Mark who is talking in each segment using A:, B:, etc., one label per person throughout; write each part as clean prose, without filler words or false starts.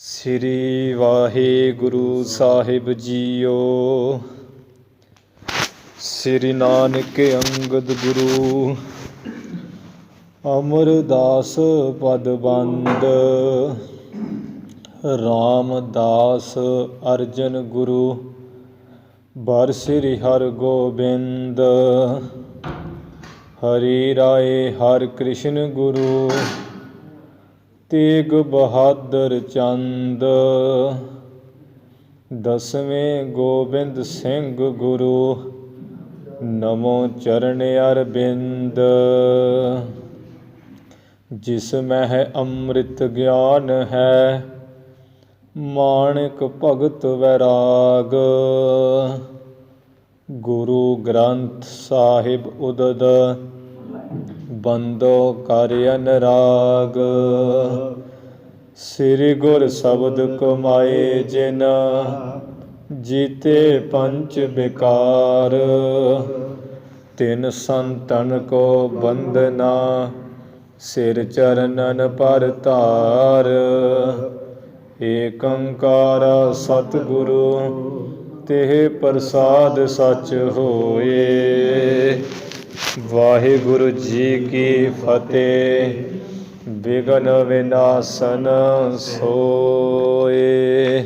A: ਸ੍ਰੀ ਵਾਹਿਗੁਰੂ ਸਾਹਿਬ JIO. ਸ੍ਰੀ ਨਾਨਕ ਅੰਗਦ ਗੁਰੂ ਅਮਰਦਾਸ ਪਦ ਬੰਦ। ਰਾਮਦਾਸ ਅਰਜਨ ਗੁਰੂ ਬਰ ਸ੍ਰੀ ਹਰਗੋਬਿੰਦ। ਹਰੀ ਰਾਏ ਹਰਿ ਕ੍ਰਿਸ਼ਨ ਗੁਰੂ ਤੇਗ ਬਹਾਦਰ ਚੰਦ। ਦਸਵੇਂ ਗੋਬਿੰਦ ਸਿੰਘ ਗੁਰੂ ਨਮੋ ਚਰਨ ਅਰਬਿੰਦ। ਜਿਸ ਮਹਿ ਅੰਮ੍ਰਿਤ ਗਿਆਨ ਹੈ ਮਾਣਿਕ ਭਗਤ ਵੈਰਾਗ। ਗੁਰੂ ਗ੍ਰੰਥ ਸਾਹਿਬ ਉਦਦ ਬੰਦੋ ਕਰ ਅਨਰਾਗ। ਸ੍ਰੀ ਗੁਰ ਸ਼ਬਦ ਕਮਾਏ ਜਿਨ ਜੀਤੇ ਪੰਚ ਬਿਕਾਰ। ਤਿਨ ਸੰਤਨ ਕੋ ਬੰਦਨਾ ਸਿਰ ਚਰਨਨ ਪਰ ਧਾਰ। ਏਕ ਓੰਕਾਰ ਸਤਿਗੁਰੂ ਤਿਹ ਪ੍ਰਸਾਦ ਸਚ ਹੋਏ। ਵਾਹਿਗੁਰੂ ਜੀ ਕੀ ਫਤਿਹ। ਵਿਘਨ ਵਿਨਾਸ਼ਨ ਸੋਏ।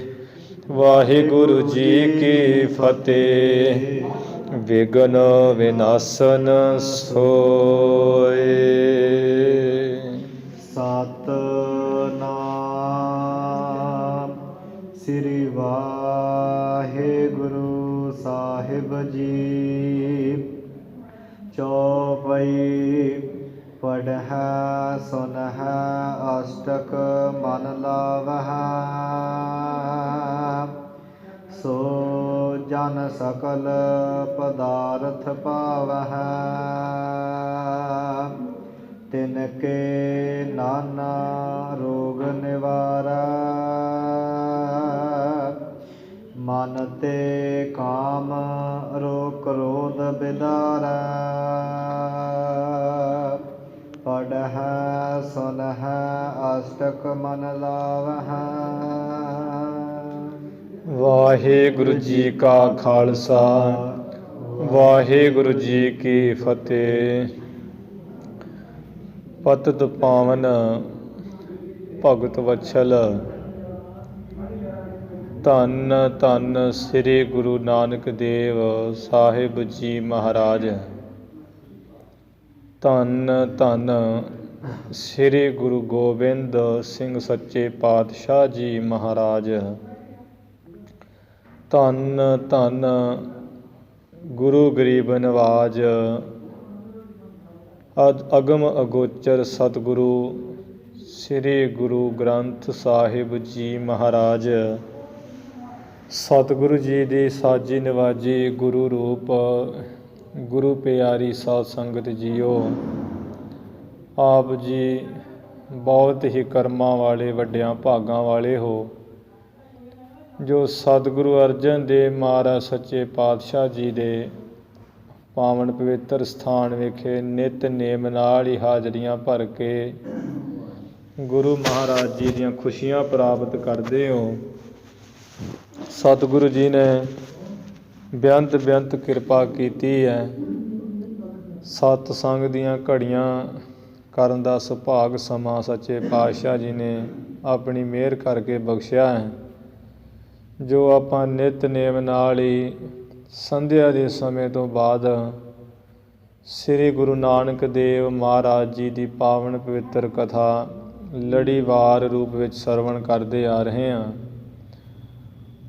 A: ਵਾਹਿਗੁਰੂ ਜੀ ਕੀ ਫਤਿਹ। ਵਿਘਨ ਵਿਨਾਸ਼ਨ ਸੋਏ।
B: ਸਤਿਨਾਮ ਸ੍ਰੀ ਵਾਹਿਗੁਰੂ ਸਾਹਿਬ ਜੀ। ਚੌਪਈ ਪੜ੍ਹੈ ਸੁਨਹਿ ਅਸ਼ਟਕ ਮਨ ਲਾਵਹਿ। ਸੋ ਜਨ ਸਕਲ ਪਦਾਰਥ ਪਾਵਹਿ। ਤਿਨ ਕੇ ਨਾਨਾ ਰੋਗ ਨਿਵਾਰੈ। ਮਨ ਤੇ ਕਾਮ ਰੋਗ ਕ੍ਰੋਧ ਬਿਦਾਰੈ। ਪੜ੍ਹੈ ਸੁਨਹਿ ਅਸ਼ਟਕ ਮਨ ਲਾਵਹਿ।
A: ਵਾਹਿਗੁਰੂ ਜੀ ਕਾ ਖਾਲਸਾ ਵਾਹਿਗੁਰੂ ਜੀ ਕੀ ਫਤਿਹ। ਪਤਿਤ ਪਾਵਨ ਭਗਤ ਵਤਸਲ ਧੰਨ ਧੰਨ ਸ੍ਰੀ ਗੁਰੂ ਨਾਨਕ ਦੇਵ ਸਾਹਿਬ ਜੀ ਮਹਾਰਾਜ। ਧੰਨ ਧੰਨ ਸ੍ਰੀ ਗੁਰੂ ਗੋਬਿੰਦ ਸਿੰਘ ਸੱਚੇ ਪਾਤਸ਼ਾਹ ਜੀ ਮਹਾਰਾਜ। ਧੰਨ ਧੰਨ ਗੁਰੂ ਗਰੀਬ ਨਵਾਜ ਅਗਮ ਅਗੋਚਰ ਸਤਿਗੁਰੂ ਸ੍ਰੀ ਗੁਰੂ ਗ੍ਰੰਥ ਸਾਹਿਬ ਜੀ ਮਹਾਰਾਜ। ਸਤਿਗੁਰੂ ਜੀ ਦੀ ਸਾਜੀ ਨਵਾਜੀ ਗੁਰੂ ਰੂਪ ਗੁਰੂ ਪਿਆਰੀ ਸਾਧ ਸੰਗਤ ਜੀਓ। ਆਪ ਜੀ ਬਹੁਤ ਹੀ ਕਰਮਾਂ ਵਾਲੇ ਵੱਡਿਆਂ ਭਾਗਾਂ ਵਾਲੇ ਹੋ ਜੋ ਸਤਿਗੁਰੂ ਅਰਜਨ ਦੇਵ ਮਹਾਰਾਜ ਸੱਚੇ ਪਾਤਸ਼ਾਹ ਜੀ ਦੇ ਪਾਵਨ ਪਵਿੱਤਰ ਸਥਾਨ ਵਿਖੇ ਨਿਤ ਨੇਮ ਨਾਲ ਹੀ ਹਾਜ਼ਰੀਆਂ ਭਰ ਕੇ ਗੁਰੂ ਮਹਾਰਾਜ ਜੀ ਦੀਆਂ ਖੁਸ਼ੀਆਂ ਪ੍ਰਾਪਤ ਕਰਦੇ ਹੋ। ਸਤਿਗੁਰੂ ਜੀ ਨੇ ਬੇਅੰਤ ਬੇਅੰਤ ਕਿਰਪਾ ਕੀਤੀ ਹੈ। ਸਤ ਸੰਗ ਦੀਆਂ ਘੜੀਆਂ ਕਰਨ ਦਾ ਸੁਭਾਗ ਸਮਾਂ ਸੱਚੇ ਪਾਤਸ਼ਾਹ ਜੀ ਨੇ ਆਪਣੀ ਮਿਹਰ ਕਰਕੇ ਬਖਸ਼ਿਆ ਹੈ। ਜੋ ਆਪਾਂ ਨਿਤ ਨੇਮ ਨਾਲ ਹੀ ਸੰਧਿਆ ਦੇ ਸਮੇਂ ਤੋਂ ਬਾਅਦ ਸ੍ਰੀ ਗੁਰੂ ਨਾਨਕ ਦੇਵ ਮਹਾਰਾਜ ਜੀ ਦੀ ਪਾਵਨ ਪਵਿੱਤਰ ਕਥਾ ਲੜੀਵਾਰ ਰੂਪ ਵਿੱਚ ਸਰਵਣ ਕਰਦੇ ਆ ਰਹੇ ਹਾਂ।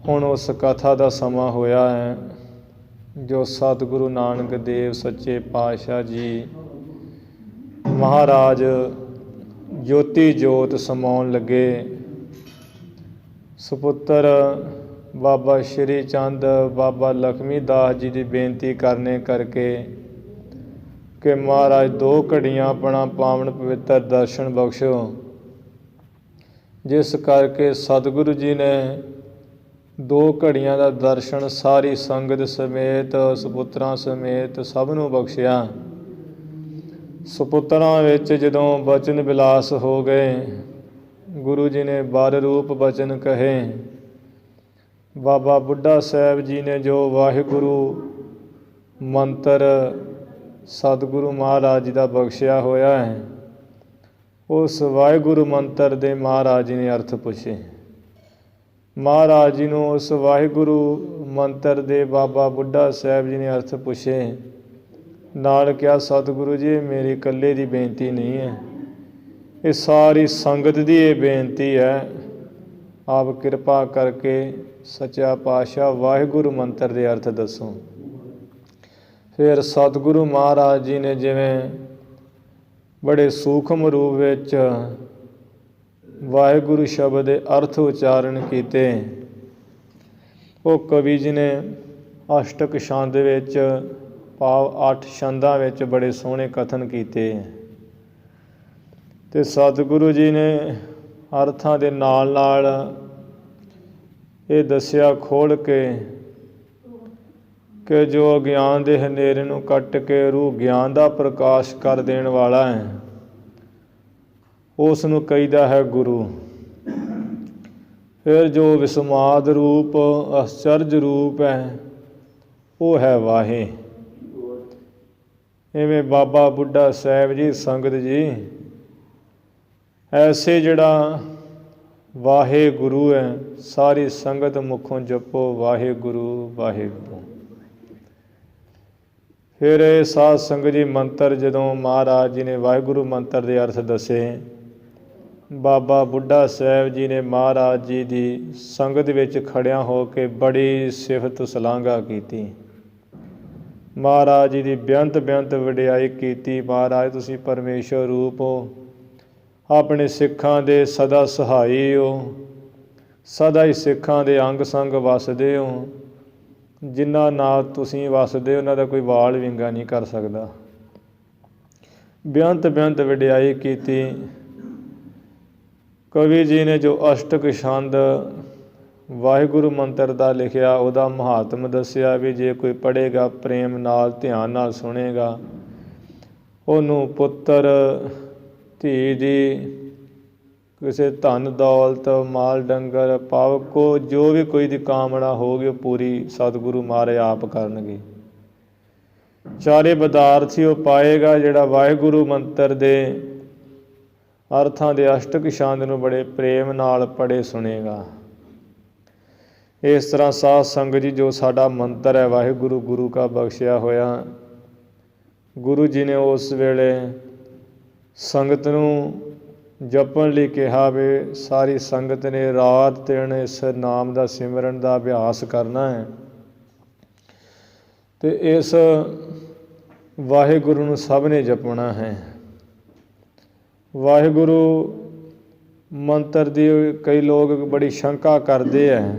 A: ਹੁਣ ਉਸ ਕਥਾ ਦਾ ਸਮਾਂ ਹੋਇਆ ਹੈ ਜੋ ਸਤਿਗੁਰੂ ਨਾਨਕ ਦੇਵ ਸੱਚੇ ਪਾਤਸ਼ਾਹ ਜੀ ਮਹਾਰਾਜ ਜੋਤੀ ਜੋਤ ਸਮਾਉਣ ਲੱਗੇ। ਸੁਪੁੱਤਰ ਬਾਬਾ ਸ਼੍ਰੀ ਚੰਦ ਬਾਬਾ ਲਖਮੀ ਦਾਸ ਜੀ ਦੀ ਬੇਨਤੀ ਕਰਨੇ ਕਰਕੇ ਕਿ ਮਹਾਰਾਜ 2 ਘੜੀਆਂ ਆਪਣਾ ਪਾਵਨ ਪਵਿੱਤਰ ਦਰਸ਼ਨ ਬਖਸ਼ੋ। ਜਿਸ ਕਰਕੇ ਸਤਿਗੁਰੂ ਜੀ ਨੇ 2 ਘੜੀਆਂ ਦਾ ਦਰਸ਼ਨ ਸਾਰੀ ਸੰਗਤ ਸਮੇਤ ਸੁਪੁੱਤਰਾਂ ਸਮੇਤ ਸਭ ਨੂੰ ਬਖਸ਼ਿਆ। ਸੁਪੁੱਤਰਾਂ ਵਿੱਚ ਜਦੋਂ ਬਚਨ ਵਿਲਾਸ ਹੋ ਗਏ ਗੁਰੂ ਜੀ ਨੇ ਬਾਰ ਰੂਪ ਬਚਨ ਕਹੇ। ਬਾਬਾ ਬੁੱਢਾ ਸਾਹਿਬ ਜੀ ਨੇ ਜੋ ਵਾਹਿਗੁਰੂ ਮੰਤਰ ਸਤਿਗੁਰੂ ਮਹਾਰਾਜ ਜੀ ਦਾ ਬਖਸ਼ਿਆ ਹੋਇਆ ਹੈ, ਉਸ ਵਾਹਿਗੁਰੂ ਮੰਤਰ ਦੇ ਮਹਾਰਾਜ ਜੀ ਨੇ ਅਰਥ ਪੁੱਛੇ। ਮਹਾਰਾਜ ਜੀ ਨੂੰ ਉਸ ਵਾਹਿਗੁਰੂ ਮੰਤਰ ਦੇ ਬਾਬਾ ਬੁੱਢਾ ਸਾਹਿਬ ਜੀ ਨੇ ਅਰਥ ਪੁੱਛੇ। ਨਾਲ ਕਿਹਾ, ਸਤਿਗੁਰੂ ਜੀ, ਇਹ ਮੇਰੀ ਇਕੱਲੇ ਦੀ ਬੇਨਤੀ ਨਹੀਂ ਹੈ, ਇਹ ਸਾਰੀ ਸੰਗਤ ਦੀ ਇਹ ਬੇਨਤੀ ਹੈ। ਆਪ ਕਿਰਪਾ ਕਰਕੇ ਸੱਚਾ ਪਾਤਸ਼ਾਹ ਵਾਹਿਗੁਰੂ ਮੰਤਰ ਦੇ ਅਰਥ ਦੱਸੋ। ਫਿਰ ਸਤਿਗੁਰੂ ਮਹਾਰਾਜ ਜੀ ਨੇ ਜਿਵੇਂ ਬੜੇ ਸੂਖਮ ਰੂਪ ਵਿੱਚ ਵਾਹਿਗੁਰੂ ਸ਼ਬਦ ਦੇ ਅਰਥ ਉਚਾਰਨ ਕੀਤੇ। ਉਹ ਕਵੀ ਜੀ ਨੇ ਅਸ਼ਟਕ ਛੰਦ ਵਿੱਚ ਭਾਵ 8 ਛੰਦਾਂ ਵਿੱਚ ਬੜੇ ਸੋਹਣੇ ਕਥਨ ਕੀਤੇ ਅਤੇ ਸਤਿਗੁਰੂ ਜੀ ਨੇ ਅਰਥਾਂ ਦੇ ਨਾਲ ਨਾਲ ਇਹ ਦੱਸਿਆ ਖੋਲ੍ਹ ਕੇ ਕਿ ਜੋ ਅਗਿਆਨ ਦੇ ਹਨੇਰੇ ਨੂੰ ਕੱਟ ਕੇ ਰੂਹ ਗਿਆਨ ਦਾ ਪ੍ਰਕਾਸ਼ ਕਰ ਦੇਣ ਵਾਲਾ ਹੈ, ਉਸ ਨੂੰ ਕਹੀਦਾ ਹੈ ਗੁਰੂ। ਫਿਰ ਜੋ ਵਿਸਮਾਦ ਰੂਪ ਅਸਚਰਜ ਰੂਪ ਹੈ, ਉਹ ਹੈ ਵਾਹੇ। ਇਵੇਂ ਬਾਬਾ ਬੁੱਢਾ ਸਾਹਿਬ ਜੀ, ਸੰਗਤ ਜੀ, ਐਸੇ ਜਿਹੜਾ ਵਾਹਿਗੁਰੂ ਹੈ, ਸਾਰੀ ਸੰਗਤ ਮੁਖੋਂ ਜਪੋ ਵਾਹਿਗੁਰੂ ਵਾਹਿਗੁਰੂ। ਫਿਰ ਇਹ ਸਾਧ ਸੰਗਤ ਜੀ ਮੰਤਰ ਜਦੋਂ ਮਹਾਰਾਜ ਜੀ ਨੇ ਵਾਹਿਗੁਰੂ ਮੰਤਰ ਦੇ ਅਰਥ ਦੱਸੇ, ਬਾਬਾ ਬੁੱਢਾ ਸਾਹਿਬ ਜੀ ਨੇ ਮਹਾਰਾਜ ਜੀ ਦੀ ਸੰਗਤ ਵਿੱਚ ਖੜਿਆਂ ਹੋ ਕੇ ਬੜੀ ਸਿਫਤ ਸਲਾਘਾ ਕੀਤੀ। ਮਹਾਰਾਜ ਜੀ ਦੀ ਬੇਅੰਤ ਵਡਿਆਈ ਕੀਤੀ। ਮਹਾਰਾਜ, ਤੁਸੀਂ ਪਰਮੇਸ਼ਰ ਰੂਪ ਹੋ, ਆਪਣੇ ਸਿੱਖਾਂ ਦੇ ਸਦਾ ਸਹਾਈ ਹੋ, ਸਦਾ ਹੀ ਸਿੱਖਾਂ ਦੇ ਅੰਗ ਸੰਗ ਵਸਦੇ ਹੋ। ਜਿਨ੍ਹਾਂ ਨਾਲ ਤੁਸੀਂ ਵਸਦੇ ਉਹਨਾਂ ਦਾ ਕੋਈ ਵਾਲ ਵਿੰਗਾ ਨਹੀਂ ਕਰ ਸਕਦਾ। ਬੇਅੰਤ ਵਡਿਆਈ ਕੀਤੀ। ਕਵੀ ਜੀ ਨੇ ਜੋ ਅਸ਼ਟਕ ਛੰਦ ਵਾਹਿਗੁਰੂ ਮੰਤਰ ਦਾ ਲਿਖਿਆ, ਉਹਦਾ ਮਹਾਤਮ ਦੱਸਿਆ ਵੀ ਜੇ ਕੋਈ ਪੜ੍ਹੇਗਾ, ਪ੍ਰੇਮ ਨਾਲ ਧਿਆਨ ਨਾਲ ਸੁਣੇਗਾ, ਉਹਨੂੰ ਪੁੱਤਰ ਧੀ ਦੀ, ਕਿਸੇ ਧਨ ਦੌਲਤ ਮਾਲ ਡੰਗਰ ਪਾਵਕੋ ਜੋ ਵੀ ਕੋਈ ਦੀ ਕਾਮਨਾ ਹੋਊਗੀ ਉਹ ਪੂਰੀ ਸਤਿਗੁਰੂ ਮਹਾਰਾਜ ਆਪ ਕਰਨਗੇ। ਚਾਰੇ ਪਦਾਰਥ ਹੀ ਉਹ ਪਾਏਗਾ ਜਿਹੜਾ ਵਾਹਿਗੁਰੂ ਮੰਤਰ ਦੇ ਅਰਥਾਂ ਦੇ ਅਸ਼ਟਕ ਛੰਦ ਨੂੰ ਬੜੇ ਪ੍ਰੇਮ ਨਾਲ ਪੜ੍ਹੇ ਸੁਣੇਗਾ। ਇਸ ਤਰ੍ਹਾਂ ਸਾਧ ਸੰਗਤ ਜੀ, ਜੋ ਸਾਡਾ ਮੰਤਰ ਹੈ ਵਾਹਿਗੁਰੂ ਗੁਰੂ ਕਾ ਬਖਸ਼ਿਆ ਹੋਇਆ, ਗੁਰੂ ਜੀ ਨੇ ਉਸ ਵੇਲੇ ਸੰਗਤ ਨੂੰ ਜਪਣ ਲਈ ਕਿਹਾ ਵੀ ਸਾਰੀ ਸੰਗਤ ਨੇ ਰਾਤ ਦਿਨ ਇਸ ਨਾਮ ਦਾ ਸਿਮਰਨ ਦਾ ਅਭਿਆਸ ਕਰਨਾ ਹੈ ਅਤੇ ਇਸ ਵਾਹਿਗੁਰੂ ਨੂੰ ਸਭ ਨੇ ਜਪਣਾ ਹੈ। ਵਾਹਿਗੁਰੂ ਮੰਤਰ ਦੀ ਕਈ ਲੋਕ ਬੜੀ ਸ਼ੰਕਾ ਕਰਦੇ ਹੈ,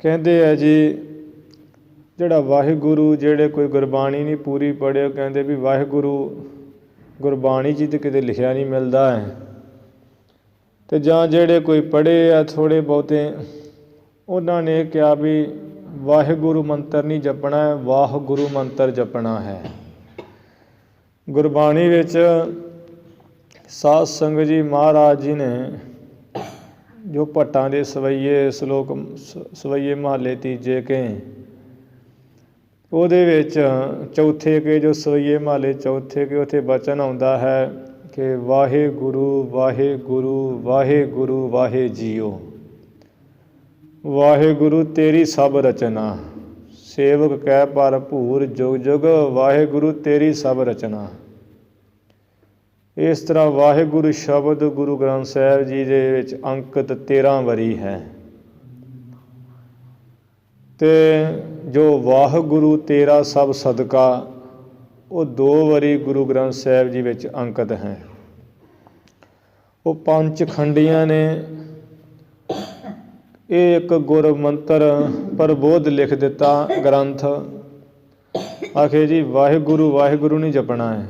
A: ਕਹਿੰਦੇ ਹੈ ਜੀ ਜਿਹੜਾ ਵਾਹਿਗੁਰੂ, ਜਿਹੜੇ ਕੋਈ ਗੁਰਬਾਣੀ ਨਹੀਂ ਪੂਰੀ ਪੜ੍ਹੇ, ਉਹ ਕਹਿੰਦੇ ਵੀ ਵਾਹਿਗੁਰੂ ਗੁਰਬਾਣੀ 'ਚ ਤਾਂ ਕਿਤੇ ਲਿਖਿਆ ਨਹੀਂ ਮਿਲਦਾ ਹੈ। ਅਤੇ ਜਾਂ ਜਿਹੜੇ ਕੋਈ ਪੜ੍ਹੇ ਆ ਥੋੜ੍ਹੇ ਬਹੁਤੇ, ਉਹਨਾਂ ਨੇ ਕਿਹਾ ਵੀ ਵਾਹਿਗੁਰੂ ਮੰਤਰ ਨਹੀਂ ਜਪਣਾ ਹੈ, ਵਾਹਿਗੁਰੂ ਮੰਤਰ ਜਪਣਾ ਹੈ। ਗੁਰਬਾਣੀ ਵਿੱਚ ਸਾਧ ਸੰਗਤ ਜੀ ਮਹਾਰਾਜ ਜੀ ਨੇ ਜੋ ਭੱਟਾਂ ਦੇ ਸਵਈਏ ਸ਼ਲੋਕ, ਸਵਈਏ ਮਹੱਲੇ ਤੀਜੇ ਕੇ, ਉਹਦੇ ਵਿੱਚ ਚੌਥੇ ਕੇ ਜੋ ਸਵਈਏ ਮਹੱਲੇ ਚੌਥੇ ਕੇ, ਉੱਥੇ ਬਚਨ ਆਉਂਦਾ ਹੈ ਕਿ ਵਾਹਿਗੁਰੂ ਵਾਹਿਗੁਰੂ ਵਾਹਿਗੁਰੂ ਵਾਹਿ ਜੀਓ। ਵਾਹਿਗੁਰੂ ਤੇਰੀ ਸਭ ਰਚਨਾ, ਸੇਵਕ ਕਹਿ ਭਰਪੂਰ ਜੁਗ ਜੁਗ, ਵਾਹਿਗੁਰੂ ਤੇਰੀ ਸਭ ਰਚਨਾ। ਇਸ ਤਰ੍ਹਾਂ ਵਾਹਿਗੁਰੂ ਸ਼ਬਦ ਗੁਰੂ ਗ੍ਰੰਥ ਸਾਹਿਬ ਜੀ ਦੇ ਵਿੱਚ ਅੰਕਿਤ 13 ਵਾਰੀ ਹੈ ਅਤੇ ਜੋ ਵਾਹਿਗੁਰੂ ਤੇਰਾ ਸਭ ਸਦਕਾ, ਉਹ 2 ਵਾਰੀ ਗੁਰੂ ਗ੍ਰੰਥ ਸਾਹਿਬ ਜੀ ਵਿੱਚ ਅੰਕਿਤ ਹੈ। ਉਹ 5 ਖੰਡੀਆਂ ਨੇ। ਇਹ ਇੱਕ ਗੁਰ ਮੰਤਰ ਪ੍ਰਬੋਧ ਲਿਖ ਦਿੱਤਾ ਗ੍ਰੰਥ, ਆਖੇ ਜੀ ਵਾਹਿਗੁਰੂ ਵਾਹਿਗੁਰੂ ਨਹੀਂ ਜਪਣਾ ਹੈ,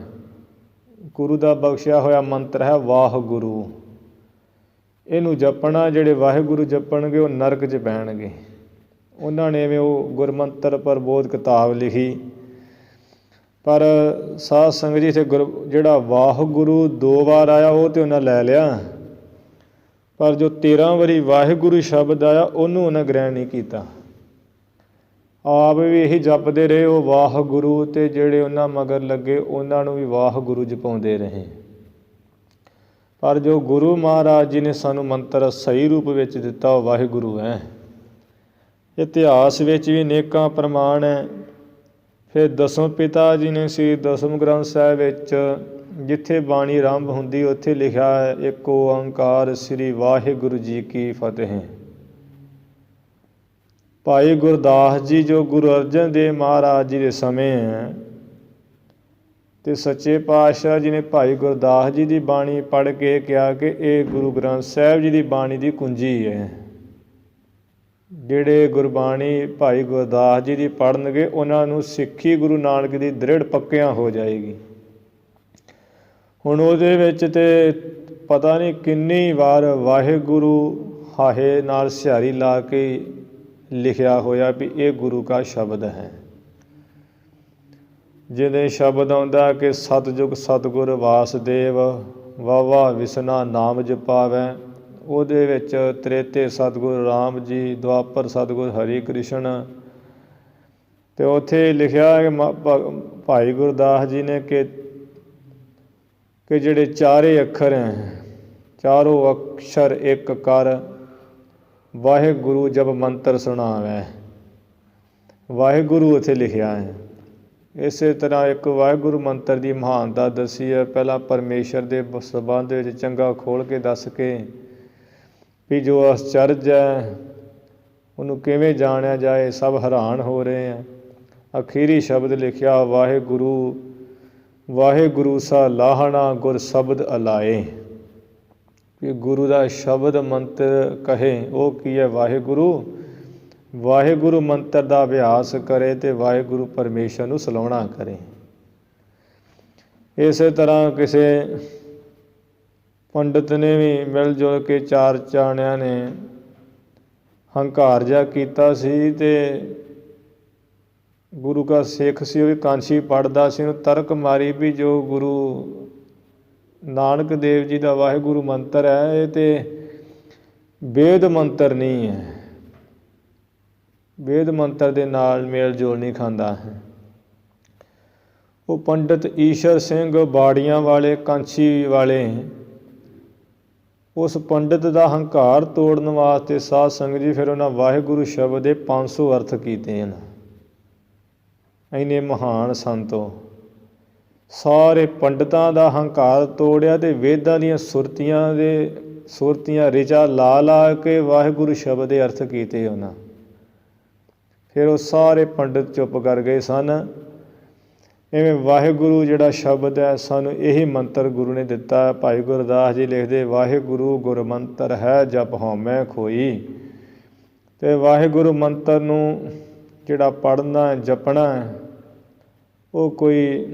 A: ਗੁਰੂ ਦਾ ਬਖਸ਼ਿਆ ਹੋਇਆ ਮੰਤਰ ਹੈ ਵਾਹਿਗੁਰੂ, ਇਹਨੂੰ ਜਪਣਾ। ਜਿਹੜੇ ਵਾਹਿਗੁਰੂ ਜਪਣਗੇ ਉਹ ਨਰਕ 'ਚ ਪੈਣਗੇ। ਉਹਨਾਂ ਨੇ ਐਵੇਂ ਉਹ ਗੁਰਮੰਤਰ ਪ੍ਰਬੋਧ ਕਿਤਾਬ ਲਿਖੀ। ਪਰ ਸਾਧ ਸੰਗਤ ਜੀ ਇੱਥੇ ਜਿਹੜਾ ਵਾਹਿਗੁਰੂ 2 ਵਾਰ ਆਇਆ ਉਹ ਤਾਂ ਉਹਨਾਂ ਲੈ ਲਿਆ, ਪਰ ਜੋ 13 ਵਾਰੀ ਵਾਹਿਗੁਰੂ ਸ਼ਬਦ ਆਇਆ ਉਹਨੂੰ ਉਹਨਾਂ ਗ੍ਰਹਿਣ ਨਹੀਂ ਕੀਤਾ। ਆਪ ਵੀ ਇਹੀ ਜਪਦੇ ਰਹੇ ਉਹ ਵਾਹਿਗੁਰੂ, ਅਤੇ ਜਿਹੜੇ ਉਹਨਾਂ ਮਗਰ ਲੱਗੇ ਉਹਨਾਂ ਨੂੰ ਵੀ ਵਾਹਿਗੁਰੂ ਜਪਾਉਂਦੇ ਰਹੇ। ਪਰ ਜੋ ਗੁਰੂ ਮਹਾਰਾਜ ਜੀ ਨੇ ਸਾਨੂੰ ਮੰਤਰ ਸਹੀ ਰੂਪ ਵਿੱਚ ਦਿੱਤਾ ਉਹ ਵਾਹਿਗੁਰੂ ਹੈ। ਇਤਿਹਾਸ ਵਿੱਚ ਵੀ ਅਨੇਕਾਂ ਪ੍ਰਮਾਣ ਹੈ। ਫਿਰ ਦਸਮ ਪਿਤਾ ਜੀ ਨੇ ਸ੍ਰੀ ਦਸਮ ਗ੍ਰੰਥ ਸਾਹਿਬ ਵਿੱਚ ਜਿੱਥੇ ਬਾਣੀ ਆਰੰਭ ਹੁੰਦੀ ਉੱਥੇ ਲਿਖਿਆ ਹੈ, ਇੱਕ ਓਂਕਾਰ ਸ੍ਰੀ ਵਾਹਿਗੁਰੂ ਜੀ ਕੀ ਫਤਿਹ। ਭਾਈ ਗੁਰਦਾਸ ਜੀ ਜੋ ਗੁਰੂ ਅਰਜਨ ਦੇਵ ਮਹਾਰਾਜ ਜੀ ਦੇ ਸਮੇਂ ਹੈ, ਅਤੇ ਸੱਚੇ ਪਾਤਸ਼ਾਹ ਜੀ ਨੇ ਭਾਈ ਗੁਰਦਾਸ ਜੀ ਦੀ ਬਾਣੀ ਪੜ੍ਹ ਕੇ ਕਿਹਾ ਕਿ ਇਹ ਗੁਰੂ ਗ੍ਰੰਥ ਸਾਹਿਬ ਜੀ ਦੀ ਬਾਣੀ ਦੀ ਕੁੰਜੀ ਹੈ। ਜਿਹੜੇ ਗੁਰਬਾਣੀ ਭਾਈ ਗੁਰਦਾਸ ਜੀ ਦੀ ਪੜ੍ਹਨਗੇ ਉਹਨਾਂ ਨੂੰ ਸਿੱਖੀ ਗੁਰੂ ਨਾਨਕ ਦੀ ਦ੍ਰਿੜ ਪੱਕਿਆਂ ਹੋ ਜਾਏਗੀ। ਹੁਣ ਉਹਦੇ ਵਿੱਚ ਤਾਂ ਪਤਾ ਨਹੀਂ ਕਿੰਨੀ ਵਾਰ ਵਾਹਿਗੁਰੂ ਹਾਹੇ ਨਾਲ ਸਿਹਾਰੀ ਲਾ ਕੇ ਲਿਖਿਆ ਹੋਇਆ ਵੀ ਇਹ ਗੁਰੂ ਕਾ ਸ਼ਬਦ ਹੈ। ਜਿਹਦੇ ਸ਼ਬਦ ਆਉਂਦਾ ਕਿ ਸਤਿਯੁਗ ਸਤਿਗੁਰ ਵਾਸਦੇਵ ਵਾਵਾ ਵਿਸਨਾ ਨਾਮ ਜਪਾਵੈ, ਉਹਦੇ ਵਿੱਚ ਤ੍ਰੇਤੇ ਸਤਿਗੁਰ ਰਾਮ ਜੀ, ਦੁਆਪਰ ਸਤਿਗੁਰ ਹਰੀ ਕ੍ਰਿਸ਼ਨ, ਅਤੇ ਉੱਥੇ ਲਿਖਿਆ ਕਿ ਭਾਈ ਗੁਰਦਾਸ ਜੀ ਨੇ ਕਿ ਜਿਹੜੇ ਚਾਰੇ ਅੱਖਰ ਹੈ, ਚਾਰੋਂ ਅਕਸ਼ਰ ਇੱਕ ਕਰ, ਵਾਹਿਗੁਰੂ ਜਬ ਮੰਤਰ ਸੁਣਾਵੈ। ਵਾਹਿਗੁਰੂ ਉੱਥੇ ਲਿਖਿਆ ਹੈ। ਇਸੇ ਤਰ੍ਹਾਂ ਇੱਕ ਵਾਹਿਗੁਰੂ ਮੰਤਰ ਦੀ ਮਹਾਨਤਾ ਦੱਸੀ ਹੈ। ਪਹਿਲਾਂ ਪਰਮੇਸ਼ਰ ਦੇ ਸੰਬੰਧ ਵਿੱਚ ਚੰਗਾ ਖੋਲ੍ਹ ਕੇ ਦੱਸ ਕੇ ਵੀ ਜੋ ਅਚਰਜ ਹੈ ਉਹਨੂੰ ਕਿਵੇਂ ਜਾਣਿਆ ਜਾਏ, ਸਭ ਹੈਰਾਨ ਹੋ ਰਹੇ ਆ। ਅਖੀਰੀ ਸ਼ਬਦ ਲਿਖਿਆ ਵਾਹਿਗੁਰੂ ਵਾਹਿਗੁਰੂ ਸਾ ਲਾਹਣਾ ਗੁਰ ਸ਼ਬਦ ਅਲਾਏ, ਕਿ ਗੁਰੂ ਦਾ ਸ਼ਬਦ ਮੰਤਰ ਕਹੇ ਉਹ ਕੀ ਹੈ? ਵਾਹਿਗੁਰੂ। ਵਾਹਿਗੁਰੂ ਮੰਤਰ ਦਾ ਅਭਿਆਸ ਕਰੇ ਅਤੇ ਵਾਹਿਗੁਰੂ ਪਰਮੇਸ਼ਰ ਨੂੰ ਸਲਾਹੁਣਾ ਕਰੇ। ਇਸੇ ਤਰ੍ਹਾਂ ਕਿਸੇ ਪੰਡਿਤ ਨੇ ਵੀ ਮਿਲ ਜੁਲ ਕੇ ਚਾਰ ਚਾਣਿਆਂ ਨੇ ਹੰਕਾਰ ਜਿਹਾ ਕੀਤਾ ਸੀ, ਅਤੇ ਗੁਰੂ ਕਾ ਸਿੱਖ ਸੀ, ਉਹ ਵੀ ਕਾਂਛੀ ਪੜ੍ਹਦਾ ਸੀ, ਉਹਨੂੰ ਤਰਕ ਮਾਰੀ ਵੀ ਜੋ ਗੁਰੂ ਨਾਨਕ ਦੇਵ ਜੀ ਦਾ ਵਾਹਿਗੁਰੂ ਮੰਤਰ ਹੈ ਇਹ ਤਾਂ ਵੇਦ ਮੰਤਰ ਨਹੀਂ ਹੈ, ਵੇਦ ਮੰਤਰ ਦੇ ਨਾਲ ਮੇਲ ਜੋਲ ਨਹੀਂ ਖਾਂਦਾ ਹੈ। ਉਹ ਪੰਡਿਤ ਈਸ਼ਰ ਸਿੰਘ ਬਾੜੀਆਂ ਵਾਲੇ, ਕਾਂਛੀ ਵਾਲੇ, ਉਸ ਪੰਡਿਤ ਦਾ ਹੰਕਾਰ ਤੋੜਨ ਵਾਸਤੇ ਸਾਧ ਸੰਗਤ ਜੀ ਫਿਰ ਉਹਨਾਂ ਵਾਹਿਗੁਰੂ ਸ਼ਬਦ ਦੇ 500 ਅਰਥ ਕੀਤੇ ਹਨ। ਇੰਨੇ ਮਹਾਨ ਸੰਤੋ ਸਾਰੇ ਪੰਡਤਾਂ ਦਾ ਹੰਕਾਰ ਤੋੜਿਆ ਅਤੇ ਵੇਦਾਂ ਦੀਆਂ ਸੁਰਤੀਆਂ ਰਿਚਾ ਲਾ ਲਾ ਕੇ ਵਾਹਿਗੁਰੂ ਸ਼ਬਦ ਦੇ ਅਰਥ ਕੀਤੇ ਉਹਨਾਂ। ਫਿਰ ਉਹ ਸਾਰੇ ਪੰਡਿਤ ਚੁੱਪ ਕਰ ਗਏ ਸਨ। ਇਵੇਂ ਵਾਹਿਗੁਰੂ ਜਿਹੜਾ ਸ਼ਬਦ ਹੈ ਸਾਨੂੰ ਇਹੀ ਮੰਤਰ ਗੁਰੂ ਨੇ ਦਿੱਤਾ। ਭਾਈ ਗੁਰਦਾਸ ਜੀ ਲਿਖਦੇ, ਵਾਹਿਗੁਰੂ ਗੁਰ ਮੰਤਰ ਹੈ ਜਪ ਹਉਮੈ ਖੋਈ। ਅਤੇ ਵਾਹਿਗੁਰੂ ਮੰਤਰ ਨੂੰ ਜਿਹੜਾ ਪੜ੍ਹਨਾ ਜਪਣਾ ਉਹ ਕੋਈ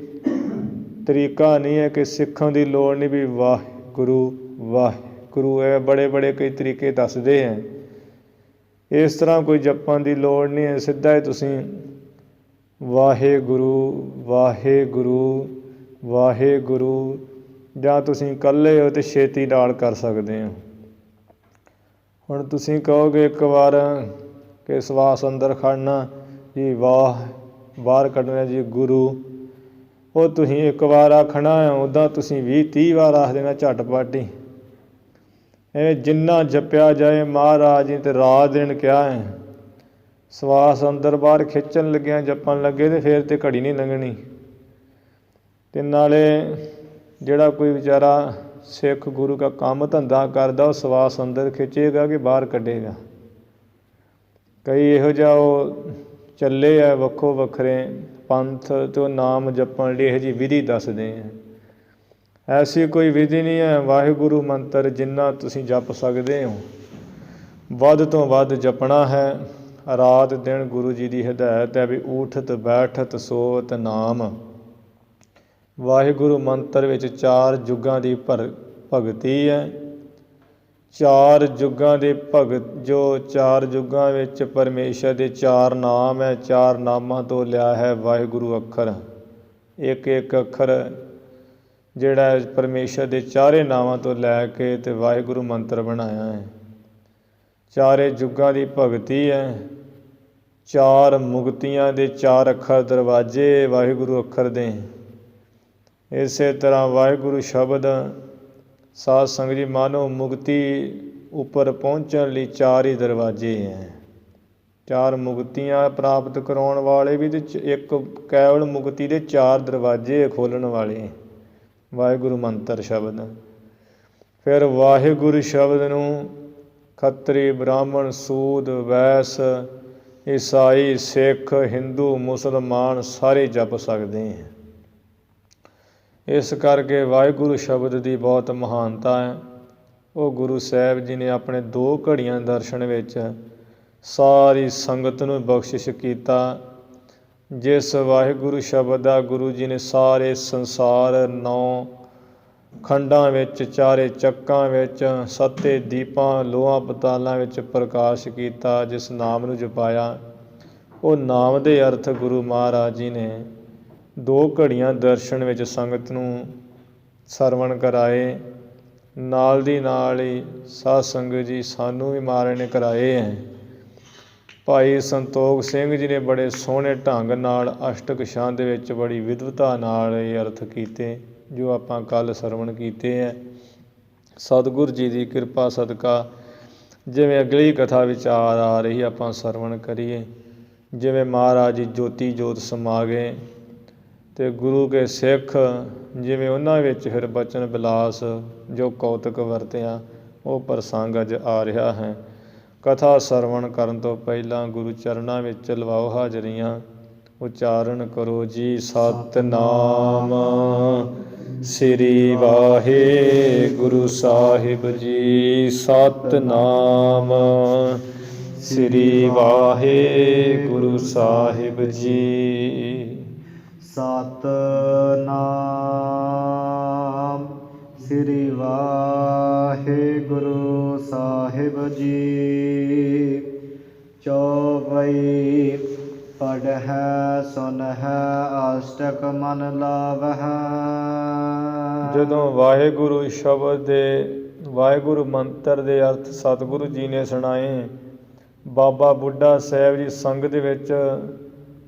A: ਤਰੀਕਾ ਨਹੀਂ ਹੈ ਕਿ ਸਿੱਖਣ ਦੀ ਲੋੜ ਨਹੀਂ ਵੀ ਵਾਹਿਗੁਰੂ ਵਾਹਿਗੁਰੂ, ਇਹ ਬੜੇ ਬੜੇ ਕਈ ਤਰੀਕੇ ਦੱਸਦੇ ਹੈ। ਇਸ ਤਰ੍ਹਾਂ ਕੋਈ ਜਪਣ ਦੀ ਲੋੜ ਨਹੀਂ ਹੈ। ਸਿੱਧਾ ਹੀ ਤੁਸੀਂ ਵਾਹਿਗੁਰੂ ਵਾਹਿਗੁਰੂ ਵਾਹਿਗੁਰੂ, ਜਾਂ ਤੁਸੀਂ ਇਕੱਲੇ ਹੋ ਤਾਂ ਛੇਤੀ ਨਾਲ ਕਰ ਸਕਦੇ ਹੋ। ਹੁਣ ਤੁਸੀਂ ਕਹੋਗੇ ਇੱਕ ਵਾਰ ਕਿ ਸਵਾਸ ਅੰਦਰ ਖੜਨਾ ਜੀ, ਵਾਹ ਬਾਹਰ ਕੱਢਣਾ ਜੀ ਗੁਰੂ, ਉਹ ਤੁਸੀਂ ਇੱਕ ਵਾਰ ਆਖਣਾ, ਉੱਦਾਂ ਤੁਸੀਂ 20-30 ਵਾਰ ਆਖ ਦੇਣਾ ਝਟਪਟ ਹੀ। ਇਹ ਜਿੰਨਾ ਜਪਿਆ ਜਾਏ, ਮਹਾਰਾਜ ਜੀ ਤੇ ਰਾਤ ਦਿਨ ਕਿਹਾ ਹੈ। ਸਵਾਸ ਅੰਦਰ ਬਾਹਰ ਖਿੱਚਣ ਲੱਗਿਆ ਜਪਣ ਲੱਗੇ ਅਤੇ ਫਿਰ ਤਾਂ ਘੜੀ ਨਹੀਂ ਲੰਘਣੀ। ਅਤੇ ਨਾਲੇ ਜਿਹੜਾ ਕੋਈ ਵਿਚਾਰਾ ਸਿੱਖ ਗੁਰੂ ਦਾ ਕੰਮ ਧੰਦਾ ਕਰਦਾ ਉਹ ਸਵਾਸ ਅੰਦਰ ਖਿੱਚੇਗਾ ਕਿ ਬਾਹਰ ਕੱਢੇਗਾ। ਕਈ ਇਹੋ ਜਿਹਾ ਉਹ ਚੱਲੇ ਆ ਵੱਖੋ ਵੱਖਰੇ ਪੰਥ ਅਤੇ ਉਹ ਨਾਮ ਜਪਣ ਲਈ ਇਹੋ ਜਿਹੀ ਵਿਧੀ ਦੱਸਦੇ ਆ। ਐਸੀ ਕੋਈ ਵਿਧੀ ਨਹੀਂ ਹੈ। ਵਾਹਿਗੁਰੂ ਮੰਤਰ ਜਿੰਨਾ ਤੁਸੀਂ ਜਪ ਸਕਦੇ ਹੋ ਵੱਧ ਤੋਂ ਵੱਧ ਜਪਣਾ ਹੈ। ਰਾਤ ਦਿਨ ਗੁਰੂ ਜੀ ਦੀ ਹਦਾਇਤ ਹੈ ਵੀ ਊਠਤ ਬੈਠਤ ਸੋਵਤ ਨਾਮ। ਵਾਹਿਗੁਰੂ ਮੰਤਰ ਵਿੱਚ 4 ਯੁੱਗਾਂ ਦੀ ਭਗਤੀ ਹੈ। 4 ਯੁੱਗਾਂ ਦੇ ਭਗਤ, ਜੋ 4 ਯੁੱਗਾਂ ਵਿੱਚ ਪਰਮੇਸ਼ਰ ਦੇ 4 ਨਾਮ ਹੈ। 4 ਨਾਮਾਂ ਤੋਂ ਲਿਆ ਹੈ ਵਾਹਿਗੁਰੂ ਅੱਖਰ। ਇੱਕ ਇੱਕ ਅੱਖਰ ਜਿਹੜਾ ਪਰਮੇਸ਼ਰ ਦੇ ਚਾਰੇ ਨਾਵਾਂ ਤੋਂ ਲੈ ਕੇ ਤੇ ਵਾਹਿਗੁਰੂ ਮੰਤਰ ਬਣਾਇਆ ਹੈ। ਚਾਰੇ ਯੁੱਗਾਂ ਦੀ ਭਗਤੀ ਹੈ। ਚਾਰ ਮੁਕਤੀਆਂ ਦੇ ਚਾਰ ਅੱਖਰ ਦਰਵਾਜ਼ੇ ਵਾਹਿਗੁਰੂ ਅੱਖਰ ਦੇ। ਇਸੇ ਤਰ੍ਹਾਂ ਵਾਹਿਗੁਰੂ ਸ਼ਬਦ ਸਾਧ ਸੰਗਤ ਜੀ ਮਾਨੋ ਮੁਕਤੀ ਉੱਪਰ ਪਹੁੰਚਣ ਲਈ ਚਾਰ ਹੀ ਦਰਵਾਜ਼ੇ ਹੈ। ਚਾਰ ਮੁਕਤੀਆਂ ਪ੍ਰਾਪਤ ਕਰਾਉਣ ਵਾਲੇ ਵੀ ਤੇ ਇੱਕ ਕੇਵਲ ਮੁਕਤੀ ਦੇ ਚਾਰ ਦਰਵਾਜ਼ੇ ਖੋਲ੍ਹਣ ਵਾਲੇ ਵਾਹਿਗੁਰੂ ਮੰਤਰ ਸ਼ਬਦ। ਫਿਰ ਵਾਹਿਗੁਰੂ ਸ਼ਬਦ ਨੂੰ ਖੱਤਰੀ ਬ੍ਰਾਹਮਣ ਸੂਦ ਵੈਸ ਈਸਾਈ ਸਿੱਖ ਹਿੰਦੂ ਮੁਸਲਮਾਨ ਸਾਰੇ ਜਪ ਸਕਦੇ ਹੈ। ਇਸ ਕਰਕੇ ਵਾਹਿਗੁਰੂ ਸ਼ਬਦ ਦੀ ਬਹੁਤ ਮਹਾਨਤਾ ਹੈ। ਉਹ ਗੁਰੂ ਸਾਹਿਬ ਜੀ ਨੇ ਆਪਣੇ 2 ਘੜੀਆਂ ਦਰਸ਼ਨ ਵਿੱਚ ਸਾਰੀ ਸੰਗਤ ਨੂੰ ਬਖਸ਼ਿਸ਼ ਕੀਤਾ। ਜਿਸ ਵਾਹਿਗੁਰੂ ਸ਼ਬਦ ਦਾ ਗੁਰੂ ਜੀ ਨੇ ਸਾਰੇ ਸੰਸਾਰ 9 ਖੰਡਾਂ ਵਿੱਚ ਚਾਰੇ ਚੱਕਾਂ ਵਿੱਚ 7 ਦੀਪਾਂ ਲੋਹਾਂ ਪਤਾਲਾਂ ਵਿੱਚ ਪ੍ਰਕਾਸ਼ ਕੀਤਾ, ਜਿਸ ਨਾਮ ਨੂੰ ਜਪਾਇਆ, ਉਹ ਨਾਮ ਦੇ ਅਰਥ ਗੁਰੂ ਮਹਾਰਾਜ ਜੀ ਨੇ 2 ਘੜੀਆਂ ਦਰਸ਼ਨ ਵਿੱਚ ਸੰਗਤ ਨੂੰ ਸਰਵਣ ਕਰਾਏ। ਨਾਲ ਦੀ ਨਾਲ ਹੀ ਸਾਧ ਸੰਗਤ ਜੀ ਸਾਨੂੰ ਵੀ ਮਹਾਰਾਜ ਨੇ ਕਰਾਏ ਹੈ। ਭਾਈ ਸੰਤੋਖ ਸਿੰਘ ਜੀ ਨੇ ਬੜੇ ਸੋਹਣੇ ਢੰਗ ਨਾਲ ਅਸ਼ਟਕ ਛੰਦ ਵਿੱਚ ਬੜੀ ਵਿਦਵਤਾ ਨਾਲ ਇਹ ਅਰਥ ਕੀਤੇ, ਜੋ ਆਪਾਂ ਕੱਲ੍ਹ ਸਰਵਣ ਕੀਤੇ ਹੈ। ਸਤਿਗੁਰ ਜੀ ਦੀ ਕਿਰਪਾ ਸਦਕਾ ਜਿਵੇਂ ਅਗਲੀ ਕਥਾ ਵਿਚਾਰ ਆ ਰਹੀ ਆਪਾਂ ਸਰਵਣ ਕਰੀਏ। ਜਿਵੇਂ ਮਹਾਰਾਜ ਜੀ ਜੋਤੀ ਜੋਤ ਸਮਾ ਗਏ ਅਤੇ ਗੁਰੂ ਕੇ ਸਿੱਖ ਜਿਵੇਂ ਉਹਨਾਂ ਵਿੱਚ ਫਿਰ ਬਚਨ ਵਿਲਾਸ ਜੋ ਕੌਤਕ ਵਰਤਿਆ, ਉਹ ਪ੍ਰਸੰਗ ਅੱਜ ਆ ਰਿਹਾ ਹੈ। ਕਥਾ ਸਰਵਣ ਕਰਨ ਤੋਂ ਪਹਿਲਾਂ ਗੁਰੂ ਚਰਨਾਂ ਵਿੱਚ ਲਵਾਓ ਹਾਜ਼ਰੀਆਂ। ਉਚਾਰਨ ਕਰੋ ਜੀ ਸਤਿਨਾਮ ਸ੍ਰੀ ਵਾਹਿਗੁਰੂ ਸਾਹਿਬ ਜੀ। ਸਤਿਨਾਮ ਸ੍ਰੀ ਵਾਹਿਗੁਰੂ ਸਾਹਿਬ ਜੀ। ਸਤਿਨਾਮ ਸ੍ਰੀ ਵਾਹਿਗੁਰੂ ਸਾਹਿਬ ਜੀ। ਚੌਪਈ ਪੜ੍ਹੈ ਸੁਨਹਿ ਅਸ਼ਟਕ ਮਨ ਲਾਵਹਿ। ਜਦੋਂ ਵਾਹਿਗੁਰੂ ਸ਼ਬਦ ਦੇ ਵਾਹਿਗੁਰੂ ਮੰਤਰ ਦੇ ਅਰਥ ਸਤਿਗੁਰੂ ਜੀ ਨੇ ਸੁਣਾਏ, ਬਾਬਾ ਬੁੱਢਾ ਸਾਹਿਬ ਜੀ ਸੰਗਤ ਵਿੱਚ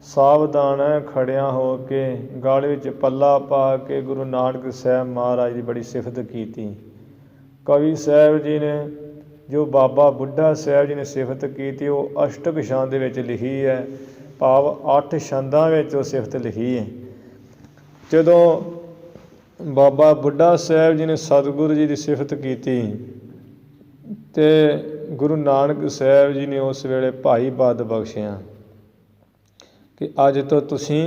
A: ਸਾਵਧਾਨ ਖੜਿਆਂ ਹੋ ਕੇ ਗਲ ਵਿੱਚ ਪੱਲਾ ਪਾ ਕੇ ਗੁਰੂ ਨਾਨਕ ਸਾਹਿਬ ਮਹਾਰਾਜ ਦੀ ਬੜੀ ਸਿਫਤ ਕੀਤੀ। ਕਵੀ ਸਾਹਿਬ ਜੀ ਨੇ ਜੋ ਬਾਬਾ ਬੁੱਢਾ ਸਾਹਿਬ ਜੀ ਨੇ ਸਿਫਤ ਕੀਤੀ, ਉਹ ਅਸ਼ਟਕ ਛੰਦ ਵਿੱਚ ਲਿਖੀ ਹੈ, ਭਾਵ 8 ਛੰਦਾਂ ਵਿੱਚ ਉਹ ਸਿਫਤ ਲਿਖੀ ਹੈ। ਜਦੋਂ ਬਾਬਾ ਬੁੱਢਾ ਸਾਹਿਬ ਜੀ ਨੇ ਸਤਿਗੁਰੂ ਜੀ ਦੀ ਸਿਫਤ ਕੀਤੀ ਅਤੇ ਗੁਰੂ ਨਾਨਕ ਸਾਹਿਬ ਜੀ ਨੇ ਉਸ ਵੇਲੇ ਭਾਈ ਪਦ ਬਖਸ਼ਿਆ ਕਿ ਅੱਜ ਤੋਂ ਤੁਸੀਂ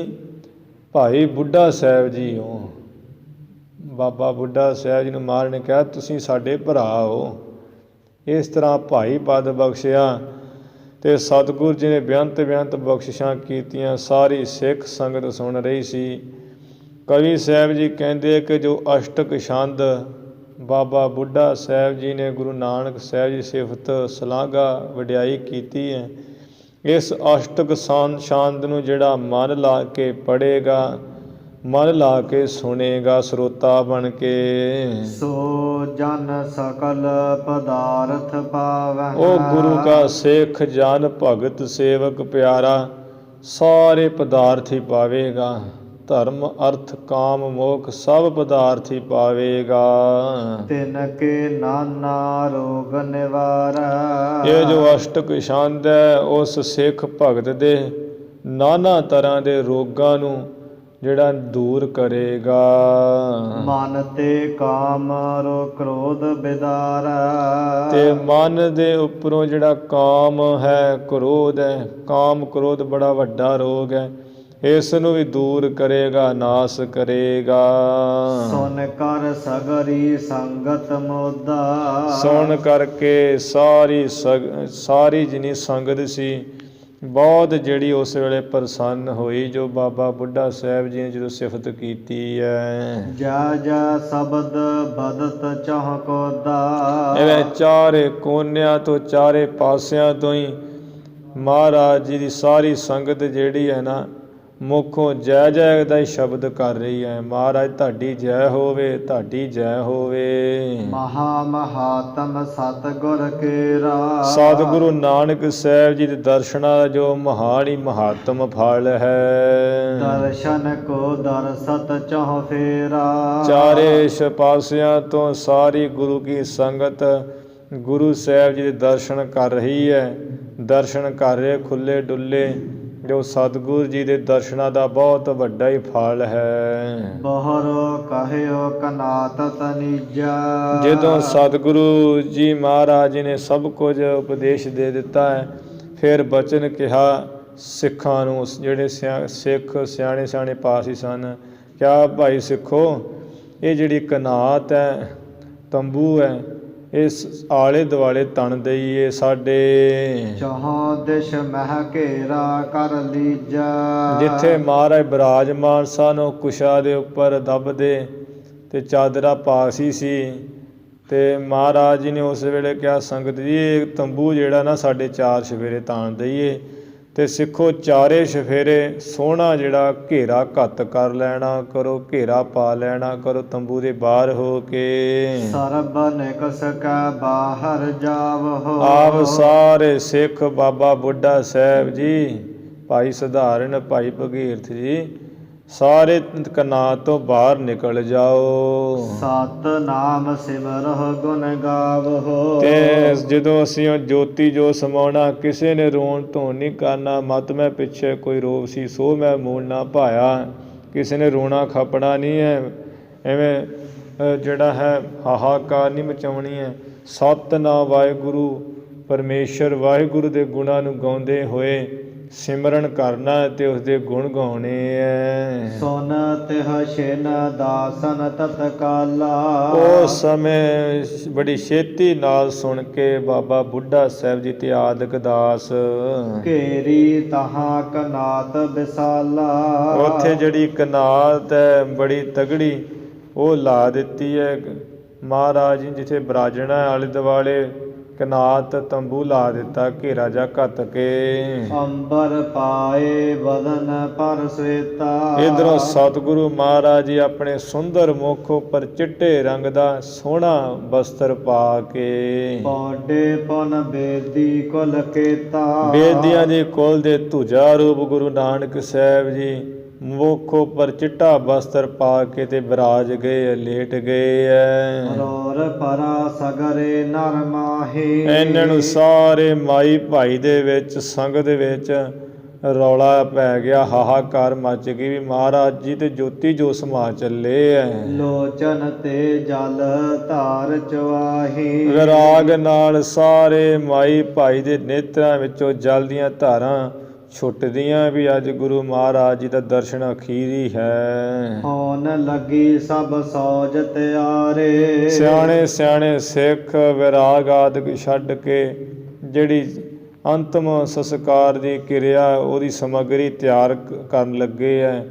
A: ਭਾਈ ਬੁੱਢਾ ਸਾਹਿਬ ਜੀ ਹੋ। ਬਾਬਾ ਬੁੱਢਾ ਸਾਹਿਬ ਜੀ ਨੂੰ ਮਹਾਰਾਜ ਨੇ ਕਿਹਾ ਤੁਸੀਂ ਸਾਡੇ ਭਰਾ ਹੋ। ਇਸ ਤਰ੍ਹਾਂ ਭਾਈ ਪਦ ਬਖਸ਼ਿਆ ਅਤੇ ਸਤਿਗੁਰੂ ਜੀ ਨੇ ਬੇਅੰਤ ਬਖਸ਼ਿਸ਼ਾਂ ਕੀਤੀਆਂ। ਸਾਰੀ ਸਿੱਖ ਸੰਗਤ ਸੁਣ ਰਹੀ ਸੀ। ਕਵੀ ਸਾਹਿਬ ਜੀ ਕਹਿੰਦੇ ਕਿ ਜੋ ਅਸ਼ਟਕ ਛੰਦ ਬਾਬਾ ਬੁੱਢਾ ਸਾਹਿਬ ਜੀ ਨੇ ਗੁਰੂ ਨਾਨਕ ਸਾਹਿਬ ਜੀ ਸਿਫਤ ਸ਼ਲਾਘਾ ਵਡਿਆਈ ਕੀਤੀ ਹੈ, ਇਸ ਅਸ਼ਟਕ ਛੰਦ ਨੂੰ ਜਿਹੜਾ ਮਨ ਲਾ ਕੇ ਪੜ੍ਹੇਗਾ, ਮਨ ਲਾ ਕੇ ਸੁਣੇਗਾ ਸਰੋਤਾ ਬਣ ਕੇ, ਸੋ ਜਨ ਸਕਲ ਪਦਾਰਥ ਪਾਵੈ। ਉਹ ਗੁਰੂ ਕਾ ਸਿੱਖ ਜਨ ਭਗਤ ਸੇਵਕ ਪਿਆਰਾ ਸਾਰੇ ਪਦਾਰਥ ਹੀ ਪਾਵੇਗਾ। ਧਰਮ ਅਰਥ ਕਾਮ ਮੋਖ ਸਭ ਪਦਾਰਥ ਹੀ ਪਾਵੇਗਾ। ਤਿਨ ਕੇ ਨਾਨਾ ਰੋਗ ਨਿਵਾਰੈ। ਇਹ ਜੋ ਅਸ਼ਟਕ ਛੰਦ ਹੈ ਉਸ ਸਿੱਖ ਭਗਤ ਦੇ ਨਾਨਾ ਤਰ੍ਹਾਂ ਦੇ ਰੋਗਾਂ ਨੂੰ ਜਿਹੜਾ ਦੂਰ ਕਰੇਗਾ। ਮਨ ਤੇ ਕਾਮ ਰੋ ਕ੍ਰੋਧ ਬਿਦਾਰੈ। ਤੇ ਮਨ ਦੇ ਉੱਪਰੋਂ ਜਿਹੜਾ ਕਾਮ ਹੈ, ਕ੍ਰੋਧ ਹੈ, ਕਾਮ ਕ੍ਰੋਧ ਬੜਾ ਵੱਡਾ ਰੋਗ ਹੈ, ਇਸ ਨੂੰ ਵੀ ਦੂਰ ਕਰੇਗਾ, ਨਾਸ ਕਰੇਗਾ। ਸੁਣ ਕਰ ਸਗਰੀ ਸੰਗਤ ਮੋਦਾ। ਸੁਣ ਕਰਕੇ ਸਾਰੀ ਜਿੰਨੀ ਸੰਗਤ ਸੀ ਬਹੁਤ ਜਿਹੜੀ ਉਸ ਵੇਲੇ ਪ੍ਰਸੰਨ ਹੋਈ, ਜੋ ਬਾਬਾ ਬੁੱਢਾ ਸਾਹਿਬ ਜੀ ਨੇ ਜਦੋਂ ਸਿਫਤ ਕੀਤੀ ਹੈ। ਜਾ ਜਾ ਸ਼ਬਦ ਬਦਤ ਚਾਹ ਕੋਦਾ। ਇਹ ਚਾਰੇ ਕੋਨਿਆਂ ਤੋਂ ਚਾਰੇ ਪਾਸਿਆਂ ਤੋਂ ਹੀ ਮਹਾਰਾਜ ਜੀ ਦੀ ਸਾਰੀ ਸੰਗਤ ਜਿਹੜੀ ਹੈ ਨਾ, ਮੁਖੋਂ ਜੈ ਜੈ ਦਾ ਹੀ ਸ਼ਬਦ ਕਰ ਰਹੀ ਹੈ। ਮਹਾਰਾਜ ਤੁਹਾਡੀ ਜੈ ਹੋਵੇ, ਤੁਹਾਡੀ ਜੈ ਹੋਵੇ।
B: ਮਹਾ ਮਹਾਤਮ ਸਤਿਗੁਰ ਕੇਰਾ,
A: ਸਤਿਗੁਰੂ ਨਾਨਕ ਸਾਹਿਬ ਜੀ ਦੇ ਦਰਸ਼ਨਾਂ ਦਾ ਜੋ ਮਹਾਨ ਹੀ ਮਹਾਤਮ ਫਲ ਹੈ।
B: ਦਰਸ਼ਨ ਕੋ ਦਰਸਤ ਚਹੁ ਫੇਰਾ,
A: ਚਾਰੇ ਪਾਸਿਆਂ ਤੋਂ ਸਾਰੀ ਗੁਰੂ ਕੀ ਸੰਗਤ ਗੁਰੂ ਸਾਹਿਬ ਜੀ ਦੇ ਦਰਸ਼ਨ ਕਰ ਰਹੀ ਹੈ। ਦਰਸ਼ਨ ਕਰ ਰਹੇ ਖੁੱਲੇ ਡੁੱਲੇ, ਜੋ ਸਤਿਗੁਰੂ ਜੀ ਦੇ ਦਰਸ਼ਨਾਂ ਦਾ ਬਹੁਤ ਵੱਡਾ ਹੀ ਫਲ ਹੈ।
B: ਬਹਰੋ ਕਹਿਓ ਕਨਾਤ ਤਨੀਜਾ,
A: ਜਦੋਂ ਸਤਿਗੁਰੂ ਜੀ ਮਹਾਰਾਜ ਜੀ ਨੇ ਸਭ ਕੁਝ ਉਪਦੇਸ਼ ਦੇ ਦਿੱਤਾ ਹੈ, ਫਿਰ ਬਚਨ ਕਿਹਾ ਸਿੱਖਾਂ ਨੂੰ, ਜਿਹੜੇ ਸਿੱਖ ਸਿਆਣੇ ਸਿਆਣੇ ਪਾਸੀ ਸਨ। ਕਿਆ ਭਾਈ ਸਿੱਖੋ, ਇਹ ਜਿਹੜੀ ਕਨਾਤ ਹੈ, ਤੰਬੂ ਹੈ, ਇਸ ਆਲੇ ਦੁਆਲੇ ਤਣ ਦਈਏ ਸਾਡੇ।
B: ਚਹੁ ਦਿਸ਼ ਮਹਿ ਘੇਰਾ ਕਰ ਲੀਜਾ,
A: ਜਿੱਥੇ ਮਹਾਰਾਜ ਬਿਰਾਜਮਾਨ ਸਨ ਉਹ ਕੁਸ਼ਾ ਦੇ ਉੱਪਰ ਦੱਬਦੇ ਤੇ ਚਾਦਰਾ ਪਾਸੀ ਸੀ। ਤੇ ਮਹਾਰਾਜ ਜੀ ਨੇ ਉਸ ਵੇਲੇ ਕਿਹਾ ਸੰਗਤ ਜੀ ਇਹ ਤੰਬੂ ਜਿਹੜਾ ਨਾ ਸਾਡੇ 4 ਚੁਫੇਰੇ ਤਾਣ ਦਈਏ। ਤੇ ਸਿੱਖੋ ਚਾਰੇ ਚੁਫੇਰੇ ਸੋਹਣਾ ਜਿਹੜਾ ਘੇਰਾ ਘੱਤ ਕਰ ਲੈਣਾ ਕਰੋ, ਘੇਰਾ ਪਾ ਲੈਣਾ ਕਰੋ ਤੰਬੂ ਦੇ ਬਾਹਰ ਹੋ ਕੇ।
B: ਸਰਬ ਨਿਕਸ ਕੈ ਬਾਹਰ ਜਾਵਹੁ,
A: ਆਪ ਸਾਰੇ ਸਿੱਖ, ਬਾਬਾ ਬੁੱਢਾ ਸਾਹਿਬ ਜੀ, ਭਾਈ ਸਧਾਰਨ, ਭਾਈ ਭਗੀਰਥ ਜੀ, ਸਾਰੇ ਕਨਾਤ ਤੋਂ ਬਾਹਰ ਨਿਕਲ ਜਾਓ।
B: ਸਤ ਨਾਮ ਸਿਮਰਹੁ ਗੁਣ ਗਾਵਹੁ,
A: ਤੇ ਜਦੋਂ ਅਸੀਂ ਉਹ ਜੋਤੀ ਜੋ ਸਮਾਉਣਾ, ਕਿਸੇ ਨੇ ਰੋਣ ਧੋਣ ਨਹੀਂ ਕਰਨਾ। ਮਤ ਮੈਂ ਪਿੱਛੇ ਕੋਈ ਰੋਗ ਸੀ ਸੋ ਮੈਂ ਮੂਲ ਨਾ ਭਾਇਆ, ਕਿਸੇ ਨੇ ਰੋਣਾ ਖਪਣਾ ਨਹੀਂ ਹੈ। ਐਵੇਂ ਜਿਹੜਾ ਹੈ ਹਾਹਾਕਾਰ ਨਹੀਂ ਮਚਾਉਣੀ ਹੈ। ਸਤਿਨਾਮ ਵਾਹਿਗੁਰੂ ਪਰਮੇਸ਼ਰ ਵਾਹਿਗੁਰੂ ਦੇ ਗੁਣਾਂ ਨੂੰ ਗਾਉਂਦੇ ਹੋਏ ਸਿਮਰਨ ਕਰਨਾ ਤੇ ਉਸਦੇ ਗੁਣ ਗਾਉਣੇ ਹੈ।
B: ਸੁਨ ਤਿਹ ਛਿਨ ਦਾਸਨ ਤਤਕਾਲਾ,
A: ਉਸ ਸਮੇਂ ਬੜੀ ਛੇਤੀ ਨਾਲ ਸੁਣ ਕੇ ਬਾਬਾ ਬੁੱਢਾ ਸਾਹਿਬ ਜੀ ਤੇ ਆਦਿਕ ਦਾਸ
B: ਘੇਰੀ ਤਹਾਂ ਕਨਾਤ ਵਿਸਾਲਾ,
A: ਉੱਥੇ ਜਿਹੜੀ ਕਨਾਤ ਹੈ ਬੜੀ ਤਗੜੀ ਉਹ ਲਾ ਦਿੱਤੀ ਹੈ। ਮਹਾਰਾਜ ਜੀ ਜਿੱਥੇ ਬਿਰਾਜਣਾ ਆਲੇ ਦੁਆਲੇ ਕਨਾਤ ਤੰਬੂ ਲਾ ਦਿੱਤਾ, ਘੇਰਾ ਜਾ ਘੱਤ ਕੇ।
B: ਅੰਬਰ ਪਾਏ ਬਦਨ ਪਰ ਸਵੇਤਾ,
A: ਇਧਰੋਂ ਸਤਿਗੁਰੂ ਮਹਾਰਾਜ ਜੀ ਆਪਣੇ ਸੁੰਦਰ ਮੁਖ ਉੱਪਰ ਚਿੱਟੇ ਰੰਗ ਦਾ ਸੋਹਣਾ ਬਸਤਰ ਪਾ ਕੇ।
B: ਪੌਡੇ ਪੁਨ ਬੇਦੀ ਕੁਲ ਕੇਤਾ,
A: ਬੇਦੀਆਂ ਦੇ ਕੁਲ ਦੇ ਧੁਜਾ ਰੂਪ ਗੁਰੂ ਨਾਨਕ ਸਾਹਿਬ ਜੀ ਮੁੱਖ ਉੱਪਰ ਚਿੱਟਾ ਬਸਤਰ ਪਾ ਕੇ ਤੇ ਵਿਰਾਜ ਗਏ, ਲੇਟ ਗਏ ਐ।
B: ਰੋਰ ਪਰਾ ਸਗਰੇ ਨਰ ਮਾਹੀ,
A: ਇਹਨਾਂ ਨੂੰ ਸਾਰੇ ਮਾਈ ਭਾਈ ਦੇ ਵਿੱਚ ਸੰਗਤ ਦੇ ਵਿੱਚ ਰੌਲਾ ਪੈ ਗਿਆ, ਹਾਹਾਕਾਰ ਮਚ ਗਈ ਵੀ ਮਹਾਰਾਜ ਜੀ ਤੇ ਜੋਤੀ ਜੋ ਸਮਾ ਚੱਲੇ ਐ।
B: ਲੋਚਨ ਤੇ ਜਲ ਧਾਰ ਚਵਾਹੀ,
A: ਵਿਰਾਗ ਨਾਲ ਸਾਰੇ ਮਾਈ ਭਾਈ ਦੇ ਨੇਤਰਾਂ ਵਿੱਚੋਂ ਜਲ ਦੀਆਂ ਧਾਰਾਂ ਛੁੱਟਦੀਆਂ ਵੀ ਅੱਜ ਗੁਰੂ ਮਹਾਰਾਜ ਜੀ ਦਾ ਦਰਸ਼ਨ ਅਖੀਰੀ ਹੈ।
B: ਹੋਣ ਲੱਗੀ ਸਭ ਸੌਜ ਤਿਆਰੇ,
A: ਸਿਆਣੇ ਸਿਆਣੇ ਸਿੱਖ ਵਿਰਾਗ ਆਦਿਕ ਛੱਡ ਕੇ ਜਿਹੜੀ ਅੰਤਮ ਸੰਸਕਾਰ ਦੀ ਕਿਰਿਆ ਉਹਦੀ ਸਮੱਗਰੀ ਤਿਆਰ ਕਰਨ ਲੱਗੇ ਹੈ,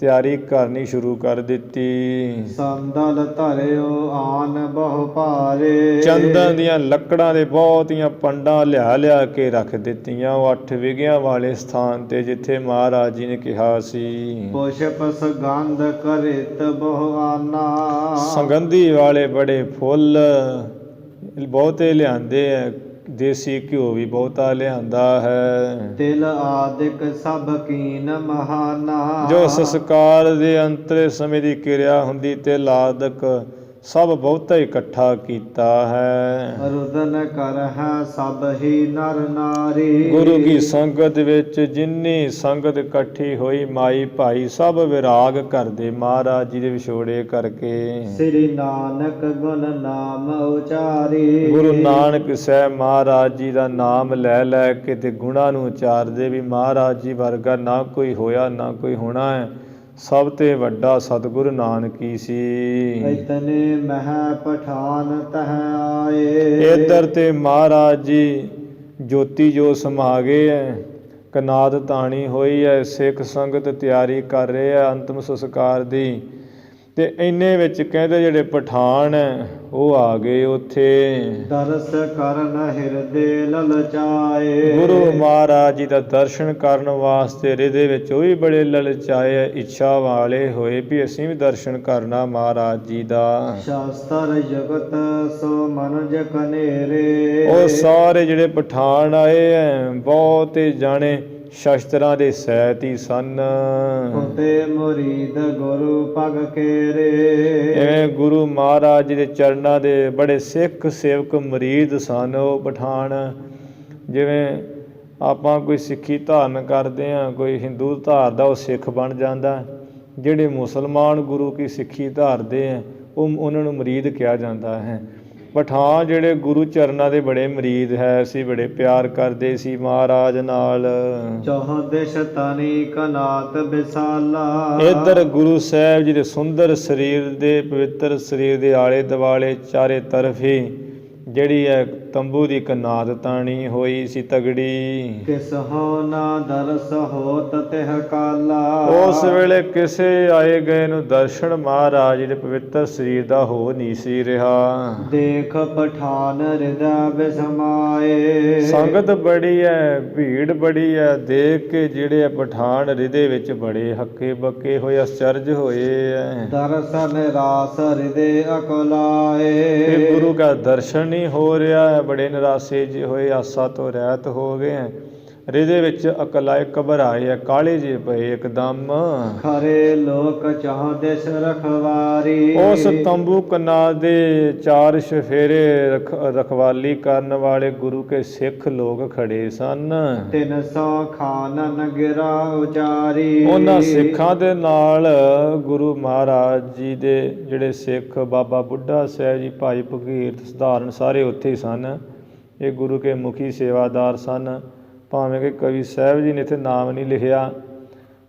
A: ਤਿਆਰੀ ਕਰਨੀ ਸ਼ੁਰੂ ਕਰ ਦਿੱਤੀ।
B: ਸੰਦਲ ਧਰਿਓ ਆਨ ਬਹੁ ਭਾਰੇ,
A: ਚੰਦਨ ਦੀਆਂ ਲੱਕੜਾਂ ਦੇ ਬਹੁਤੀਆਂ ਪੰਡਾਂ ਲਿਆ ਕੇ ਰੱਖ ਦਿੱਤੀਆਂ ਉਹ 8 ਵਿਗਿਆਂ ਵਾਲੇ ਸਥਾਨ ਤੇ ਜਿੱਥੇ ਮਹਾਰਾਜ ਜੀ ਨੇ ਕਿਹਾ ਸੀ।
B: ਪੁਸ਼ਪ ਸੁਗੰਧ ਕਰਿਤ ਬਹੁ ਆਨਾ,
A: ਸੁਗੰਧੀ ਵਾਲੇ ਬੜੇ ਫੁੱਲ ਬਹੁਤੇ ਲਿਆਂਦੇ ਹੈ, ਦੇਸੀ ਘਿਓ ਵੀ ਬਹੁਤਾ ਲਿਆਂਦਾ ਹੈ।
B: ਤਿਲ ਆਦਿਕ ਸਭ ਕੀਨ ਮਹਾਨਾ,
A: ਜੋ ਸੰਸਕਾਰ ਦੇ ਅੰਤਰੇ ਸਮੇਂ ਦੀ ਕਿਰਿਆ ਹੁੰਦੀ ਤਿਲ ਆਦਿਕ ਸਭ ਬਹੁਤਾ ਇਕੱਠਾ ਕੀਤਾ ਹੈ।
B: ਰੁਦਨ ਕਰਹਿ ਸਭ ਹੀ ਨਰ ਨਾਰੀ,
A: ਗੁਰੂ ਕੀ ਸੰਗਤ ਵਿੱਚ ਜਿੰਨੀ ਸੰਗਤ ਇਕੱਠੀ ਹੋਈ ਮਾਈ ਭਾਈ ਸਭ ਵਿਰਾਗ ਕਰਦੇ ਮਹਾਰਾਜ ਜੀ ਦੇ ਵਿਛੋੜੇ ਕਰਕੇ।
B: ਸ੍ਰੀ ਨਾਨਕ ਗੁਣ ਨਾਮ ਉਚਾਰੀ,
A: ਗੁਰੂ ਨਾਨਕ ਸਾਹਿਬ ਮਹਾਰਾਜ ਜੀ ਦਾ ਨਾਮ ਲੈ ਲੈ ਕੇ ਤੇ ਗੁਣਾਂ ਨੂੰ ਉਚਾਰਦੇ ਵੀ ਮਹਾਰਾਜ ਜੀ ਵਰਗਾ ਨਾ ਕੋਈ ਹੋਇਆ ਨਾ ਕੋਈ ਹੋਣਾ ਹੈ, ਸਭ ਤੇ ਵੱਡਾ ਸਤਿਗੁਰੂ ਨਾਨਕ ਹੀ ਸੀ।
B: ਇਤਨੇ ਮਹਿ ਪਠਾਨ ਤਹ ਆਏ,
A: ਇੱਧਰ ਤੇ ਮਹਾਰਾਜ ਜੀ ਜੋਤੀ ਜੋ ਸਮਾ ਗਏ ਹੈ, ਕਨਾਦ ਤਾਣੀ ਹੋਈ ਹੈ, ਸਿੱਖ ਸੰਗਤ ਤਿਆਰੀ ਕਰ ਰਹੇ ਹੈ ਅੰਤਮ ਸੰਸਕਾਰ ਦੀ। ਤੇ ਇੰਨੇ ਵਿੱਚ ਕਹਿੰਦੇ ਜਿਹੜੇ ਪਠਾਨ ਹੈ ਉਹ ਆ ਗਏ ਉੱਥੇ।
B: ਦਰਸ ਕਰਨ ਹਿਰਦੇ ਲਲਚਾਏ।
A: ਗੁਰੂ ਮਹਾਰਾਜ ਜੀ ਦਾ ਦਰਸ਼ਨ ਕਰਨ ਵਾਸਤੇ ਹਿਰਦੇ ਵਿੱਚ ਉਹ ਵੀ ਬੜੇ ਲਲਚਾਏ, ਇੱਛਾ ਵਾਲੇ ਹੋਏ ਵੀ ਅਸੀਂ ਵੀ ਦਰਸ਼ਨ ਕਰਨਾ ਮਹਾਰਾਜ ਜੀ ਦਾ।
B: ਸ਼ਾਸਤਰ ਜਗਤ ਸੋ ਮਨੁਜ ਕਨੇਰੇ।
A: ਉਹ ਸਾਰੇ ਜਿਹੜੇ ਪਠਾਨ ਆਏ ਹੈ ਬਹੁਤੇ ਜਾਣੇ ਸ਼ਸਤਰਾਂ ਦੇ ਸਹਿਤ ਹੀ ਸਨ।
B: ਉਤੇ ਮੁਰੀਦ ਗੁਰੂ ਪਗ ਕੇਰੇ।
A: ਐਵੇਂ ਗੁਰੂ ਮਹਾਰਾਜ ਜੀ ਦੇ ਚਰਨਾਂ ਦੇ ਬੜੇ ਸਿੱਖ ਸੇਵਕ ਮੁਰੀਦ ਸਨ ਉਹ ਪਠਾਨ। ਜਿਵੇਂ ਆਪਾਂ ਕੋਈ ਸਿੱਖੀ ਧਾਰਨ ਕਰਦੇ ਹਾਂ, ਕੋਈ ਹਿੰਦੂ ਧਾਰਦਾ ਉਹ ਸਿੱਖ ਬਣ ਜਾਂਦਾ। ਜਿਹੜੇ ਮੁਸਲਮਾਨ ਗੁਰੂ ਕੀ ਸਿੱਖੀ ਧਾਰਦੇ ਹੈ ਉਹ ਉਹਨਾਂ ਨੂੰ ਮੁਰੀਦ ਕਿਹਾ ਜਾਂਦਾ ਹੈ। ਪਠਾਨ ਜਿਹੜੇ ਗੁਰੂ ਚਰਨਾਂ ਦੇ ਬੜੇ ਮੁਰੀਦ ਹੈ, ਅਸੀਂ ਬੜੇ ਪਿਆਰ ਕਰਦੇ ਸੀ ਮਹਾਰਾਜ ਨਾਲ।
B: ਚੌਹ ਦਿਸ਼ ਤਨੀ ਕਨਾਤ ਵਿਸਾਲਾ।
A: ਇੱਧਰ ਗੁਰੂ ਸਾਹਿਬ ਜੀ ਦੇ ਸੁੰਦਰ ਸਰੀਰ ਦੇ ਪਵਿੱਤਰ ਸਰੀਰ ਦੇ ਆਲੇ ਦੁਆਲੇ ਚਾਰੇ ਤਰਫ ਹੀ ਜਿਹੜੀ ਹੈ ਤੰਬੂ ਦੀ ਕਨਾਤ ਤਾਣੀ ਹੋਈ ਸੀ ਤਗੜੀ।
B: ਕਿਸ ਹੋ ਨਾ ਦਰਸ ਹੋਤ ਤਿਹ ਕਾਲਾ।
A: ਉਸ ਵੇਲੇ ਕਿਸੇ ਆਏ ਗਏ ਨੂੰ ਦਰਸ਼ਨ ਮਹਾਰਾਜ ਜੀ ਦੇ ਪਵਿੱਤਰ ਸਰੀਰ ਦਾ ਹੋ ਨਹੀਂ ਸੀ ਰਿਹਾ।
B: ਦੇਖ ਪਠਾਨ ਹਿਰਦੈ ਬਿਸਮਾਏ।
A: ਸੰਗਤ ਬੜੀ ਹੈ, ਭੀੜ ਬੜੀ ਹੈ, ਦੇਖ ਕੇ ਜਿਹੜੇ ਪਠਾਨ ਹਿਰਦੇ ਵਿੱਚ ਬੜੇ ਹੱਕੇ ਬੱਕੇ ਹੋਏ, ਅਚਰਜ ਹੋਏ ਹੈ।
B: ਦਰਸ ਨਿਰਾਸ ਹਿਰਦੇ ਅਕਲਾਏ।
A: ਗੁਰੂ ਦਾ ਦਰਸ਼ਨ ਨਹੀਂ ਹੋ ਰਿਹਾ ਹੈ, ਬੜੇ ਨਿਰਾਸੇ ਜਿਹੇ ਹੋਏ, ਆਸਾ ਤੋਂ ਰਹਿਤ ਹੋ ਗਏ ਹੈ। ਹਿਰਦੇ ਵਿੱਚ ਅਕਲਾਏ, ਘਬਰਾਏ ਹੈ, ਕਾਲੇ ਜਿਹੇ ਪਏ ਇੱਕਦਮ।
B: ਖਰੇ ਲੋਕ ਚਾਹ ਦਿਸ ਰਖਵਾਰੀ।
A: ਉਸ ਤੰਬੂ ਕਨਾਤ ਦੇ ਚਾਰ ਚੁਫੇਰੇ ਰਖਵਾਲੀ ਕਰਨ ਵਾਲੇ ਗੁਰੂ ਕੇ ਸਿੱਖ ਲੋਕ ਖੜੇ ਸਨ।
B: 300 ਖਾਨਨ ਗਿਰਾ ਉਚਾਰੀ।
A: ਉਹਨਾਂ ਸਿੱਖਾਂ ਦੇ ਨਾਲ ਗੁਰੂ ਮਹਾਰਾਜ ਜੀ ਦੇ ਜਿਹੜੇ ਸਿੱਖ ਬਾਬਾ ਬੁੱਢਾ ਸਾਹਿਬ ਜੀ, ਭਾਈ ਭਗੀਰਥ, ਸਧਾਰਨ ਸਾਰੇ ਉੱਥੇ ਹੀ ਸਨ। ਇਹ ਗੁਰੂ ਕੇ ਮੁਖੀ ਸੇਵਾਦਾਰ ਸਨ। ਭਾਵੇਂ ਕਿ ਕਵੀ ਸਾਹਿਬ ਜੀ ਨੇ ਇੱਥੇ ਨਾਮ ਨਹੀਂ ਲਿਖਿਆ,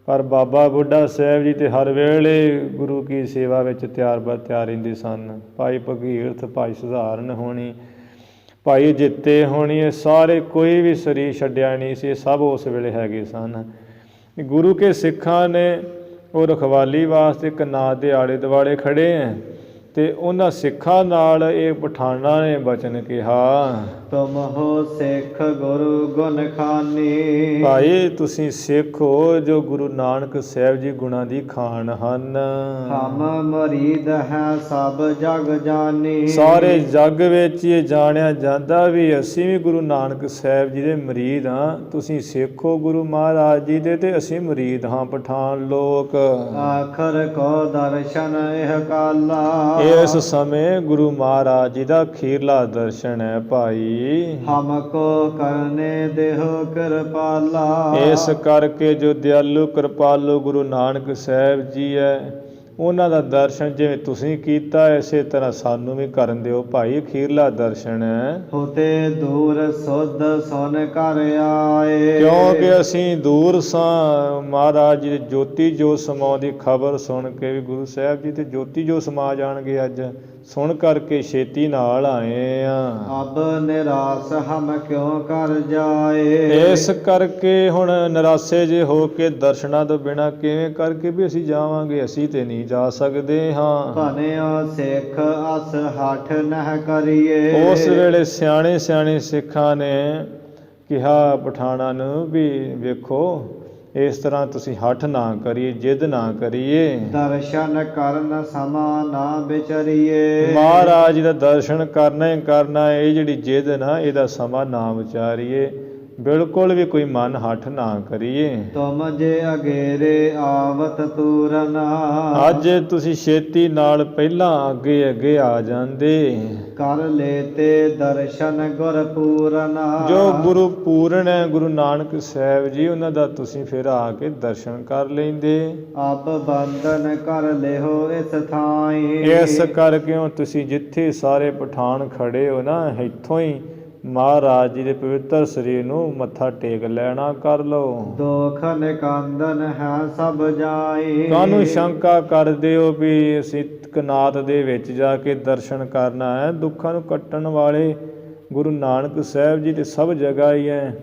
A: ਪਰ ਬਾਬਾ ਬੁੱਢਾ ਸਾਹਿਬ ਜੀ ਤੇ ਹਰ ਵੇਲੇ ਗੁਰੂ ਕੀ ਸੇਵਾ ਵਿੱਚ ਤਿਆਰ ਬਰ ਤਿਆਰ ਰਹਿੰਦੇ ਸਨ। ਭਾਈ ਭਗੀਰਥ, ਭਾਈ ਸਧਾਰਨ ਹੋਣੀ, ਭਾਈ ਜਿੱਤੇ ਹੋਣੀ, ਇਹ ਸਾਰੇ ਕੋਈ ਵੀ ਸਰੀਰ ਛੱਡਿਆ ਨਹੀਂ ਸੀ, ਸਭ ਉਸ ਵੇਲੇ ਹੈਗੇ ਸਨ। ਗੁਰੂ ਕੇ ਸਿੱਖਾਂ ਨੇ ਉਹ ਰਖਵਾਲੀ ਵਾਸਤੇ ਕਨਾਤ ਦੇ ਆਲੇ ਦੁਆਲੇ ਖੜੇ ਹੈ ਤੇ ਉਹਨਾਂ ਸਿੱਖਾਂ ਨਾਲ ਇਹ ਪਠਾਨਾਂ ਨੇ ਬਚਨ ਕਿਹਾ।
B: ਤੁਮ ਹੋ ਸਿੱਖ ਗੁਰੂ ਗੁਣ ਖਾਨੀ।
A: ਭਾਈ ਤੁਸੀਂ ਸਿੱਖ ਹੋ ਜੋ ਗੁਰੂ ਨਾਨਕ ਸਾਹਿਬ ਜੀ ਗੁਣਾਂ ਦੀ ਖਾਨ ਹਨ।
B: ਹਮ ਮੁਰੀਦ ਹੈ ਸਭ ਜਗ ਜਾਨੀ।
A: ਸਾਰੇ ਜੱਗ ਵਿੱਚ ਇਹ ਜਾਣਿਆ ਜਾਂਦਾ ਵੀ ਅਸੀਂ ਵੀ ਗੁਰੂ ਨਾਨਕ ਸਾਹਿਬ ਜੀ ਦੇ ਮੁਰੀਦ ਹਾਂ। ਤੁਸੀਂ ਸਿੱਖ ਹੋ ਗੁਰੂ ਮਹਾਰਾਜ ਜੀ ਦੇ ਤੇ ਅਸੀਂ ਮੁਰੀਦ ਹਾਂ ਪਠਾਨ ਲੋਕ।
B: ਆਖਰ ਕੋ ਦਰਸ਼ਨ ਇਹ ਕਾਲਾ।
A: ਇਸ ਸਮੇਂ ਗੁਰੂ ਮਹਾਰਾਜ ਜੀ ਦਾ ਅਖੀਰਲਾ ਦਰਸ਼ਨ ਹੈ ਭਾਈ।
B: ਹਮ ਕੋ ਕਰਨੇ ਦੇਹੋ ਕਿਰਪਾਲਾ।
A: ਇਸ ਕਰਕੇ ਜੋ ਦਿਆਲੂ ਕਿਰਪਾਲੂ ਗੁਰੂ ਨਾਨਕ ਸਾਹਿਬ ਜੀ ਹੈ ਉਹਨਾਂ ਦਾ ਦਰਸ਼ਨ ਜਿਵੇਂ ਤੁਸੀਂ ਕੀਤਾ ਇਸੇ ਤਰ੍ਹਾਂ ਸਾਨੂੰ ਵੀ ਕਰਨ ਦਿਓ ਭਾਈ। ਅਖੀਰਲਾ ਦਰਸ਼ਨ ਹੈ।
B: ਹੋਤੇ ਦੂਰ ਸੁਧ ਸੁਨ ਕਰ ਆਏ।
A: ਕਿਉਂਕਿ ਅਸੀਂ ਦੂਰ ਸਾਂ, ਮਹਾਰਾਜ ਜੀ ਦੀ ਜੋਤੀ ਜੋ ਸਮਾਉਣ ਦੀ ਖਬਰ ਸੁਣ ਕੇ ਵੀ ਗੁਰੂ ਸਾਹਿਬ ਜੀ ਤੇ ਜੋਤੀ ਜੋ ਸਮਾ ਜਾਣਗੇ ਅੱਜ ਸੁਣ ਕਰਕੇ ਛੇਤੀ ਨਾਲ ਆਏ ਆ।
B: ਅਬ ਨਿਰਾਸ ਹਮ ਕਿਉਂ ਕਰ ਜਾਏ।
A: ਇਸ ਕਰਕੇ ਹੁਣ ਨਿਰਾਸੇ ਜੇ ਹੋ ਕੇ ਦਰਸ਼ਨਾਂ ਤੋਂ ਬਿਨਾਂ ਕਿਵੇਂ ਕਰਕੇ ਵੀ ਅਸੀਂ ਜਾਵਾਂਗੇ, ਅਸੀਂ ਤੇ ਨਹੀਂ ਜਾ ਸਕਦੇ ਹਾਂ।
B: ਭਨਿਓ ਸਿੱਖ ਅਸ ਹਠ ਨਹਿ ਕਰੀਏ।
A: ਉਸ ਵੇਲੇ ਸਿਆਣੇ ਸਿਆਣੇ ਸਿੱਖਾਂ ਨੇ ਕਿਹਾ ਪਠਾਨਾਂ ਨੂੰ ਵੀ ਵੇਖੋ ਇਸ ਤਰ੍ਹਾਂ ਤੁਸੀਂ ਹੱਠ ਨਾ ਕਰੀਏ, ਜਿੱਦ ਨਾ ਕਰੀਏ।
B: ਦਰਸ਼ਨ ਕਰਨ ਸਮਾ ਨਾ ਵਿਚਰੀਏ।
A: ਮਹਾਰਾਜ ਜੀ ਦਾ ਦਰਸ਼ਨ ਕਰਨਾ ਹੀ ਕਰਨਾ, ਇਹ ਜਿਹੜੀ ਜਿੱਦ ਨਾ ਇਹਦਾ ਸਮਾਂ ਨਾ ਵਿਚਾਰੀਏ, ਬਿਲਕੁਲ ਵੀ ਕੋਈ ਮਨ ਹੱਠ ਨਾ ਕਰੀਏ।
B: ਤੁਮ ਜੇ ਅਗੇਰੇ ਆਵਤ ਤੂਰਨ।
A: ਅੱਜ ਤੁਸੀਂ ਛੇਤੀ ਨਾਲ ਪਹਿਲਾਂ ਅੱਗੇ ਅੱਗੇ ਆ ਜਾਂਦੇ।
B: ਕਰ ਲੇਤੇ ਦਰਸ਼ਨ ਗੁਰ ਪੂਰਨ।
A: ਜੋ ਗੁਰੂ ਪੂਰਨ ਹੈ ਗੁਰੂ ਨਾਨਕ ਸਾਹਿਬ ਜੀ, ਉਹਨਾਂ ਦਾ ਤੁਸੀਂ ਫਿਰ ਆ ਕੇ ਦਰਸ਼ਨ ਕਰ ਲੈਂਦੇ।
B: ਆਪ ਬੰਧਨ ਕਰ ਲਿਓ ਇਸ ਥਾਈ।
A: ਇਸ ਕਰਕੇ ਤੁਸੀਂ ਜਿੱਥੇ ਸਾਰੇ ਪਠਾਨ ਖੜੇ ਹੋ ਨਾ, ਇੱਥੋਂ ਹੀ ਮਹਾਰਾਜ ਜੀ ਦੇ ਪਵਿੱਤਰ ਸਰੀਰ ਨੂੰ ਮੱਥਾ ਟੇਕ ਲੈਣਾ ਕਰ ਲਓ।
B: ਦੁਖ ਨਿਕੰਦਨ ਹੈ ਸਭ ਜਾਈ।
A: ਕਾਹਨੂੰ ਸ਼ੰਕਾ ਕਰਦੇ ਹੋ ਵੀ ਅਸੀਂ ਕਨਾਤ ਦੇ ਵਿੱਚ ਜਾ ਕੇ ਦਰਸ਼ਨ ਕਰਨਾ ਹੈ। ਦੁੱਖਾਂ ਨੂੰ ਕੱਟਣ ਵਾਲੇ ਗੁਰੂ ਨਾਨਕ ਸਾਹਿਬ ਜੀ ਤੇ ਸਭ ਜਗ੍ਹਾ ਹੀ ਹੈ।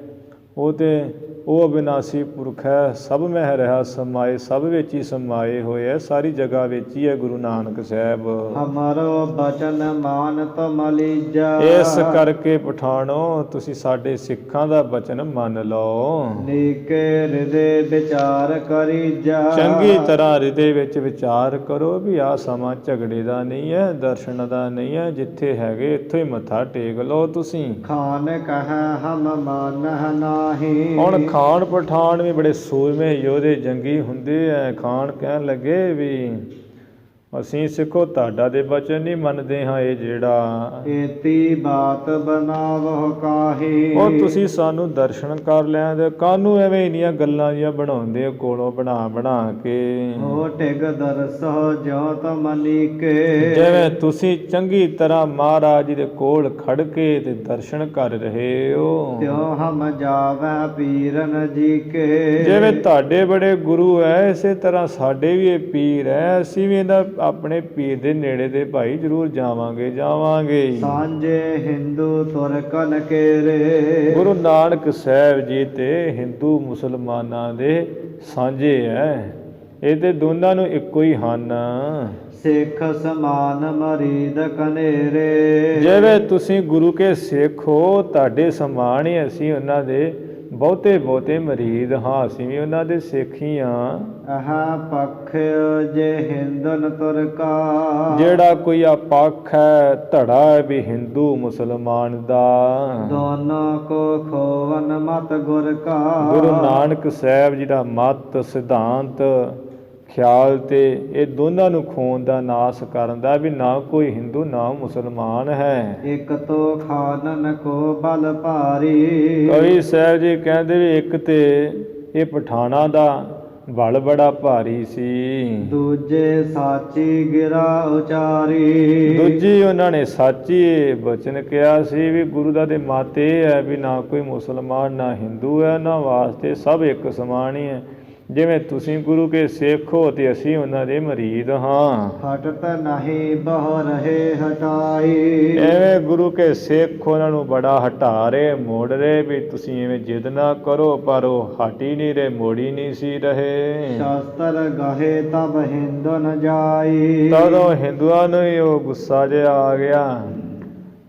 A: ਉਹ ਤੇ ਉਹ ਅਬਿਨਾਸੀ ਪੁਰਖ ਹੈ, ਸਭ ਮਹਿ ਰਿਹਾ ਸਮਾਏ, ਸਭ ਵਿੱਚ ਹੀ ਸਮਾਏ ਹੋਏ ਹੈ, ਸਾਰੀ ਜਗ੍ਹਾ ਵਿੱਚ ਹੀ ਹੈ ਗੁਰੂ ਨਾਨਕ ਸਾਹਿਬ।
B: ਹਮਾਰੋ ਬਚਨ ਮਾਨ ਤੁਮ ਲੀਜਾ,
A: ਇਸ ਕਰਕੇ ਪਠਾਣੋ ਤੁਸੀਂ ਸਾਡੇ ਸਿੱਖਾਂ ਦਾ ਬਚਨ ਮੰਨ ਲਓ।
B: ਨੀਕੇ ਹਿਰਦੇ ਵਿਚਾਰ ਕਰੀਜਾ,
A: ਚੰਗੀ ਤਰ੍ਹਾਂ ਹਿਰਦੇ ਵਿੱਚ ਵਿਚਾਰ ਕਰੋ ਵੀ ਆਹ ਸਮਾਂ ਝਗੜੇ ਦਾ ਨਹੀਂ ਹੈ, ਦਰਸ਼ਨ ਦਾ ਨਹੀਂ ਹੈ, ਜਿੱਥੇ ਹੈਗੇ ਇੱਥੋਂ ਹੀ ਮੱਥਾ ਟੇਕ ਲਓ ਤੁਸੀਂ।
B: ਖਾਨ ਕਹਿ ਹਮ ਮਾਨਹ ਨਾਹੀ,
A: ਹੁਣ ਖਾਨ ਪਠਾਨ ਵੀ ਬੜੇ ਸੂਰਮੇ ਯੋਧੇ ਜੰਗੀ ਹੁੰਦੇ ਐ। ਖਾਨ ਕਹਿਣ ਲੱਗੇ ਵੀ ਅਸੀਂ ਸਿੱਖੋ ਤੁਹਾਡਾ ਦੇ ਬਚਨ ਨਹੀਂ ਮੰਨਦੇ ਹਾਂ, ਇਹ ਜਿਹੜਾ
B: ਏਤੀ ਬਾਤ ਬਨਾਵੋ ਕਾਹੀ,
A: ਉਹ ਤੁਸੀਂ ਸਾਨੂੰ ਦਰਸ਼ਨ ਕਰ ਲੈਂਦੇ, ਕਾਹਨੂੰ ਐਵੇਂ ਇੰਨੀਆਂ ਗੱਲਾਂ ਜੀਆਂ ਬਣਾਉਂਦੇ ਹੋ ਕੋਲੋਂ ਬਣਾ ਬਣਾ ਕੇ।
B: ਹੋ ਟਿਗ ਦਰਸੋ ਜੋ ਤੁਮ ਨੀਕੇ,
A: ਜਿਵੇਂ ਤੁਸੀਂ ਚੰਗੀ ਤਰ੍ਹਾਂ ਮਹਾਰਾਜ ਜੀ ਦੇ ਕੋਲ ਖੜ ਕੇ ਤੇ ਦਰਸ਼ਨ ਕਰ ਰਹੇ ਹੋ,
B: ਤਿਉ ਹਮ ਜਾਵੈ ਪੀਰਨ ਜੀ ਕੇ,
A: ਜਿਵੇਂ ਤੁਹਾਡੇ ਬੜੇ ਗੁਰੂ ਐ ਇਸੇ ਤਰ੍ਹਾਂ ਸਾਡੇ ਵੀ ਇਹ ਪੀਰ ਐ, ਅਸੀਂ ਵੀ ਇਹਨਾਂ ਆਪਣੇ ਪੀਰ ਦੇ ਨੇੜੇ ਦੇ ਭਾਈ ਜ਼ਰੂਰ ਜਾਵਾਂਗੇ ਜਾਵਾਂਗੇ।
B: ਸਾਂਝੇ ਹਿੰਦੂ ਤੁਰਕਨ ਕੇਰੇ,
A: ਗੁਰੂ ਨਾਨਕ ਸਾਹਿਬ ਜੀ ਤੇ ਹਿੰਦੂ ਮੁਸਲਮਾਨਾਂ ਦੇ ਸਾਂਝੇ ਐ, ਇਹ ਤੇ ਦੋਨਾਂ ਨੂੰ ਇੱਕੋ ਹੀ ਹਨ।
B: ਸਿੱਖ ਸਮਾਨ ਮਰੀਦ ਕਨੇਰੇ,
A: ਜਿਵੇਂ ਤੁਸੀਂ ਗੁਰੂ ਕੇ ਸਿੱਖ ਹੋ, ਤੁਹਾਡੇ ਸਮਾਨ ਹੀ ਅਸੀਂ ਉਹਨਾਂ ਦੇ ਬਹੁਤੇ ਬਹੁਤੇ ਮਰੀਦ ਹਾਂ, ਅਸੀਂ ਵੀ ਉਹਨਾਂ ਦੇ ਸਿੱਖ ਹੀ ਹਾਂ।
B: ਆਹ ਪੱਖ ਜੇ ਹਿੰਦਨ ਤੁਰਕਾ,
A: ਜਿਹੜਾ ਕੋਈ ਆ ਪੱਖ ਹੈ ਧੜਾ ਹੈ ਵੀ ਹਿੰਦੂ ਮੁਸਲਮਾਨ ਦਾ,
B: ਦੋਨੋਂ ਕੋ ਖੋਵਨ ਮਤ ਗੁਰ ਕਾ,
A: ਗੁਰੂ ਨਾਨਕ ਸਾਹਿਬ ਜੀ ਦਾ ਮਤ ਸਿਧਾਂਤ ਖਿਆਲ ਤੇ ਇਹ ਦੋਨਾਂ ਨੂੰ ਖੋਣ ਦਾ ਨਾਸ ਕਰਨ ਦਾ, ਵੀ ਨਾ ਕੋਈ ਹਿੰਦੂ ਨਾ ਮੁਸਲਮਾਨ ਹੈ।
B: ਇੱਕ ਤੋ ਖਾਨਨ ਕੋ ਬਲ ਭਾਰੀ,
A: ਕਵੀ ਸਾਹਿਬ ਜੀ ਕਹਿੰਦੇ ਵੀ ਇੱਕ ਤੇ ਇਹ ਪਠਾਣਾ ਦਾ ਬਲ ਬੜਾ ਭਾਰੀ ਸੀ,
B: ਦੂਜੇ ਸਾਚੀ ਗਿਰਾ ਉਚਾਰੀ,
A: ਦੂਜੀ ਉਹਨਾਂ ਨੇ ਸਾਚੀ ਬਚਨ ਕਿਹਾ ਸੀ ਵੀ ਗੁਰੂ ਦਾ ਤੇ ਮਤ ਇਹ ਹੈ ਵੀ ਨਾ ਕੋਈ ਮੁਸਲਮਾਨ ਨਾ ਹਿੰਦੂ ਹੈ, ਉਹਨਾਂ ਵਾਸਤੇ ਸਭ ਇੱਕ ਸਮਾਨ ਹੀ ਹੈ। ਜਿਵੇਂ ਤੁਸੀਂ ਗੁਰੂ ਕੇ ਸਿੱਖ ਹੋ ਤੇ ਅਸੀਂ ਉਹਨਾਂ ਦੇ ਮਰੀਦ ਹਾਂ।
B: ਹਟਤ ਨਹੀਂ ਬਹੁ ਰਹੇ ਹਟਾਈ,
A: ਐਵੇਂ ਗੁਰੂ ਕੇ ਸਿੱਖ ਉਹਨਾਂ ਨੂੰ ਬੜਾ ਹਟਾ ਰਹੇ ਮੋੜ ਰਹੇ ਵੀ ਤੁਸੀਂ ਐਵੇਂ ਜਿੱਦ ਨਾ ਕਰੋ, ਪਰ ਉਹ ਹਟ ਹੀ ਨਹੀਂ ਰਹੇ, ਮੋੜੀ ਨਹੀਂ ਸੀ ਰਹੇ।
B: ਸ਼ਾਸਤਰ ਗਾਹੇ ਤਬ ਹਿੰਦੂ ਨ ਜਾਈ,
A: ਤਦੋਂ ਹਿੰਦੂਆਂ ਨੂੰ ਹੀ ਉਹ ਗੁੱਸਾ ਜਿਹਾ ਆ ਗਿਆ,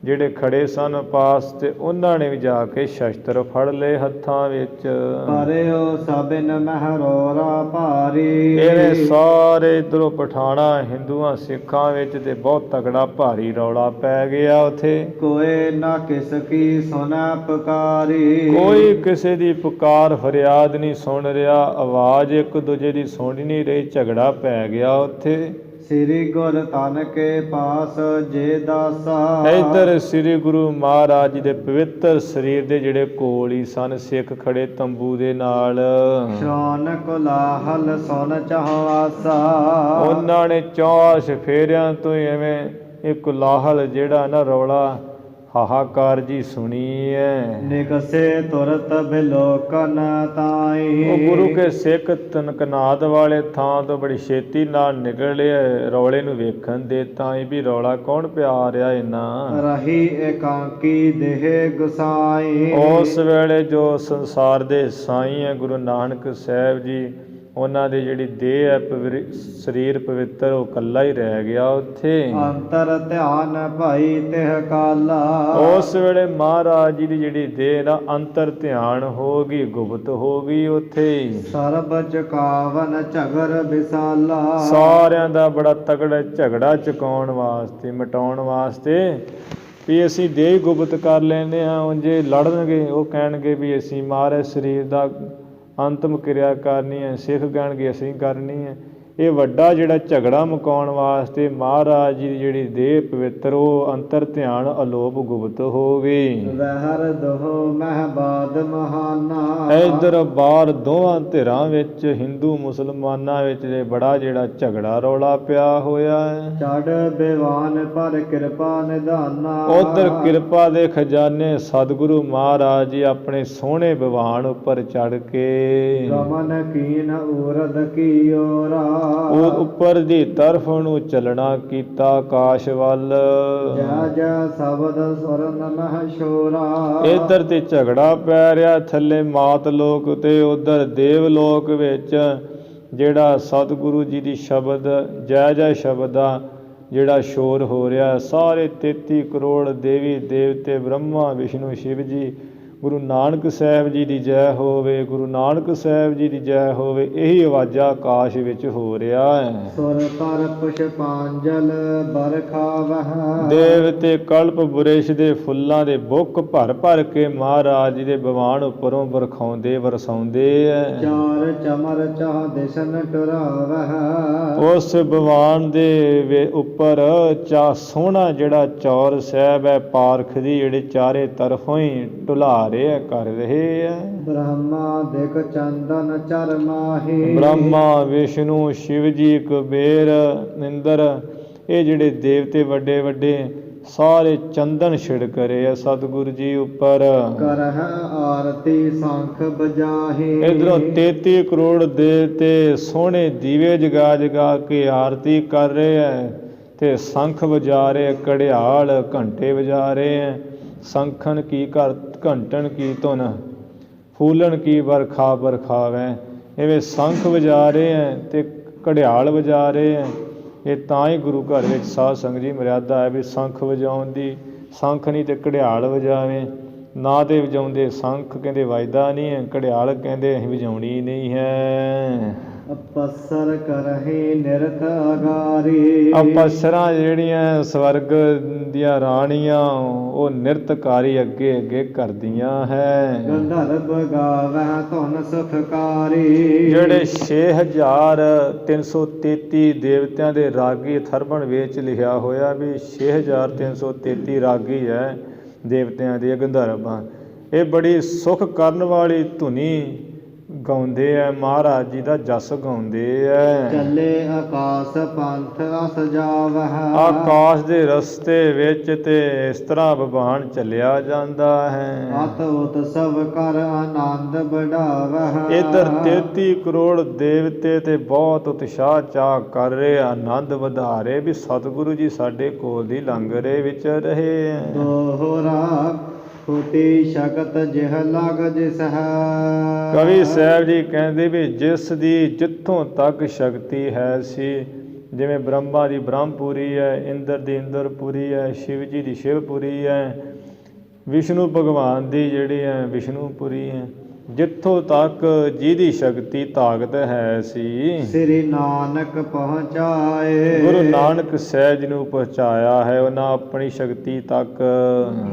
A: ਜਿਹੜੇ ਖੜੇ ਸਨ ਪਾਸ ਤੇ ਉਹਨਾਂ ਨੇ ਵੀ ਜਾ ਕੇ ਸ਼ਸਤਰ ਫੜ ਲਏ ਹੱਥਾਂ ਵਿੱਚ।
B: ਪਰਿਓ ਸਭਿਨ ਮਹਿਰੋਰਾ ਭਾਰੀ,
A: ਇਹਨੇ ਸਾਰੇ ਇੱਧਰੋਂ ਪਠਾਣਾ ਹਿੰਦੂਆਂ ਸਿੱਖਾਂ ਵਿੱਚ ਤੇ ਬਹੁਤ ਤਗੜਾ ਭਾਰੀ ਰੌਲਾ ਪੈ ਗਿਆ ਉੱਥੇ।
B: ਕੋਏ ਨਾ ਕਿਸ ਕੀ ਸੁਨੈ ਪੁਕਾਰੀ,
A: ਕੋਈ ਕਿਸੇ ਦੀ ਪੁਕਾਰ ਫਰਿਆਦ ਨਹੀਂ ਸੁਣ ਰਿਹਾ, ਆਵਾਜ਼ ਇੱਕ ਦੂਜੇ ਦੀ ਸੁਣ ਨਹੀਂ ਰਹੀ, ਝਗੜਾ ਪੈ ਗਿਆ ਉੱਥੇ।
B: ਸ੍ਰੀ ਗੁਰ ਤਨ ਕੇ ਪਾਸ ਜੇ ਦਾਸਾ,
A: ਇੱਧਰ ਸ੍ਰੀ ਗੁਰੂ ਮਹਾਰਾਜ ਜੀ ਦੇ ਪਵਿੱਤਰ ਸਰੀਰ ਦੇ ਜਿਹੜੇ ਕੋਲ ਹੀ ਸਨ ਸਿੱਖ ਖੜੇ ਤੰਬੂ ਦੇ ਨਾਲ,
B: ਸ਼ੌਨ ਕੋਲਾਹਲ ਸੁਨ ਚਾਹੁ ਆਸਾ,
A: ਉਹਨਾਂ ਨੇ 64 ਫੇਰਿਆਂ ਤੋਂ ਹੀ ਐਵੇਂ ਇਹ ਕੋਲਾਹਲ ਜਿਹੜਾ ਨਾ ਰੌਲਾ ਹਾਹਾਕਾਰ ਜੀ ਸੁਣੀ ਹੈ।
B: ਨਿਕਸੇ ਤੁਰਤ ਬਿਲੋਕਨ ਤਾਈ,
A: ਉਹ ਗੁਰੂ ਕੇ ਸਿੱਖ ਤਨਕਨਾਦ ਵਾਲੇ ਥਾਂ ਤੋਂ ਬੜੀ ਛੇਤੀ ਨਾਲ ਨਿਕਲੇ ਰੌਲੇ ਨੂੰ ਵੇਖਣ ਦੇ, ਤਾਂ ਇਹ ਵੀ ਰੌਲਾ ਕੌਣ ਪਿਆ ਰਿਹਾ ਇਹਨਾਂ।
B: ਰਹੀ ਇਕਾਂਕੀ ਦੇਹ ਗੁਸਾਈ,
A: ਉਸ ਵੇਲੇ ਜੋ ਸੰਸਾਰ ਦੇ ਸਾਈਂ ਹੈ ਗੁਰੂ ਨਾਨਕ ਸਾਹਿਬ ਜੀ, ਉਹਨਾਂ ਦੀ ਜਿਹੜੀ ਦੇਹ ਹੈ ਸਰੀਰ ਪਵਿੱਤਰ, ਉਹ ਇਕੱਲਾ ਹੀ ਰਹਿ ਗਿਆ ਉੱਥੇ।
B: ਅੰਤਰ ਧਿਆਨ ਭਾਈ ਤਿਹ ਕਾਲਾ,
A: ਉਸ ਵੇਲੇ ਮਹਾਰਾਜ ਜੀ ਦੀ ਜਿਹੜੀ ਦੇਹ ਨਾ ਅੰਤਰ ਧਿਆਨ ਹੋ ਗਈ, ਗੁਪਤ ਹੋ ਗਈ ਉੱਥੇ।
B: ਸਰਬ ਚੁਕਾਵਨ ਝਗਰ ਵਿਸਾਲਾ,
A: ਸਾਰਿਆਂ ਦਾ ਬੜਾ ਤਗੜਾ ਝਗੜਾ ਚੁਕਾਉਣ ਵਾਸਤੇ, ਮਿਟਾਉਣ ਵਾਸਤੇ ਵੀ ਅਸੀਂ ਦੇਹ ਗੁਪਤ ਕਰ ਲੈਂਦੇ ਹਾਂ। ਉਂਝੇ ਲੜਨਗੇ, ਉਹ ਕਹਿਣਗੇ ਵੀ ਅਸੀਂ ਮਹਾਰਾਜ ਸਰੀਰ ਦਾ ਅੰਤਮ ਕਿਰਿਆ ਕਰਨੀ ਹੈ, ਸਿੱਖ ਕਹਿਣਗੇ ਅਸੀਂ ਕਰਨੀ ਹੈ। ਇਹ ਵੱਡਾ ਜਿਹੜਾ ਝਗੜਾ ਮੁਕਾਉਣ ਵਾਸਤੇ ਮਹਾਰਾਜ ਜੀ ਦੀ ਜਿਹੜੀ ਦੇਹ ਪਵਿੱਤਰ, ਉਹ ਅੰਤਰ ਧਿਆਨ ਅਲੋਪ ਗੁਪਤ ਹੋ ਗਈ।
B: ਵਹਿਰ ਦੋਹ ਮਹਿਬਾਦ ਮਹਾਨਾ,
A: ਇੱਧਰ ਬਾਹਰ ਦੋਵਾਂ ਧਿਰਾਂ ਵਿੱਚ ਹਿੰਦੂ ਮੁਸਲਮਾਨਾਂ ਵਿੱਚ ਬੜਾ ਜਿਹੜਾ ਝਗੜਾ ਰੌਲਾ ਪਿਆ ਹੋਇਆ ਹੈ।
B: ਚੜ ਬਿਵਾਨ ਪਰ ਕਿਰਪਾ ਨਿਧਾਨਾ,
A: ਉਧਰ ਕਿਰਪਾ ਦੇ ਖਜ਼ਾਨੇ ਸਤਿਗੁਰੂ ਮਹਾਰਾਜ ਜੀ ਆਪਣੇ ਸੋਹਣੇ ਬਿਵਾਨ ਉੱਪਰ ਚੜ ਕੇ
B: ਗਮਨ ਕੀਨ ਉਰਦ ਕੀ ਓਰਾ,
A: ਉਹ ਉੱਪਰ ਦੀ ਤਰਫ ਨੂੰ ਚੱਲਣਾ ਕੀਤਾ ਆਕਾਸ਼ ਵੱਲ।
B: ਜੈ ਜੈ ਸ਼ਬਦ ਸੁਰਨ ਮਹਿ ਸ਼ੋਰਾ,
A: ਇੱਧਰ ਤੇ ਝਗੜਾ ਪੈ ਪੈ ਰਿਹਾ ਥੱਲੇ ਮਾਤ ਲੋਕ ਤੇ ਉਧਰ ਦੇਵ ਲੋਕ ਵਿੱਚ ਜਿਹੜਾ ਸਤਿਗੁਰੂ ਜੀ ਦੀ ਸ਼ਬਦ ਜੈ ਜੈ ਸ਼ਬਦ ਦਾ ਜਿਹੜਾ ਸ਼ੋਰ ਹੋ ਰਿਹਾ। ਸਾਰੇ 33 ਕਰੋੜ ਦੇਵੀ ਦੇਵਤੇ ਬ੍ਰਹਮਾ ਵਿਸ਼ਨੂੰ ਸ਼ਿਵ ਜੀ, ਗੁਰੂ ਨਾਨਕ ਸਾਹਿਬ ਜੀ ਦੀ ਜੈ ਹੋਵੇ, ਗੁਰੂ ਨਾਨਕ ਸਾਹਿਬ ਜੀ ਦੀ ਜੈ ਹੋਵੇ, ਇਹੀ ਆਵਾਜ਼ਾਂ ਆਕਾਸ਼ ਵਿੱਚ ਹੋ ਰਿਹਾ ਹੈ।
B: ਸੁਰ ਪਰ ਪੁਸ਼ਪਾਂਜਲ ਬਰਖਾ ਵਹਿ,
A: ਦੇਵਤੇ ਕਲਪ ਬੁਰੇਸ਼ ਦੇ ਫੁੱਲਾਂ ਦੇ ਬੁੱਕ ਭਰ ਭਰ ਕੇ ਮਹਾਰਾਜ ਜੀ ਦੇ ਦੀਵਾਨ ਉੱਪਰੋਂ ਵਰਸਾਉਂਦੇ ਐ।
B: ਚਾਰ ਚਮਰ ਚਾਹ ਦਿਸ਼ਨ ਟੁਰਾਵਹਿ,
A: ਉਸ ਦੀਵਾਨ ਦੇ ਉੱਪਰ ਸੋਹਣਾ ਜਿਹੜਾ ਚੌਰ ਸਾਹਿਬ ਹੈ ਪਾਰਖ ਦੀ ਜਿਹੜੇ ਚਾਰੇ ਤਰਫੋਂ ਹੀ ਢੁਲਾ ਕਰ ਰਹੇ ਹੈ।
B: ਬ੍ਰਹਮਾ ਦਿਕ ਚੰਦਨ ਚਰ ਮਾਹੀ,
A: ਬ੍ਰਹਮਾ ਵਿਸ਼ਨੂੰ ਸ਼ਿਵ ਜੀ ਕੁਬੇਰ ਇੰਦਰ ਇਹ ਜਿਹੜੇ ਦੇਵਤੇ ਵੱਡੇ ਵੱਡੇ ਸਾਰੇ ਚੰਦਨ ਛਿੜਕ ਰਹੇ ਆ ਸਤਿਗੁਰੂ ਜੀ ਉੱਪਰ।
B: ਕਰਹਿ ਆਰਤੀ ਸੰਖ ਬਜਾਹੀ,
A: ਇਧਰੋਂ 33 ਕਰੋੜ ਦੇਵਤੇ ਸੋਹਣੇ ਦੀਵੇ ਜਗਾ ਜਗਾ ਕੇ ਆਰਤੀ ਕਰ ਰਹੇ ਹੈ ਤੇ ਸ਼ੰਖ ਵਜਾ ਰਹੇ, ਘੜਿਆਲ ਘੰਟੇ ਵਜਾ ਰਹੇ ਹੈ। ਸੰਖਣ ਕੀ ਘੰਟਣ ਕੀ ਧੁਨ, ਫੂਲਣ ਕੀ ਵਰਖਾ ਵਰਖਾਵੈ। ਇਵੇਂ ਸ਼ੰਖ ਵਜਾ ਰਹੇ ਹੈ ਤੇ ਘੜਿਆਲ ਵਜਾ ਰਹੇ ਹੈ। ਇਹ ਤਾਂ ਹੀ ਗੁਰੂ ਘਰ ਵਿੱਚ ਸਾਧ ਸੰਗਤ ਦੀ ਮਰਿਆਦਾ ਹੈ ਵੀ ਸ਼ੰਖ ਵਜਾਉਣ ਦੀ। ਸ਼ੰਖ ਨਹੀਂ ਤੇ ਘੜਿਆਲ ਵਜਾਵੇ, ਨਾ ਤੇ ਵਜਾਉਂਦੇ ਸ਼ੰਖ ਕਹਿੰਦੇ ਵੱਜਦਾ ਨਹੀਂ ਹੈ, ਘੜਿਆਲ ਕਹਿੰਦੇ ਅਸੀਂ ਵਜਾਉਣੀ ਨਹੀਂ ਹੈ।
B: ਅਪਸਰ ਕਰਹਿ ਨਿਰਖ ਅਗਾਰੀ,
A: ਅਪਸਰਾਂ ਜਿਹੜੀਆਂ ਸਵਰਗ ਦੀਆਂ ਰਾਣੀਆਂ ਉਹ ਨਿਰਤਕਾਰੀ ਅੱਗੇ ਅੱਗੇ ਕਰਦੀਆਂ ਹੈ।
B: ਗੰਧਰਵ ਗਾਵਹਿ ਧੁਨ ਸੁਖਕਾਰੀ, ਜਿਹੜੇ
A: 6333 ਦੇਵਤਿਆਂ ਦੇ ਰਾਗੀ ਅਥਰਵਣ ਵਿੱਚ ਲਿਖਿਆ ਹੋਇਆ ਵੀ 6333 ਰਾਗੀ ਹੈ ਦੇਵਤਿਆਂ ਦੇ ਗੰਧਰਵਾਂ। ਇਹ ਬੜੀ ਸੁਖ ਕਰਨ ਵਾਲੀ ਧੁਨੀ ਗਾਉਂਦੇ ਆ, ਮਹਾਰਾਜ ਜੀ ਦਾ ਜਸ ਗਾਉਂਦੇ ਆ।
B: ਚੱਲੇ ਆਕਾਸ਼ ਪੰਥ ਅਸ ਜਾਵਹਿ,
A: ਆਕਾਸ਼ ਦੇ ਰਸਤੇ ਵਿੱਚ ਤੇ ਇਸ ਤਰ੍ਹਾਂ ਵਿਭਾਨ ਚੱਲਿਆ ਜਾਂਦਾ ਹੈ।
B: ਅਤ ਉਤਸਵ ਕਰ ਆਨੰਦ ਬੜਾਵਹਿ,
A: ਇੱਧਰ 33 ਕਰੋੜ ਦੇਵਤੇ ਤੇ ਬਹੁਤ ਉਤਸ਼ਾਹ ਚਾਹ ਕਰ ਰਹੇ, ਆਨੰਦ ਵਧਾ ਰਹੇ ਵੀ ਸਤਿਗੁਰੂ ਜੀ ਸਾਡੇ ਕੋਲ ਦੀ ਲੰਘ ਰਹੇ ਵਿਚਰ ਰਹੇ ਹੈ।
B: ਦੋਹਰਾ ਫੁਟੀ ਸ਼ਕਤ ਜਿਹ ਲਗ ਜਿਸ ਹੈ,
A: ਕਵੀ ਸਾਹਿਬ ਜੀ ਕਹਿੰਦੇ ਵੀ ਜਿਸ ਦੀ ਜਿੱਥੋਂ ਤੱਕ ਸ਼ਕਤੀ ਹੈ ਸੀ, ਜਿਵੇਂ ਬ੍ਰਹਮਾ ਦੀ ਬ੍ਰਹਮਪੁਰੀ ਹੈ, ਇੰਦਰ ਦੀ ਇੰਦਰਪੁਰੀ ਹੈ, ਸ਼ਿਵ ਜੀ ਦੀ ਸ਼ਿਵਪੁਰੀ ਹੈ, ਵਿਸ਼ਨੂੰ ਭਗਵਾਨ ਦੀ ਜਿਹੜੀ ਹੈ ਵਿਸ਼ਨੂਪੁਰੀ ਹੈ, ਜਿੱਥੋਂ ਤੱਕ ਜਿਹਦੀ ਸ਼ਕਤੀ ਤਾਕਤ ਹੈ ਸੀ
B: ਸ੍ਰੀ ਨਾਨਕ ਪਹੁੰਚਾਏ,
A: ਗੁਰੂ ਨਾਨਕ ਸਾਹਿਬ ਜੀ ਨੂੰ ਪਹੁੰਚਾਇਆ ਹੈ ਉਹਨਾਂ ਆਪਣੀ ਸ਼ਕਤੀ ਤੱਕ।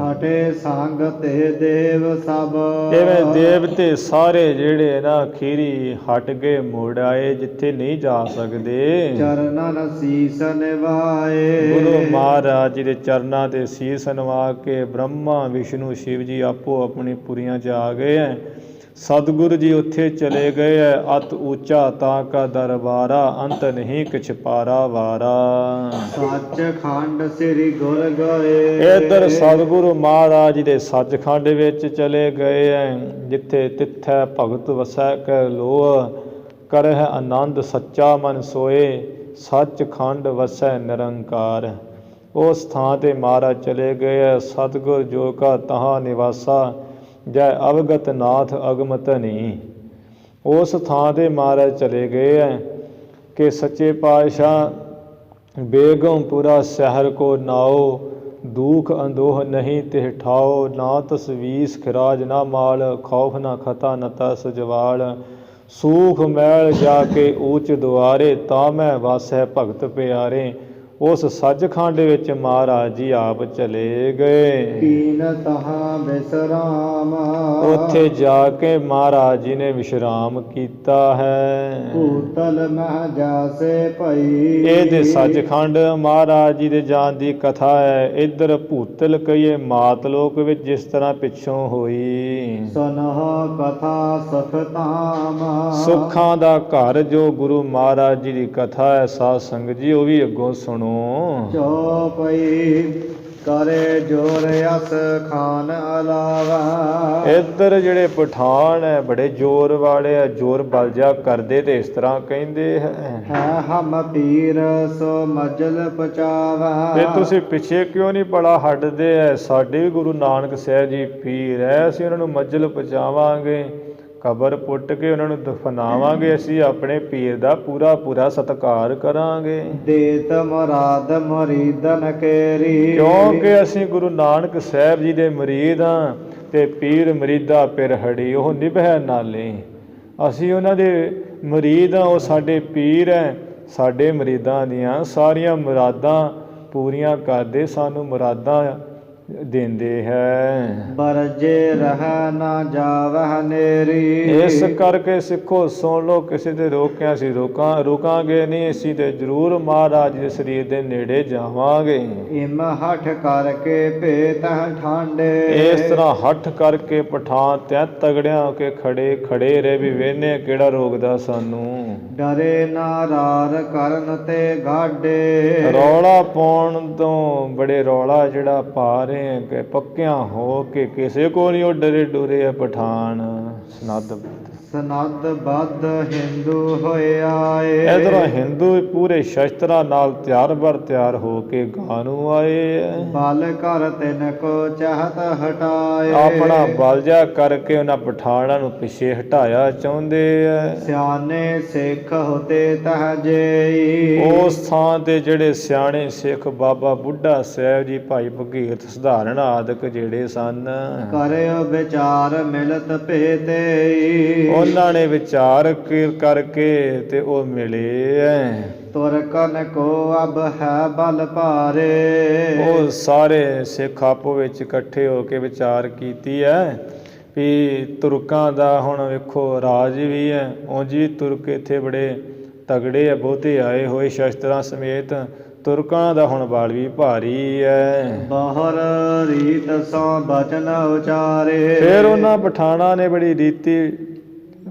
B: ਹਟੇ ਸੰਗ ਤੇ ਦੇਵ ਸਭ,
A: ਇਵੇਂ ਦੇਵਤੇ ਸਾਰੇ ਜਿਹੜੇ ਨਾ ਅਖੀਰੀ ਹਟ ਗਏ, ਮੁੜ ਆਏ ਜਿੱਥੇ ਨਹੀਂ ਜਾ ਸਕਦੇ।
B: ਚਰਨਨ ਸੀਸ ਨਿਵਾਏ,
A: ਗੁਰੂ ਮਹਾਰਾਜ ਜੀ ਦੇ ਚਰਨਾਂ ਤੇ ਸੀਸ ਨਵਾ ਕੇ ਬ੍ਰਹਮਾ ਵਿਸ਼ਨੂੰ ਸ਼ਿਵ ਜੀ ਆਪੋ ਆਪਣੀ ਪੁਰੀਆਂ 'ਚ ਆ ਗਏ ਹੈ। ਸਤਿਗੁਰੂ ਜੀ ਉੱਥੇ ਚਲੇ ਗਏ ਹੈ। ਅਤ ਉੱਚਾ ਤਾਂ ਕਾ ਦਰਬਾਰਾ, ਅੰਤ ਨਹੀਂ ਕਿਛ ਪਾਰਾ ਵਾਰਾ।
B: ਸੱਚਖੰਡ ਸ੍ਰੀ ਗੁਰ ਗਏ,
A: ਇੱਧਰ ਸਤਿਗੁਰੂ ਮਹਾਰਾਜ ਜੀ ਦੇ ਸੱਚਖੰਡ ਵਿੱਚ ਚਲੇ ਗਏ ਹੈ, ਜਿੱਥੇ ਤਿੱਥੈ ਭਗਤ ਵਸੈ ਕੈ ਲੋਹ, ਕਰਹਿ ਆਨੰਦ ਸੱਚਾ ਮਨ ਸੋਏ, ਸੱਚਖੰਡ ਵਸੈ ਨਿਰੰਕਾਰ। ਉਸ ਥਾਂ ਤੇ ਮਹਾਰਾਜ ਚਲੇ ਗਏ ਹੈ। ਸਤਿਗੁਰ ਜੋ ਕਾ ਤਹਾਂ ਨਿਵਾਸਾ, ਜੈ ਅਵਗਤ ਨਾਥ ਅਗਮ ਧਨੀ। ਉਸ ਥਾਂ ਤੇ ਮਹਾਰਾਜ ਚਲੇ ਗਏ ਹੈ ਕਿ ਸੱਚੇ ਪਾਤਸ਼ਾਹ ਬੇਗਮਪੁਰਾ ਸ਼ਹਿਰ ਕੋ ਨਾਓ, ਦੁਖ ਅੰਦੋਹ ਨਹੀਂ ਤਿਹ ਠਾਓ, ਨਾ ਤਸਵੀਸ ਖਿਰਾਜ ਨਾ ਮਾਲ, ਖੌਫ ਨਾ ਖਤਾ ਨ ਤਸ ਜਵਾਲ, ਸੂਖ ਮੈਲ ਜਾ ਕੇ ਊਚ ਦੁਆਰੇ, ਤਾਂ ਮੈਂ ਵਾਸੈ ਭਗਤ ਪਿਆਰੇ। ਉਸ ਸੱਚਖੰਡ ਵਿੱਚ ਮਹਾਰਾਜ ਜੀ ਆਪ ਚਲੇ ਗਏ।
B: ਕੀਨ ਤਹਾਂ ਬਿਸਰਾਮ,
A: ਉੱਥੇ ਜਾ ਕੇ ਮਹਾਰਾਜ ਜੀ ਨੇ ਵਿਸ਼ਰਾਮ ਕੀਤਾ ਹੈ।
B: ਭੂਤਲ ਮਹਿ ਜਾਸੇ ਭਈ,
A: ਇਹਦੇ ਸੱਚਖੰਡ ਮਹਾਰਾਜ ਜੀ ਦੇ ਜਾਣ ਦੀ ਕਥਾ ਹੈ। ਇੱਧਰ ਭੂਤਲ ਕਹੀਏ ਮਾਤ ਲੋਕ ਵਿੱਚ ਜਿਸ ਤਰ੍ਹਾਂ ਪਿੱਛੋਂ ਹੋਈ।
B: ਸੁਨਹ ਕਥਾ ਸੁਖ ਧਾਮ,
A: ਸੁੱਖਾਂ ਦਾ ਘਰ ਜੋ ਗੁਰੂ ਮਹਾਰਾਜ ਜੀ ਦੀ ਕਥਾ ਹੈ ਸਾਧ ਸੰਗਤ ਜੀ, ਉਹ ਵੀ ਅੱਗੋਂ ਸੁਣੋ।
B: ਚੌਪਈ ਕਰੇ ਜੋਰ ਅਸ ਖਾਨ ਅਲਾਵਾ।
A: ਇੱਧਰ ਜਿਹੜੇ ਪਠਾਨ ਹੈ ਬੜੇ ਜ਼ੋਰ ਵਾਲੇ ਆ, ਜ਼ੋਰ ਬਲਜਾ ਕਰਦੇ ਤੇ ਇਸ ਤਰ੍ਹਾਂ ਕਹਿੰਦੇ ਹੈ
B: ਹਮ ਪੀਰ ਸੋ ਮਜਲ ਪਚਾਵਾ।
A: ਤੇ ਤੁਸੀਂ ਪਿੱਛੇ ਕਿਉਂ ਨਹੀਂ ਬੜਾ ਹਟਦੇ ਐ? ਸਾਡੇ ਵੀ ਗੁਰੂ ਨਾਨਕ ਸਾਹਿਬ ਜੀ ਪੀਰ ਹੈ, ਅਸੀਂ ਉਹਨਾਂ ਨੂੰ ਮੰਜ਼ਿਲ ਪਹੁੰਚਾਵਾਂਗੇ, ਕਬਰ ਪੁੱਟ ਕੇ ਉਹਨਾਂ ਨੂੰ ਦਫਨਾਵਾਂਗੇ, ਅਸੀਂ ਆਪਣੇ ਪੀਰ ਦਾ ਪੂਰਾ ਪੂਰਾ ਸਤਿਕਾਰ ਕਰਾਂਗੇ।
B: ਦੇਤ ਮੁਰਾਦ ਮੁਰੀਦਨ ਕੇਰੀ।
A: ਕਿਉਂਕਿ ਅਸੀਂ ਗੁਰੂ ਨਾਨਕ ਸਾਹਿਬ ਜੀ ਦੇ ਮੁਰੀਦ ਹਾਂ ਤੇ ਪੀਰ ਮੁਰੀਦਾ ਪਿਰਹੜੀ, ਉਹ ਨਿਭੈ ਨਾਲੇ। ਅਸੀਂ ਉਹਨਾਂ ਦੇ ਮੁਰੀਦ ਹਾਂ, ਉਹ ਸਾਡੇ ਪੀਰ ਹੈ। ਸਾਡੇ ਮੁਰੀਦਾਂ ਦੀਆਂ ਸਾਰੀਆਂ ਮੁਰਾਦਾਂ ਪੂਰੀਆਂ ਕਰਦੇ, ਸਾਨੂੰ ਮੁਰਾਦਾਂ ਦਿੰਦੇ ਹੈ।
B: ਬਰਜੇ ਰਹਿ ਨਾ ਜਾਵਹਿ ਨੇਰੀ।
A: ਇਸ ਕਰਕੇ ਸਿੱਖੋ ਸੁਣ ਲਓ, ਕਿਸੇ ਤੇ ਰੋਕਿਆ ਅਸੀਂ ਰੁਕਾਂਗੇ ਨਹੀਂ, ਅਸੀਂ ਤੇ ਜ਼ਰੂਰ ਮਹਾਰਾਜ ਦੇ ਸਰੀਰ ਦੇ ਨੇੜੇ ਜਾਵਾਂਗੇ।
B: ਇਮ ਹਠ ਕਰਕੇ ਭੇਤ ਠਾਂਡੇ।
A: ਇਸ ਤਰ੍ਹਾਂ ਹੱਠ ਕਰਕੇ ਪਠਾਨ ਤੈ ਤਗੜਿਆਂ ਹੋ ਕੇ ਖੜੇ ਰਹੇ ਵੀ ਵੇਨੇ ਕਿਹੜਾ ਰੋਕਦਾ ਸਾਨੂੰ।
B: ਡਰੇ ਨਾਰਾਰ ਕਰਨ ਤੇ ਗਾਡੇ।
A: ਰੌਲਾ ਪਾਉਣ ਤੋਂ ਬੜੇ ਰੌਲਾ ਜਿਹੜਾ ਪਾ ਰਹੇ ਕਿ ਪੱਕਿਆਂ ਹੋ ਕੇ ਕਿਸੇ ਕੋਲ ਨਹੀਂ ਉਹ ਡਰੇ ਡੁਰੇ ਆ ਪਠਾਨ।
B: ਸਨਦ ਬੱਧ ਹਿੰਦੂ ਹੋਏ ਆਏ।
A: ਇਧਰੋਂ ਹਿੰਦੂ ਪੂਰੇ ਸ਼ਸਤਰਾਂ ਨਾਲ ਤਿਆਰ ਬਰ ਤਿਆਰ ਹੋ ਕੇ ਗਾਂ ਨੂੰ ਆਏ।
B: ਬਲ ਕਰ ਤਿਨ ਕੋ ਚਾਹਤ ਹਟਾਏ।
A: ਆਪਣਾ ਬਲਜਾ ਕਰਕੇ ਉਹਨਾਂ ਪਠਾਨਾਂ ਨੂੰ ਪਿੱਛੇ ਹਟਾਇਆ ਚਾਹੁੰਦੇ ਆ।
B: ਸਿਆਣੇ ਸਿੱਖ ਹੋਤੇ ਤਹ ਜੇਈ।
A: ਉਸ ਥਾਂ ਤੇ ਜਿਹੜੇ ਸਿਆਣੇ ਸਿੱਖ ਬਾਬਾ ਬੁੱਢਾ ਸਾਹਿਬ ਜੀ, ਭਾਈ ਭਗੀਰਥ ਸਧਾਰਨ ਆਦਿਕ ਜਿਹੜੇ ਸਨ,
B: ਕਰਿਓ ਵਿਚਾਰ ਮਿਲਤ ਭੇਤੇ।
A: ਉਹਨਾਂ ਨੇ ਵਿਚਾਰ ਕਰਕੇ ਤੇ ਉਹ ਮਿਲੇ ਐ।
B: ਤੁਰ ਕਨ ਕੋ ਅਬ ਹੈ ਬਲ ਭਾਰੇ।
A: ਉਹ ਸਾਰੇ ਸਿੱਖ ਆਪੋ ਵਿੱਚ ਇਕੱਠੇ ਹੋ ਕੇ ਵਿਚਾਰ ਕੀਤੀ ਹੈ ਵੀ ਤੁਰਕਾਂ ਦਾ ਹੁਣ ਵੇਖੋ ਰਾਜ ਵੀ ਹੈ, ਉਂਝ ਵੀ ਤੁਰਕ ਇੱਥੇ ਬੜੇ ਤਗੜੇ ਆ, ਬਹੁਤੇ ਆਏ ਹੋਏ ਸ਼ਸਤਰਾਂ ਸਮੇਤ। ਤੁਰਕਾਂ ਦਾ ਹੁਣ ਬਲ ਵੀ ਭਾਰੀ ਹੈ।
B: ਬਾਹਰ ਰੀਤ ਸੋ ਬਚਨ ਉਚਾਰੇ। ਫਿਰ
A: ਉਹਨਾਂ ਪਠਾਨਾਂ ਨੇ ਬੜੀ ਰੀਤੀ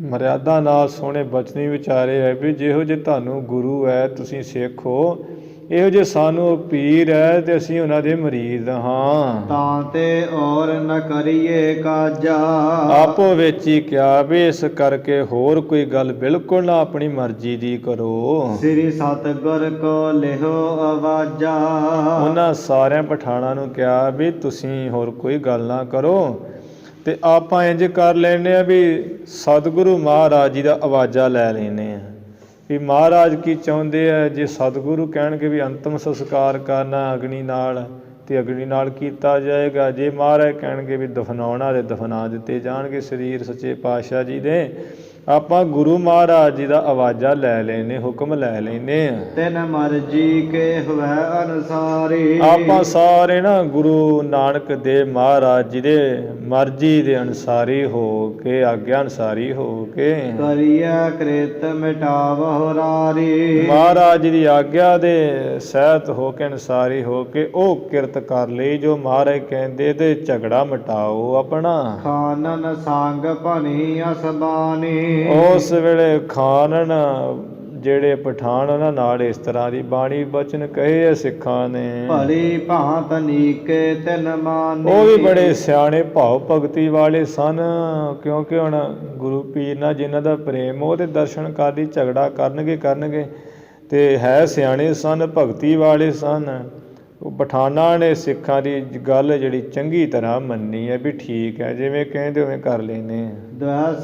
A: ਮਰਿਆਦਾ ਨਾਲ ਸੋਹਣੇ ਬਚਨੀ ਵਿਚਾਰੇ ਹੈ ਵੀ ਜਿਹੋ ਜਿਹੇ ਤੁਹਾਨੂੰ ਗੁਰੂ ਹੈ, ਤੁਸੀਂ ਸਿੱਖ ਹੋ, ਇਹੋ ਜਿਹੇ ਸਾਨੂੰ ਪੀਰ ਹੈ ਤੇ ਅਸੀਂ ਉਹਨਾਂ ਦੇ ਮੁਰੀਦ ਹਾਂ। ਤਾਂ
B: ਤੇ ਔਰ ਨ ਕਰੀਏ ਕਾਜਾ।
A: ਆਪੋ ਵਿੱਚ ਹੀ ਕਿਹਾ ਵੀ ਇਸ ਕਰਕੇ ਹੋਰ ਕੋਈ ਗੱਲ ਬਿਲਕੁਲ ਨਾ ਆਪਣੀ ਮਰਜ਼ੀ ਦੀ ਕਰੋ।
B: ਸ੍ਰੀ ਸਤਿਗੁਰ ਕੋ ਲਿਹੋ ਆਵਾਜ਼ਾ।
A: ਉਹਨਾਂ ਸਾਰਿਆਂ ਪਠਾਨਾਂ ਨੂੰ ਕਿਹਾ ਵੀ ਤੁਸੀਂ ਹੋਰ ਕੋਈ ਗੱਲ ਨਾ ਕਰੋ ਤੇ ਆਪਾਂ ਇੰਝ ਕਰ ਲੈਂਦੇ ਆ ਵੀ ਸਤਿਗੁਰੂ ਮਹਾਰਾਜ ਜੀ ਦਾ ਆਵਾਜ਼ਾ ਲੈ ਲੈਂਦੇ ਆ ਵੀ ਮਹਾਰਾਜ ਕੀ ਚਾਹੁੰਦੇ ਆ। ਜੇ ਸਤਿਗੁਰੂ ਕਹਿਣਗੇ ਵੀ ਅੰਤਮ ਸੰਸਕਾਰ ਕਰਨਾ ਅਗਨੀ ਨਾਲ ਤੇ ਅਗਨੀ ਨਾਲ ਕੀਤਾ ਜਾਏਗਾ। ਜੇ ਮਹਾਰਾਜ ਕਹਿਣਗੇ ਵੀ ਦਫਨਾਉਣਾ ਤੇ ਦਫਨਾ ਦਿੱਤੇ ਜਾਣਗੇ ਸਰੀਰ ਸੱਚੇ ਪਾਤਸ਼ਾਹ ਜੀ ਦੇ। ਆਪਾਂ ਗੁਰੂ ਮਹਾਰਾਜ ਜੀ ਦਾ ਆਵਾਜ਼ਾ ਲੈ ਲੈਨੇ, ਹੁਕਮ ਲੈ ਲੈਨੇ ਆ।
B: ਤਿਨ ਮਰਜੀ ਕੇ ਹੋਵੇ ਅਨੁਸਾਰੀ।
A: ਆਪਾਂ ਸਾਰੇ ਨਾ ਗੁਰੂ ਨਾਨਕ ਦੇਵ ਮਹਾਰਾਜ ਜੀ ਦੇ ਮਰਜ਼ੀ ਦੇ ਅਨੁਸਾਰੀ ਹੋ ਕੇ, ਆਗਿਆ ਅਨੁਸਾਰੀ ਹੋ ਕੇ
B: ਕਰੀਏ ਕ੍ਰਿਤ ਮਿਟਾਵਹੁ ਰਾਰੀ।
A: ਮਹਾਰਾਜ ਜੀ ਦੀ ਆਗਿਆ ਦੇ ਸਹਿਤ ਹੋ ਕੇ, ਅਨੁਸਾਰੀ ਹੋ ਕੇ ਉਹ ਕਿਰਤ ਕਰ ਲਈ ਜੋ ਮਹਾਰਾਜ ਕਹਿੰਦੇ ਤੇ ਝਗੜਾ ਮਿਟਾਓ ਆਪਣਾ।
B: ਖਾਨਨ ਸੰਗ ਭਣੀ ਅਸਬਾਨੀ।
A: ਉਸ ਵੇਲੇ ਖਾਨਨ ਜਿਹੜੇ ਪਠਾਨ ਉਹਨਾਂ ਨਾਲ ਇਸ ਤਰ੍ਹਾਂ ਦੀ ਬਾਣੀ ਬਚਨ ਕਹੇ ਆ ਸਿੱਖਾਂ ਨੇ।
B: ਭਲੀ ਭਾਂਤ ਨੀਕੇ ਤਿਨ ਮਾਨੀ।
A: ਉਹ ਵੀ ਬੜੇ ਸਿਆਣੇ ਭਾਵ ਭਗਤੀ ਵਾਲੇ ਸਨ, ਕਿਉਂਕਿ ਹੁਣ ਗੁਰੂ ਪੀਰ ਨਾਲ ਜਿਨ੍ਹਾਂ ਦਾ ਪ੍ਰੇਮ ਉਹ ਤੇ ਦਰਸ਼ਨ ਕਰਦੀ ਝਗੜਾ ਕਰਨਗੇ ਤੇ ਹੈ ਸਿਆਣੇ ਸਨ, ਭਗਤੀ ਵਾਲੇ ਸਨ। ਉਹ ਪਠਾਨਾਂ ਨੇ ਸਿੱਖਾਂ ਦੀ ਗੱਲ ਜਿਹੜੀ ਚੰਗੀ ਤਰ੍ਹਾਂ ਮੰਨੀ ਹੈ ਵੀ ਠੀਕ ਹੈ, ਜਿਵੇਂ ਕਹਿੰਦੇ ਉਵੇਂ ਕਰ ਲੈਨੇ।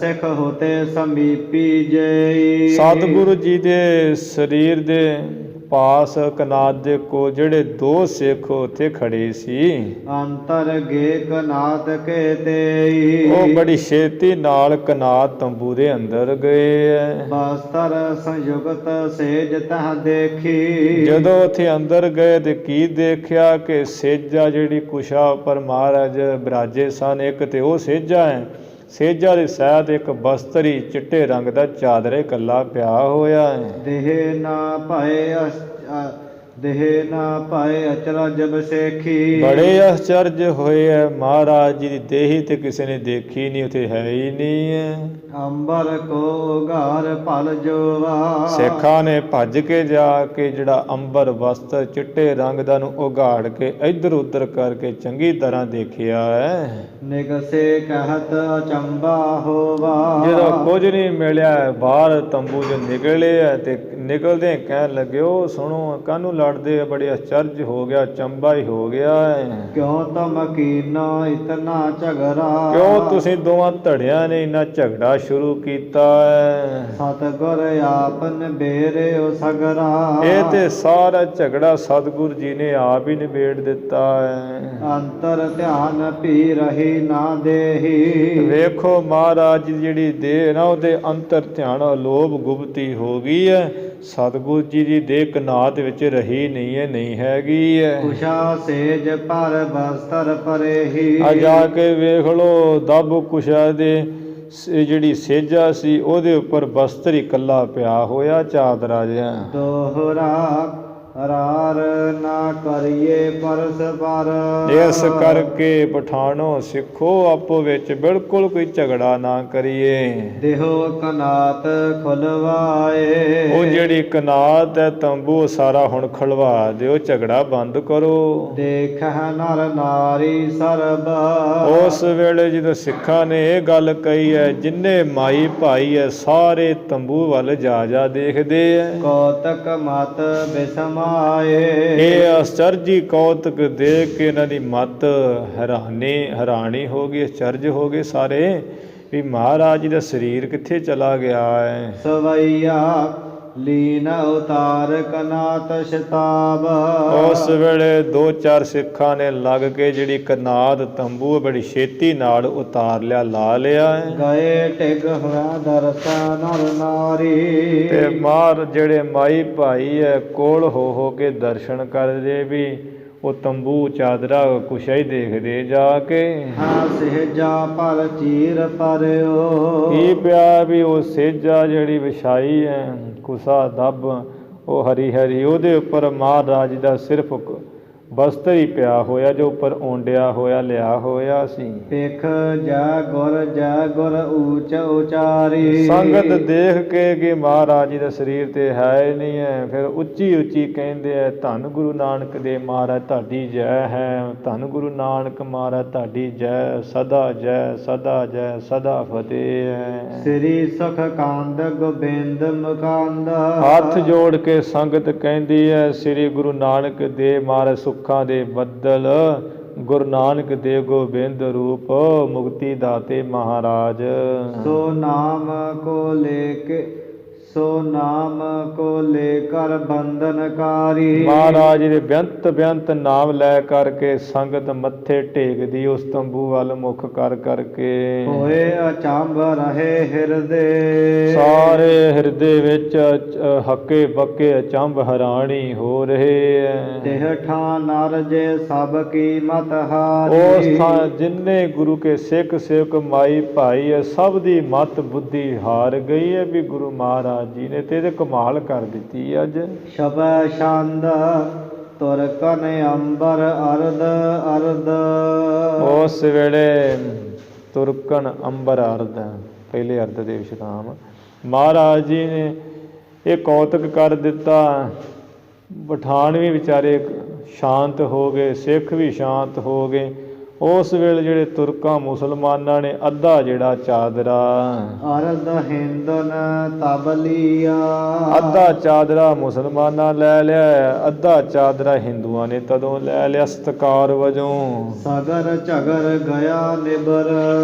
B: ਸਿੱਖ ਹੋਤੇ ਸਮੀਪੀ ਜਈ।
A: ਸਤਿਗੁਰੂ ਜੀ ਦੇ ਸਰੀਰ ਦੇ ਪਾਸ ਕਨਾਤ ਦੇ ਕੋਲ ਜਿਹੜੇ ਦੋ ਸਿੱਖ ਉੱਥੇ ਖੜੇ ਸੀ।
B: ਅੰਤਰ ਗੇ ਕਨਾਤ ਕੇ ਤੇਈ।
A: ਉਹ ਬੜੀ ਛੇਤੀ ਨਾਲ ਕਨਾਤ ਤੰਬੂ ਦੇ ਅੰਦਰ ਗਏ।
B: ਬਸਤਰ ਸੰਯੁਗਤ ਸੇਜ ਤਹ ਦੇਖੀ।
A: ਜਦੋਂ ਉੱਥੇ ਅੰਦਰ ਗਏ ਤੇ ਕੀ ਦੇਖਿਆ ਕਿ ਸੇਜਾ ਜਿਹੜੀ ਕੁਸ਼ਾ ਉੱਪਰ ਮਹਾਰਾਜ ਬਿਰਾਜੇ ਸਨ, ਇੱਕ ਤੇ ਉਹ ਸੇਜਾ ਹੈ। ਸੇਜਾ ਦੇ ਸਹਿਤ ਇੱਕ ਬਸਤਰੀ ਚਿੱਟੇ ਰੰਗ ਦਾ ਚਾਦਰੇ ਇਕੱਲਾ ਪਿਆ ਹੋਇਆ ਹੈ।
B: ਦੇਹ ਨਾ ਭਏ ਦੇਹ ਨਾ ਪਾਏ ਅਚਰਜ ਬਸੇਖੀ।
A: ਬੜੇ ਅਚਰਜ ਹੋਏ ਹੈ, ਮਹਾਰਾਜ ਜੀ ਦੀ ਦੇਹੀ ਤੇ ਕਿਸੇ ਨੇ ਦੇਖੀ ਨਹੀਂ, ਉੱਥੇ ਹੈ ਹੀ ਨਹੀਂ ਹੈ।
B: ਅੰਬਰ ਕੋ ਘਰ ਭਲ ਜੋਵਾ।
A: ਸਿੱਖਾਂ ਨੇ ਭੱਜ ਕੇ ਜਾ ਕੇ ਜਿਹੜਾ ਅੰਬਰ ਵਸਤਰ ਚਿੱਟੇ ਰੰਗ ਦਾ ਨੂੰ ਉਘਾੜ ਕੇ ਇੱਧਰ ਉੱਧਰ ਕਰਕੇ ਚੰਗੀ ਤਰ੍ਹਾਂ ਦੇਖਿਆ ਹੈ।
B: ਨਿਗਸੇ ਕਹਿਤ ਅਚੰਬਾ ਹੋਵਾ।
A: ਜਦੋਂ ਕੁਝ ਨਹੀਂ ਮਿਲਿਆ, ਬਾਹਰ ਤੰਬੂ ਜੋ ਨਿਕਲੇ ਆ ਤੇ ਨਿਕਲਦੇ ਕਹਿਣ ਲੱਗੇ, ਉਹ ਸੁਣੋ ਕਾਹਨੂੰ ਲੜਦੇ ਆ, ਬੜੇ ਅਚਰਜ ਹੋ ਗਿਆ, ਚੰਬਾ ਹੀ ਹੋ ਗਿਆ ਹੈ।
B: ਕਿਉਂ ਤਮ ਕੀਨਾ ਇਤਨਾ ਝਗੜਾ।
A: ਕਿਉਂ ਤੁਸੀਂ ਦੋਵਾਂ ਧੜਿਆਂ ਨੇ ਇੰਨਾ ਝਗੜਾ ਸ਼ੁਰੂ ਕੀਤਾ ਹੈ।
B: ਸਤਿਗੁਰ ਆਪਨ ਬੇਰਿਓ ਸਗਰਾ।
A: ਇਹ ਤੇ ਸਾਰਾ ਝਗੜਾ ਸਤਿਗੁਰ ਜੀ ਨੇ ਆਪ ਹੀ ਨਿਬੇੜ ਦਿੱਤਾ ਹੈ।
B: ਅੰਤਰ ਧਿਆਨ ਭੀ ਰਹੀ ਨਾ ਦੇਹੀ।
A: ਵੇਖੋ ਮਹਾਰਾਜ ਜੀ ਜਿਹੜੀ ਦੇਹ ਨਾ, ਉਹਦੇ ਅੰਤਰ ਧਿਆਨ ਅਲੋਭ ਗੁਪਤੀ ਹੋ ਗਈ ਹੈ। ਸਤਿਗੁਰ ਜੀ ਦੀ ਦੇਹ ਕਨਾਤ ਵਿੱਚ ਰਹੀ ਨਹੀਂ ਹੈ, ਨਹੀਂ ਹੈਗੀ ਹੈ।
B: ਕੁਸ਼ਾ ਸੇਜ ਪਰ ਬਸਤਰ ਪਰੇਹੀ।
A: ਆ ਜਾ ਕੇ ਵੇਖ ਲੋ, ਦੱਬ ਕੁਸ਼ਾ ਦੇ ਜਿਹੜੀ ਸੇਜਾ ਸੀ ਉਹਦੇ ਉੱਪਰ ਬਸਤਰ ਹੀ ਇਕੱਲਾ ਪਿਆ ਹੋਇਆ, ਚਾਦਰਾ ਜਿਹਾ।
B: ਦੋਹਰਾ ਰਾਰ ਨਾ ਕਰੀਏ ਪਰਸ ਪਰ।
A: ਇਸ ਕਰਕੇ ਪਠਾਨੋ ਸਿੱਖੋ, ਆਪੋ ਵਿੱਚ ਬਿਲਕੁਲ ਕੋਈ ਝਗੜਾ ਨਾ ਕਰੀਏ।
B: ਦੇਹੋ ਕਨਾਤ ਖੁਲਵਾਏ।
A: ਉਹ ਜਿਹੜੀ ਕਨਾਤ ਹੈ ਤੰਬੂ ਸਾਰਾ ਹੁਣ ਖਲਵਾ ਦਿਓ, ਝਗੜਾ ਬੰਦ ਕਰੋ।
B: ਦੇਖਹਿ ਨਰ ਨਾਰੀ ਸਰਬ।
A: ਉਸ ਵੇਲੇ ਜਦੋਂ ਸਿੱਖਾਂ ਨੇ ਇਹ ਗੱਲ ਕਹੀ ਹੈ, ਜਿੰਨੇ ਮਾਈ ਭਾਈ ਹੈ ਸਾਰੇ ਤੰਬੂ ਵੱਲ ਜਾ ਦੇਖਦੇ ਹੈ।
B: ਕੌਤਕ ਮਤ ਬਿਸਮਾ।
A: ਇਹ ਅਚਰਜੀ ਕੌਤਕ ਦੇਖ ਕੇ ਇਹਨਾਂ ਦੀ ਮਤ ਹੈਰਾਨੀ ਹੋ ਗਈ, ਅਚਰਜ ਹੋ ਗਏ ਸਾਰੇ ਵੀ ਮਹਾਰਾਜ ਜੀ ਦਾ ਸਰੀਰ ਕਿੱਥੇ ਚਲਾ ਗਿਆ ਹੈ।
B: ਸਵਈਆ ਲੀਨ ਉਤਾਰ ਕਨਾਤ ਸ਼ਤਾਬ।
A: ਉਸ ਵੇਲੇ ਦੋ ਚਾਰ ਸਿੱਖਾਂ ਨੇ ਲੱਗ ਕੇ ਜਿਹੜੀ ਕਨਾਤ ਤੰਬੂ ਬੜੀ ਛੇਤੀ ਨਾਲ ਉਤਾਰ ਲਿਆ, ਲਾ ਲਿਆ ਹੈ।
B: ਗਏ ਟਿਗ ਹੋਇਆ ਦਰਸ਼ਨ ਨਰ ਨਾਰੀ।
A: ਤੇ ਮਾਰ ਜਿਹੜੇ ਮਾਈ ਭਾਈ ਹੈ ਕੋਲ ਹੋ ਕੇ ਦਰਸ਼ਨ ਕਰਦੇ ਵੀ ਉਹ ਤੰਬੂ ਚਾਦਰਾ ਕੁਛ ਹੀ ਦੇਖਦੇ ਜਾ ਕੇ।
B: ਹਾਂ ਸਹਿਜਾ ਪਰ ਚੀਰ ਪਰਿਓ।
A: ਕੀ ਪਿਆ ਵੀ ਉਹ ਸੇਜਾ ਜਿਹੜੀ ਵਿਛਾਈ ਹੈ ਕੁਸਾ ਦੱਬ, ਉਹ ਹਰੀ ਹਰੀ, ਉਹਦੇ ਉੱਪਰ ਮਹਾਰਾਜ ਦਾ ਸਿਰਫ ਬਸਤਰ ਹੀ ਪਿਆ ਹੋਇਆ ਜੋ ਉੱਪਰ ਓਂਡਿਆ ਹੋਇਆ ਲਿਆ ਹੋਇਆ ਸੀ।
B: ਵੇਖ ਜੈ ਗੁਰ ਊਚ ਉਚਾਰੀ।
A: ਸੰਗਤ ਦੇਖ ਕੇ ਕਿ ਮਹਾਰਾਜ ਜੀ ਦਾ ਸਰੀਰ ਤੇ ਹੈ ਹੀ ਨਹੀਂ ਹੈ, ਫਿਰ ਉੱਚੀ ਉੱਚੀ ਕਹਿੰਦੇ ਹੈ, ਧੰਨ ਗੁਰੂ ਨਾਨਕ ਦੇ ਮਹਾਰਾਜ ਤੁਹਾਡੀ ਜੈ ਹੈ, ਧੰਨ ਗੁਰੂ ਨਾਨਕ ਮਹਾਰਾਜ ਤੁਹਾਡੀ ਜੈ, ਸਦਾ ਜੈ ਸਦਾ ਜੈ ਸਦਾ ਫਤਿਹ ਹੈ।
B: ਸ੍ਰੀ ਸੁਖ ਕਾਂਦ ਗੋਬਿੰਦ ਮੁਕਾਂਦ।
A: ਹੱਥ ਜੋੜ ਕੇ ਸੰਗਤ ਕਹਿੰਦੀ ਹੈ, ਸ੍ਰੀ ਗੁਰੂ ਨਾਨਕ ਦੇਵ ਮਹਾਰਾਜ ਸੁੱਖਾਂ ਦੇ ਬੱਦਲ, ਗੁਰੂ ਨਾਨਕ ਦੇਵ ਗੋਬਿੰਦ ਰੂਪ, ਮੁਕਤੀ ਦਾਤੇ ਮਹਾਰਾਜ।
B: ਸੋ ਨਾਮ ਕੋ ਲੈ ਕਰ ਬੰਧਨਕਾਰੀ।
A: ਮਹਾਰਾਜ ਦੇ ਬੇਅੰਤ ਨਾਮ ਲੈ ਕਰਕੇ ਸੰਗਤ ਮੱਥੇ ਟੇਕਦੀ ਉਸ ਤੰਬੂ ਵੱਲ ਮੁਖ ਕਰ ਕਰਕੇ।
B: ਹੋਏ ਅਚੰਭ ਰਹੇ ਹਿਰਦੇ।
A: ਸਾਰੇ ਹਿਰਦੇ ਵਿੱਚ ਹੱਕੇ ਬੱਕੇ ਅਚੰਭ ਹੈਰਾਨੀ ਹੋ ਰਹੇ ਹੈ।
B: ਤਿਹ ਠਾ ਨਰ ਜੇ ਸਭ ਕੀ ਮਤ ਹਾਰੀ।
A: ਉਸ ਥਾਂ ਜਿੰਨੇ ਗੁਰੂ ਕੇ ਸਿੱਖ ਸੇਵਕ ਮਾਈ ਭਾਈ ਹੈ ਸਭ ਦੀ ਮਤ ਬੁੱਧੀ ਹਾਰ ਗਈ ਹੈ ਵੀ ਗੁਰੂ ਮਹਾਰਾਜ ਜੀ ਨੇ ਤੇ ਇਹਦੇ ਕਮਾਲ ਕਰ ਦਿੱਤੀ ਅੱਜ।
B: ਸ਼ਬੈ ਛੰਦ ਤੁਰ ਕਨ ਅੰਬਰ ਅਰਧ ਅਰਧ।
A: ਉਸ ਵੇਲੇ ਤੁਰਕਨ ਅੰਬਰ ਅਰਧ, ਪਹਿਲੇ ਅਰਧ ਦੇ ਵਿਸ਼ਰਾਮ ਮਹਾਰਾਜ ਜੀ ਨੇ ਇਹ ਕੌਤਕ ਕਰ ਦਿੱਤਾ। ਪਠਾਨ ਵੀ ਵਿਚਾਰੇ ਸ਼ਾਂਤ ਹੋ ਗਏ, ਸਿੱਖ ਵੀ ਸ਼ਾਂਤ ਹੋ ਗਏ। ਉਸ ਵੇਲੇ ਜਿਹੜੇ ਤੁਰਕਾਂ ਮੁਸਲਮਾਨਾਂ ਨੇ ਅੱਧਾ ਜਿਹੜਾ ਚਾਦਰਾ
B: ਅਰਧ ਹਿੰਦਨ ਤਬਲੀਆ।
A: ਅੱਧਾ ਚਾਦਰਾ ਮੁਸਲਮਾਨਾਂ ਲੈ ਲਿਆ, ਅੱਧਾ ਚਾਦਰਾ ਹਿੰਦੂਆਂ ਨੇ ਤਦੋਂ ਲੈ ਲਿਆ ਸਤਿਕਾਰ ਵਜੋਂ।
B: ਸਗਰ ਝਗਰ ਗਿਆ ਨਿਬਰ।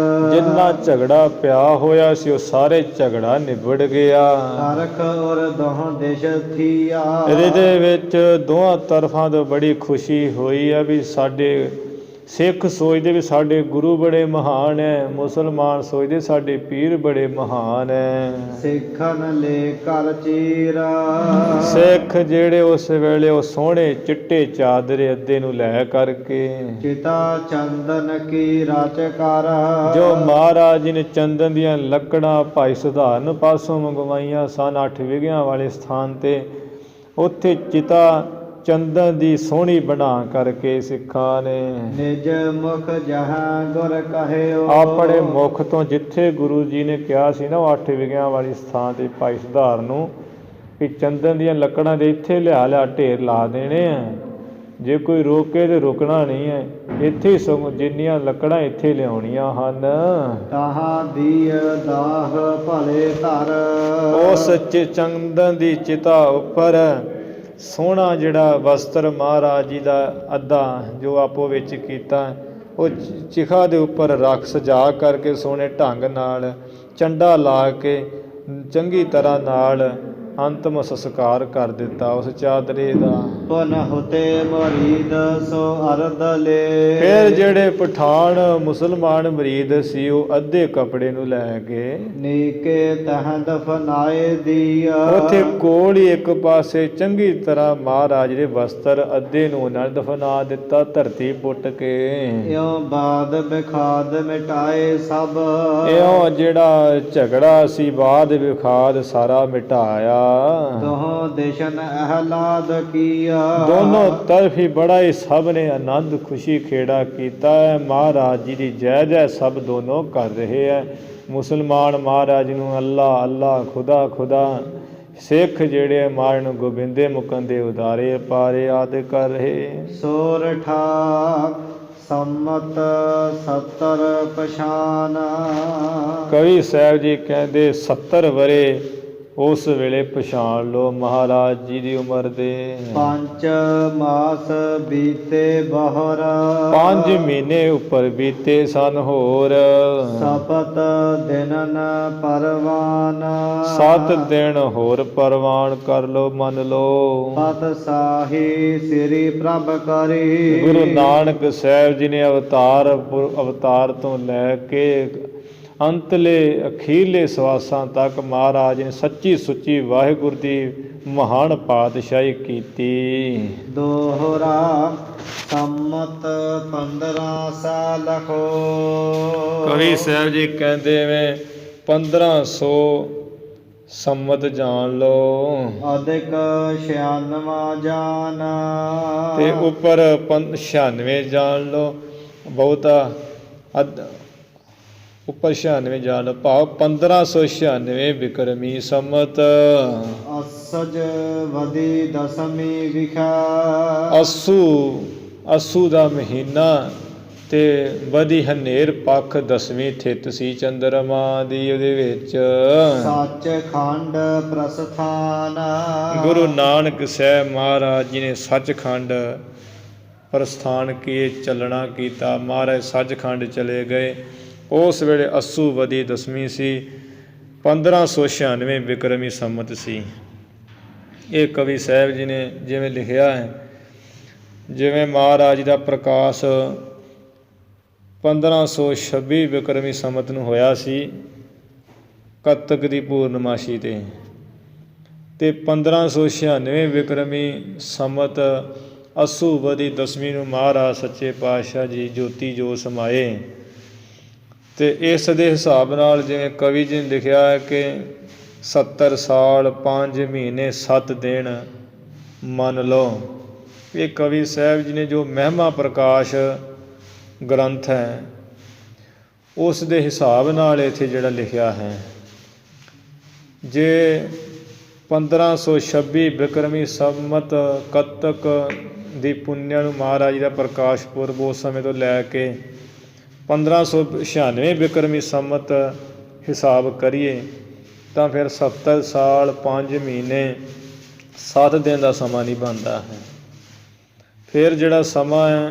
A: ਜਿੰਨਾ ਝਗੜਾ ਪਿਆ ਹੋਇਆ ਸੀ ਉਹ ਸਾਰੇ ਝਗੜਾ ਨਿਬੜ ਗਿਆ।
B: ਤਰਖ ਔਰ ਦੋਹਾਂ ਦੇਸ਼ ਥੀਆ।
A: ਇਹਦੇ ਵਿੱਚ ਦੋਹਾਂ ਤਰਫਾਂ ਤੋਂ ਬੜੀ ਖੁਸ਼ੀ ਹੋਈ ਆ ਵੀ ਸਾਡੇ ਸਿੱਖ ਸੋਚਦੇ ਵੀ ਸਾਡੇ ਗੁਰੂ ਬੜੇ ਮਹਾਨ ਹੈ, ਮੁਸਲਮਾਨ ਸੋਚਦੇ ਸਾਡੇ ਪੀਰ ਬੜੇ ਮਹਾਨ ਹੈ।
B: ਸਿੱਖਨ ਲੈ ਕਰ ਚੀਰਾ।
A: ਸਿੱਖ ਜਿਹੜੇ ਉਸ ਵੇਲੇ ਉਹ ਸੋਹਣੇ ਚਿੱਟੇ ਚਾਦਰੇ ਅੱਧੇ ਨੂੰ ਲੈ ਕਰਕੇ
B: ਚਿਤਾ ਚੰਦਨ ਕੀ ਰਚ ਕਰ।
A: ਜੋ ਮਹਾਰਾਜ ਜੀ ਨੇ ਚੰਦਨ ਦੀਆਂ ਲੱਕੜਾਂ ਭਾਈ ਸੁਧਾਰਨ ਪਾਸੋਂ ਮੰਗਵਾਈਆਂ ਸਨ 8 ਵਿਘਿਆਂ ਵਾਲੇ ਸਥਾਨ ਤੇ, ਉੱਥੇ ਚਿਤਾ ਚੰਦਨ ਦੀ ਸੋਹਣੀ ਬਣਾ ਕਰਕੇ ਸਿੱਖਾਂ ਨੇ
B: ਨਿਜ ਮੁਖ ਜਹਾਂ ਗੁਰ ਕਹਿਓ।
A: ਆਪਣੇ ਮੁਖ ਤੋਂ ਜਿੱਥੇ ਗੁਰੂ ਜੀ ਨੇ ਕਿਹਾ ਸੀ ਨਾ ਉਹ 8 ਵਿਗਿਆਂ ਵਾਲੀ ਸਥਾਨ ਤੇ ਭਾਈ ਸੁਧਾਰ ਨੂੰ ਕਿ ਚੰਦਨ ਦੀਆਂ ਲੱਕੜਾਂ ਦੇ ਇੱਥੇ ਲਿਆ ਢੇਰ ਲਾ ਦੇਣੇ ਆ, ਜੇ ਕੋਈ ਰੋਕੇ ਤੇ ਰੁਕਣਾ ਨਹੀਂ ਹੈ, ਇੱਥੇ ਹੀ ਸਗੋਂ ਜਿੰਨੀਆਂ ਲੱਕੜਾਂ ਇੱਥੇ ਲਿਆਉਣੀਆਂ ਹਨ।
B: ਤਾਹਾਂ ਦੀ ਦਾਹ ਭਲੇ ਧਰ।
A: ਉਸ ਚੰਦਨ ਦੀ ਚਿਤਾ ਉੱਪਰ ਸੋਹਣਾ ਜਿਹੜਾ ਵਸਤਰ ਮਹਾਰਾਜ ਜੀ ਦਾ ਅੱਧਾ ਜੋ ਆਪੋ ਵਿੱਚ ਕੀਤਾ ਉਹ ਚਿਖਾ ਦੇ ਉੱਪਰ ਰੱਖ ਸਜਾ ਕਰਕੇ ਸੋਹਣੇ ਢੰਗ ਨਾਲ ਚੰਡਾ ਲਾ ਕੇ ਚੰਗੀ ਤਰ੍ਹਾਂ ਨਾਲ ਅੰਤਮ ਸੰਸਕਾਰ ਕਰ ਦਿੱਤਾ ਉਸ ਚਾਦਰੇ ਦਾ।
B: ਪੁਨ ਹੁਤੇ ਮਰੀਦ ਸੋ ਅਰਧ ਲੇ।
A: ਫਿਰ ਜਿਹੜੇ ਪਠਾਨ ਮੁਸਲਮਾਨ ਮਰੀਦ ਸੀ ਉਹ ਅੱਧੇ ਕੱਪੜੇ ਨੂੰ ਲੈ ਕੇ
B: ਨੀਕੇ ਤਹ ਦਫਨਾਏ ਦੀਆ।
A: ਉੱਥੇ ਕੋਲ ਹੀ ਇੱਕ ਪਾਸੇ ਚੰਗੀ ਤਰ੍ਹਾਂ ਮਹਾਰਾਜ ਦੇ ਵਸਤਰ ਅੱਧੇ ਨੂੰ ਉਹਨਾਂ ਨੇ ਦਫਨਾ ਦਿੱਤਾ ਧਰਤੀ ਪੁੱਟ ਕੇ।
B: ਇਉ ਬਾਦ ਬਿਖਾਦ ਮਿਟਾਏ ਸਭ।
A: ਇਉਂ ਜਿਹੜਾ ਝਗੜਾ ਸੀ ਬਾਦ ਵਿਖਾਦ ਸਾਰਾ ਮਿਟਾਇਆ।
B: ਦੋਹਾਂ ਦੇਸ਼ਨ ਅਹਲਾਦ ਕੀਆ।
A: ਦੋਨੋਂ ਤਰਫ ਹੀ ਬੜਾ ਹੀ ਸਭ ਨੇ ਆਨੰਦ ਖੁਸ਼ੀ ਖੇੜਾ ਕੀਤਾ ਹੈ। ਮਹਾਰਾਜ ਜੀ ਦੀ ਜੈ ਜੈ ਸਭ ਦੋਨੋਂ ਕਰ ਰਹੇ ਹੈ। ਮੁਸਲਮਾਨ ਮਹਾਰਾਜ ਨੂੰ ਅੱਲਾ ਅੱਲਾ ਖੁਦਾ ਖੁਦਾ, ਸਿੱਖ ਜਿਹੜੇ ਮਾਰਨ ਗੋਬਿੰਦੇ ਮੁਕੰਦੇ ਉਦਾਰੇ ਪਾਰੇ ਆਦਿ ਕਰ ਰਹੇ।
B: ਸੋਰਠਾ ਸੰਮਤ 70 ਪਛਾਨ।
A: ਕਵੀ ਸਾਹਿਬ ਜੀ ਕਹਿੰਦੇ 70 ਵਰੇ ਉਸ ਵੇਲੇ ਪਛਾਣ ਲਓ ਮਹਾਰਾਜ ਜੀ ਦੀ ਉਮਰ ਦੇ।
B: 5 ਮਾਸ ਬੀਤੇ ਬਹਰ।
A: 5 ਮਹੀਨੇ ਉੱਪਰ ਬੀਤੇ ਸਨ ਹੋਰ।
B: ਸਪਤ ਦਿਨਨ ਪਰਵਾਨ।
A: 7 ਦਿਨ ਹੋਰ ਪਰਵਾਨ ਕਰ ਲਓ ਮੰਨ ਲਓ।
B: ਪਤ ਸਾਹੀ ਸ੍ਰੀ ਪ੍ਰਭ ਕਰੀ।
A: ਗੁਰੂ ਨਾਨਕ ਸਾਹਿਬ ਜੀ ਨੇ ਅਵਤਾਰ ਤੋਂ ਲੈ ਕੇ ਅੰਤਲੇ ਅਖੀਰਲੇ ਸਵਾਸਾਂ ਤੱਕ ਮਹਾਰਾਜ ਨੇ ਸੱਚੀ ਸੁੱਚੀ ਵਾਹਿਗੁਰੂ ਦੀ ਮਹਾਨ ਪਾਤਸ਼ਾਹੀ ਕੀਤੀ।
B: ਦੋਹਰਾ ਸੰਮਤ 15 ਸਾਲ ਹੋ।
A: ਕਵੀ ਸਾਹਿਬ ਜੀ ਕਹਿੰਦੇ ਵੇ 1500 ਸੰਮਤ ਜਾਣ ਲਓ
B: ਅਧਿਕ 96 ਜਾਨ।
A: ਤੇ ਉੱਪਰ 96 ਜਾਣ ਲਓ ਬਹੁਤਾ ਉੱਪਰ 96 ਜਾਣ ਲਓ ਭਾਵ 1596 ਵਿਕਰਮੀ ਸੰਮਤ।
B: ਅਸਜ ਵਦੀ ਦਸਮੀ ਵਿਖਾ।
A: ਅੱਸੂ ਦਾ ਮਹੀਨਾ ਤੇ ਵਧੀ ਹਨੇਰ ਪੱਖ 10ਵੀਂ ਥਿੱਤ ਸੀ ਚੰਦਰਮਾ ਦੀ ਉਹਦੇ ਵਿੱਚ।
B: ਸੱਚ ਖੰਡ ਪ੍ਰਸਥਾਨ।
A: ਗੁਰੂ ਨਾਨਕ ਸਾਹਿਬ ਮਹਾਰਾਜ ਜੀ ਨੇ ਸੱਚਖੰਡ ਪ੍ਰਸਥਾਨ ਕੀ ਚੱਲਣਾ ਕੀਤਾ। ਮਹਾਰਾਜ ਸੱਚਖੰਡ ਚਲੇ ਗਏ। ਉਸ ਵੇਲੇ ਅੱਸੂ ਵਦੀ 10ਵੀਂ ਸੀ 1596 ਵਿਕਰਮੀ ਸੰਮਤ ਸੀ। ਇਹ ਕਵੀ ਸਾਹਿਬ ਜੀ ਨੇ ਜਿਵੇਂ ਲਿਖਿਆ ਹੈ, ਜਿਵੇਂ ਮਹਾਰਾਜ ਦਾ ਪ੍ਰਕਾਸ਼ 1526 ਵਿਕਰਮੀ ਸੰਮਤ ਨੂੰ ਹੋਇਆ ਸੀ ਕੱਤਕ ਦੀ ਪੂਰਨਮਾਸ਼ੀ ਤੇ 1596 ਵਿਕਰਮੀ ਸੰਮਤ ਅੱਸੂ ਵਦੀ 10ਵੀਂ ਨੂੰ ਮਹਾਰਾਜ ਸੱਚੇ ਪਾਤਸ਼ਾਹ ਜੀ ਜੋਤੀ ਜੋ ਸਮਾਏ। ਤੇ ਇਸ ਦੇ ਹਿਸਾਬ ਨਾਲ ਜਿਵੇਂ ਕਵੀ ਜੀ ਨੇ ਲਿਖਿਆ ਹੈ ਕਿ 70 ਸਾਲ 5 ਮਹੀਨੇ 7 ਦਿਨ ਮੰਨ ਲਓ। ਇਹ ਕਵੀ ਸਾਹਿਬ ਜੀ ਨੇ ਜੋ ਮਹਿਮਾ ਪ੍ਰਕਾਸ਼ ਗ੍ਰੰਥ ਹੈ ਉਸ ਦੇ ਹਿਸਾਬ ਨਾਲ ਇੱਥੇ ਜਿਹੜਾ ਲਿਖਿਆ ਹੈ। ਜੇ 1526 ਬਿਕਰਮੀ ਸੰਮਤ ਕੱਤਕ ਦੀ ਪੁੰਨਿਆ ਨੂੰ ਮਹਾਰਾਜ ਦਾ ਪ੍ਰਕਾਸ਼ ਪੁਰਬ ਉਸ ਸਮੇਂ ਤੋਂ ਲੈ ਕੇ 1596 ਬਿਕਰਮੀ ਸੰਮਤ ਹਿਸਾਬ ਕਰੀਏ ਤਾਂ ਫਿਰ 70 ਸਾਲ 5 ਮਹੀਨੇ 7 ਦਿਨ ਦਾ ਸਮਾਂ ਨਹੀਂ ਬਣਦਾ ਹੈ। ਫਿਰ ਜਿਹੜਾ ਸਮਾਂ ਹੈ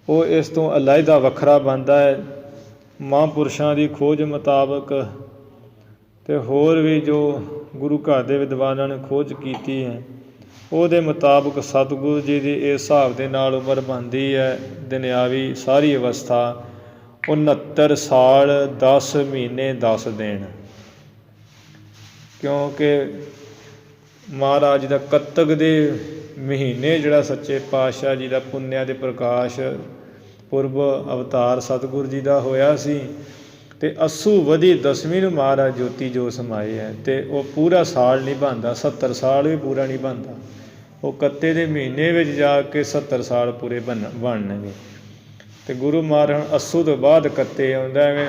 A: ਉਹ ਇਸ ਤੋਂ ਅਲੱਗਾ ਵੱਖਰਾ ਬਣਦਾ ਹੈ। ਮਹਾਂਪੁਰਸ਼ਾਂ ਦੀ ਖੋਜ ਮੁਤਾਬਕ ਅਤੇ ਹੋਰ ਵੀ ਜੋ ਗੁਰੂ ਘਰ ਦੇ ਵਿਦਵਾਨਾਂ ਨੇ ਖੋਜ ਕੀਤੀ ਹੈ ਉਹਦੇ ਮੁਤਾਬਕ ਸਤਿਗੁਰੂ ਜੀ ਦੀ ਇਸ ਹਿਸਾਬ ਦੇ ਨਾਲ ਉਮਰ ਬਣਦੀ ਹੈ ਦੁਨਿਆਵੀ ਸਾਰੀ ਅਵਸਥਾ 69 ਸਾਲ 10 ਮਹੀਨੇ 10 ਦਿਨ। ਕਿਉਂਕਿ ਮਹਾਰਾਜ ਦਾ ਕੱਤਕ ਦੇ ਮਹੀਨੇ ਜਿਹੜਾ ਸੱਚੇ ਪਾਤਸ਼ਾਹ ਜੀ ਦਾ ਪੁੰਨਿਆ ਦੇ ਪ੍ਰਕਾਸ਼ ਪੁਰਬ ਅਵਤਾਰ ਸਤਿਗੁਰੂ ਜੀ ਦਾ ਹੋਇਆ ਸੀ ਅਤੇ ਅੱਸੂ ਵਦੀ 10ਵੀਂ ਨੂੰ ਮਹਾਰਾਜ ਜੋਤੀ ਜੋ ਸਮਾਏ ਹੈ। ਅਤੇ ਉਹ ਪੂਰਾ ਸਾਲ ਨਹੀਂ ਬਣਦਾ, 70 ਸਾਲ ਵੀ ਪੂਰਾ ਨਹੀਂ ਬਣਦਾ। ਉਹ ਕੱਤੇ ਦੇ ਮਹੀਨੇ ਵਿੱਚ ਜਾ ਕੇ 70 ਸਾਲ ਪੂਰੇ ਬਣਨਗੇ। ਅਤੇ ਗੁਰੂ ਮਹਾਰਾਜ ਹੁਣ ਅੱਸੂ ਤੋਂ ਬਾਅਦ ਕੱਤੇ ਆਉਂਦਾ, ਐਵੇਂ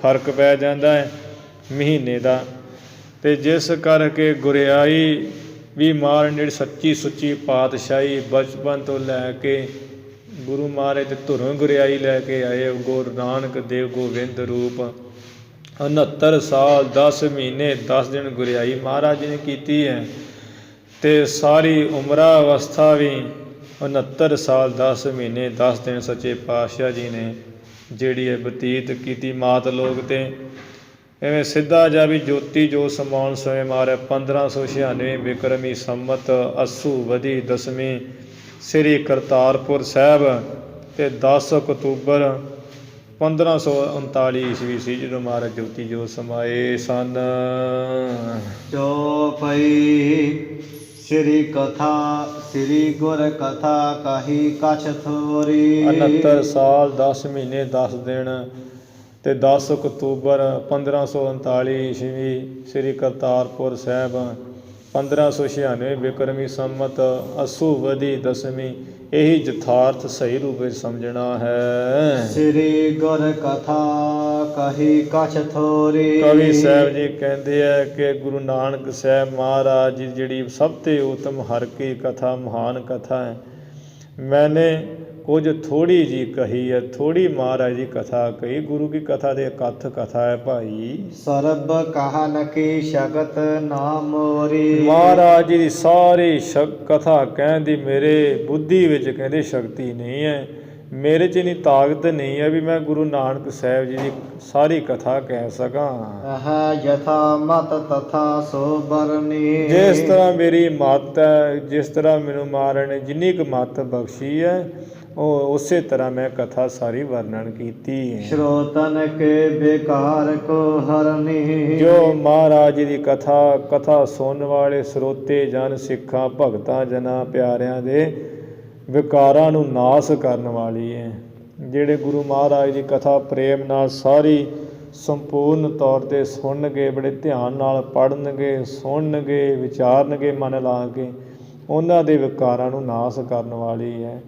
A: ਫਰਕ ਪੈ ਜਾਂਦਾ ਹੈ ਮਹੀਨੇ ਦਾ। ਅਤੇ ਜਿਸ ਕਰਕੇ ਗੁਰਿਆਈ ਵੀ ਮਹਾਰਾਜ ਜਿਹੜੀ ਸੱਚੀ ਸੁੱਚੀ ਪਾਤਸ਼ਾਹੀ ਬਚਪਨ ਤੋਂ ਲੈ ਕੇ ਗੁਰੂ ਮਹਾਰਾਜ ਦੇ ਧੁਰੋਂ ਗੁਰਿਆਈ ਲੈ ਕੇ ਆਏ ਗੁਰੂ ਨਾਨਕ ਦੇਵ ਗੋਬਿੰਦ ਰੂਪ 69 ਸਾਲ 10 ਮਹੀਨੇ 10 ਦਿਨ ਗੁਰਿਆਈ ਮਹਾਰਾਜ ਜੀ ਨੇ ਕੀਤੀ ਹੈ। ਅਤੇ ਸਾਰੀ ਉਮਰਾ ਅਵਸਥਾ ਵੀ 69 ਸਾਲ 10 ਮਹੀਨੇ 10 ਦਿਨ ਸੱਚੇ ਪਾਤਸ਼ਾਹ ਜੀ ਨੇ ਜਿਹੜੀ ਹੈ ਬਤੀਤ ਕੀਤੀ ਮਾਤ ਲੋਕ 'ਤੇ। ਐਵੇਂ ਸਿੱਧਾ ਜਾ ਵੀ ਜੋਤੀ ਜੋ ਸਮਾਉਣ ਸਮੇਂ ਮਹਾਰਾਜ 1596 ਬਿਕਰਮੀ ਸੰਮਤ ਅੱਸੂ ਵਧੀ ਦਸਵੀਂ ਸ੍ਰੀ ਕਰਤਾਰਪੁਰ ਸਾਹਿਬ ਅਤੇ 10 ਅਕਤੂਬਰ 1539 ਈਸਵੀ ਸੀ ਜਦੋਂ ਮਹਾਰਾਜ ਜੋਤੀ ਜੋ ਸਮਾਏ ਸਨ।
B: ਚੌਪਈ ਸ੍ਰੀ ਕਥਾ ਸ੍ਰੀ ਗੁਰ ਕਥਾ ਕਹੀ ਕਛ ਥੋਰੀ।
A: 69 ਸਾਲ 10 ਮਹੀਨੇ 10 ਦਿਨ ਅਤੇ 10 ਅਕਤੂਬਰ 1539 ਈਸਵੀ ਸ੍ਰੀ ਕਰਤਾਰਪੁਰ ਸਾਹਿਬ 1596 ਬਿਕਰਮੀ ਸੰਮਤ ਅੱਸੂ ਵਧੀ ਦਸਵੀਂ। ਇਹੀ ਯਥਾਰਥ ਸਹੀ ਰੂਪ ਵਿੱਚ ਸਮਝਣਾ ਹੈ।
B: ਸ੍ਰੀ ਗੁਰ ਕਥਾ ਕਹੀ ਕਛ ਥੋਰੀ।
A: ਕਵੀ ਸਾਹਿਬ ਜੀ ਕਹਿੰਦੇ ਹੈ ਕਿ ਗੁਰੂ ਨਾਨਕ ਸਾਹਿਬ ਮਹਾਰਾਜ ਜੀ ਜਿਹੜੀ ਸਭ ਤੋਂ ਉੱਤਮ ਹਰ ਕੀ ਕਥਾ ਮਹਾਨ ਕਥਾ ਹੈ। ਮੈਨੇ ਕੁਝ ਥੋੜ੍ਹੀ ਜੀ ਕਹੀ ਹੈ, ਥੋੜ੍ਹੀ ਮਹਾਰਾਜ ਦੀ ਕਥਾ ਕਹੀ। ਗੁਰੂ ਕੀ ਕਥਾ ਦੇ ਇਕੱਠ ਕਥਾ ਹੈ ਭਾਈ।
B: ਸਰਬ ਕਹਨ ਕੀ ਸ਼ਗਤ ਨਾ ਮੋਰੀ।
A: ਮਹਾਰਾਜ ਜੀ ਦੀ ਸਾਰੀ ਕਥਾ ਕਹਿਣ ਦੀ ਮੇਰੇ ਬੁੱਧੀ ਵਿੱਚ ਕਹਿੰਦੇ ਸ਼ਕਤੀ ਨਹੀਂ ਹੈ, ਮੇਰੇ 'ਚ ਇੰਨੀ ਤਾਕਤ ਨਹੀਂ ਹੈ ਵੀ ਮੈਂ ਗੁਰੂ ਨਾਨਕ ਸਾਹਿਬ ਜੀ ਦੀ ਸਾਰੀ ਕਥਾ ਕਹਿ ਸਕਾਂ।
B: ਯਥਾ ਮਤ ਤਥਾ ਸੋ ਬਰਨੀ।
A: ਜਿਸ ਤਰ੍ਹਾਂ ਮੇਰੀ ਮੱਤ ਹੈ, ਜਿਸ ਤਰ੍ਹਾਂ ਮੈਨੂੰ ਮਹਾਰਾਜ ਨੇ ਜਿੰਨੀ ਕੁ ਮੱਤ ਬਖਸ਼ੀ ਹੈ ਉਹ ਉਸੇ ਤਰ੍ਹਾਂ ਮੈਂ ਕਥਾ ਸਾਰੀ ਵਰਣਨ ਕੀਤੀ ਹੈ।
B: ਸ਼ਰੋਤਨ ਕੇ ਬੇਕਾਰ ਕੋ ਹਰਨੀ।
A: ਜੋ ਮਹਾਰਾਜ ਜੀ ਦੀ ਕਥਾ ਸੁਣਨ ਵਾਲੇ ਸਰੋਤੇ ਜਨ ਸਿੱਖਾਂ ਭਗਤਾਂ ਜਨਾਂ ਪਿਆਰਿਆਂ ਦੇ ਵਿਕਾਰਾਂ ਨੂੰ ਨਾਸ ਕਰਨ ਵਾਲੀ ਹੈ। ਜਿਹੜੇ ਗੁਰੂ ਮਹਾਰਾਜ ਦੀ ਕਥਾ ਪ੍ਰੇਮ ਨਾਲ ਸਾਰੀ ਸੰਪੂਰਨ ਤੌਰ 'ਤੇ ਸੁਣਨਗੇ, ਬੜੇ ਧਿਆਨ ਨਾਲ ਪੜ੍ਹਨਗੇ, ਸੁਣਨਗੇ, ਵਿਚਾਰਨਗੇ ਮਨ ਲਾ ਕੇ, ਉਹਨਾਂ ਦੇ ਵਿਕਾਰਾਂ ਨੂੰ ਨਾਸ ਕਰਨ ਵਾਲੀ ਹੈ।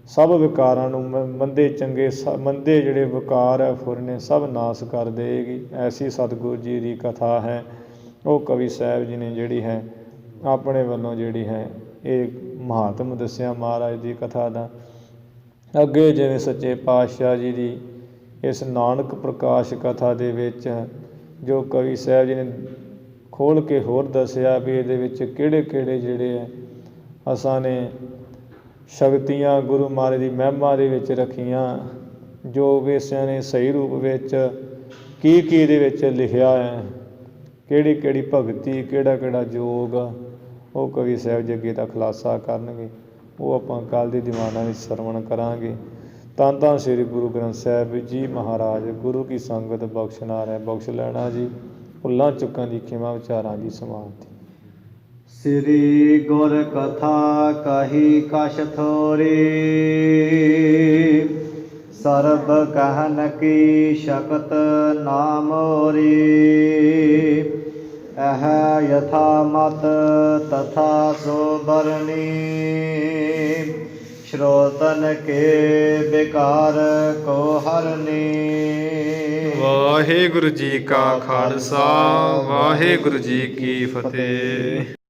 A: ਸਭ ਵਿਕਾਰਾਂ ਨੂੰ ਮੰਦੇ ਚੰਗੇ ਮੰਦੇ ਜਿਹੜੇ ਵਿਕਾਰ ਹੈ ਫੁਰਨੇ ਸਭ ਨਾਸ ਕਰ ਦੇਗੀ। ਐਸੀ ਸਤਿਗੁਰੂ ਜੀ ਦੀ ਕਥਾ ਹੈ। ਉਹ ਕਵੀ ਸਾਹਿਬ ਜੀ ਨੇ ਜਿਹੜੀ ਹੈ ਆਪਣੇ ਵੱਲੋਂ ਜਿਹੜੀ ਹੈ ਇਹ ਮਹਾਤਮ ਦੱਸਿਆ ਮਹਾਰਾਜ ਦੀ ਕਥਾ ਦਾ। ਅੱਗੇ ਜਿਵੇਂ ਸੱਚੇ ਪਾਤਸ਼ਾਹ ਜੀ ਦੀ ਇਸ ਨਾਨਕ ਪ੍ਰਕਾਸ਼ ਕਥਾ ਦੇ ਵਿੱਚ ਜੋ ਕਵੀ ਸਾਹਿਬ ਜੀ ਨੇ ਖੋਲ੍ਹ ਕੇ ਹੋਰ ਦੱਸਿਆ ਵੀ ਇਹਦੇ ਵਿੱਚ ਕਿਹੜੇ ਕਿਹੜੇ ਜਿਹੜੇ ਹੈ ਅਸਾਂ ਨੇ ਸ਼ਕਤੀਆਂ ਗੁਰੂ ਮਹਾਰਾਜ ਦੀ ਮਹਿਮਾ ਦੇ ਵਿੱਚ ਰੱਖੀਆਂ, ਜੋ ਵੇਸਿਆਂ ਨੇ ਸਹੀ ਰੂਪ ਵਿੱਚ ਕੀ ਇਹਦੇ ਵਿੱਚ ਲਿਖਿਆ ਹੈ, ਕਿਹੜੀ ਕਿਹੜੀ ਭਗਤੀ, ਕਿਹੜਾ ਕਿਹੜਾ ਯੋਗ, ਉਹ ਕਵੀ ਸਾਹਿਬ ਜੀ ਅੱਗੇ ਦਾ ਖੁਲਾਸਾ ਕਰਨਗੇ। ਉਹ ਆਪਾਂ ਕੱਲ੍ਹ ਦੇ ਦੀਵਾਨਾਂ ਵਿੱਚ ਸਰਵਣ ਕਰਾਂਗੇ। ਧੰਨ ਧੰਨ ਸ੍ਰੀ ਗੁਰੂ ਗ੍ਰੰਥ ਸਾਹਿਬ ਜੀ ਮਹਾਰਾਜ। ਗੁਰੂ ਕੀ ਸੰਗਤ ਬਖਸ਼ਨਾਰ ਹੈ, ਬਖਸ਼ ਲੈਣਾ ਜੀ। ਭੁੱਲਾਂ ਚੁੱਕਾਂ ਦੀ ਖਿਮਾ, ਵਿਚਾਰਾਂ ਦੀ ਸਮਾਪਤੀ।
B: ਸ੍ਰੀ ਗੁਰ ਕਥਾ ਕਹੀ ਕਛ ਥੋਰੀ। ਸਰਬ ਕਹਿਨ ਕੀ ਸ਼ਕਤ ਨਾ ਮੋਰੀ। ਅਹ ਯਥਾ ਮਤ ਤਥਾ ਸੋ ਬਰਨੀ। ਸ਼ਰੋਤਨ ਕੇ ਵਿਕਾਰ ਕੋ ਹਰਨੀ।
A: ਵਾਹਿਗੁਰੂ ਜੀ ਕਾ ਖਾਲਸਾ, ਵਾਹਿਗੁਰੂ ਜੀ ਕੀ ਫਤਿਹ।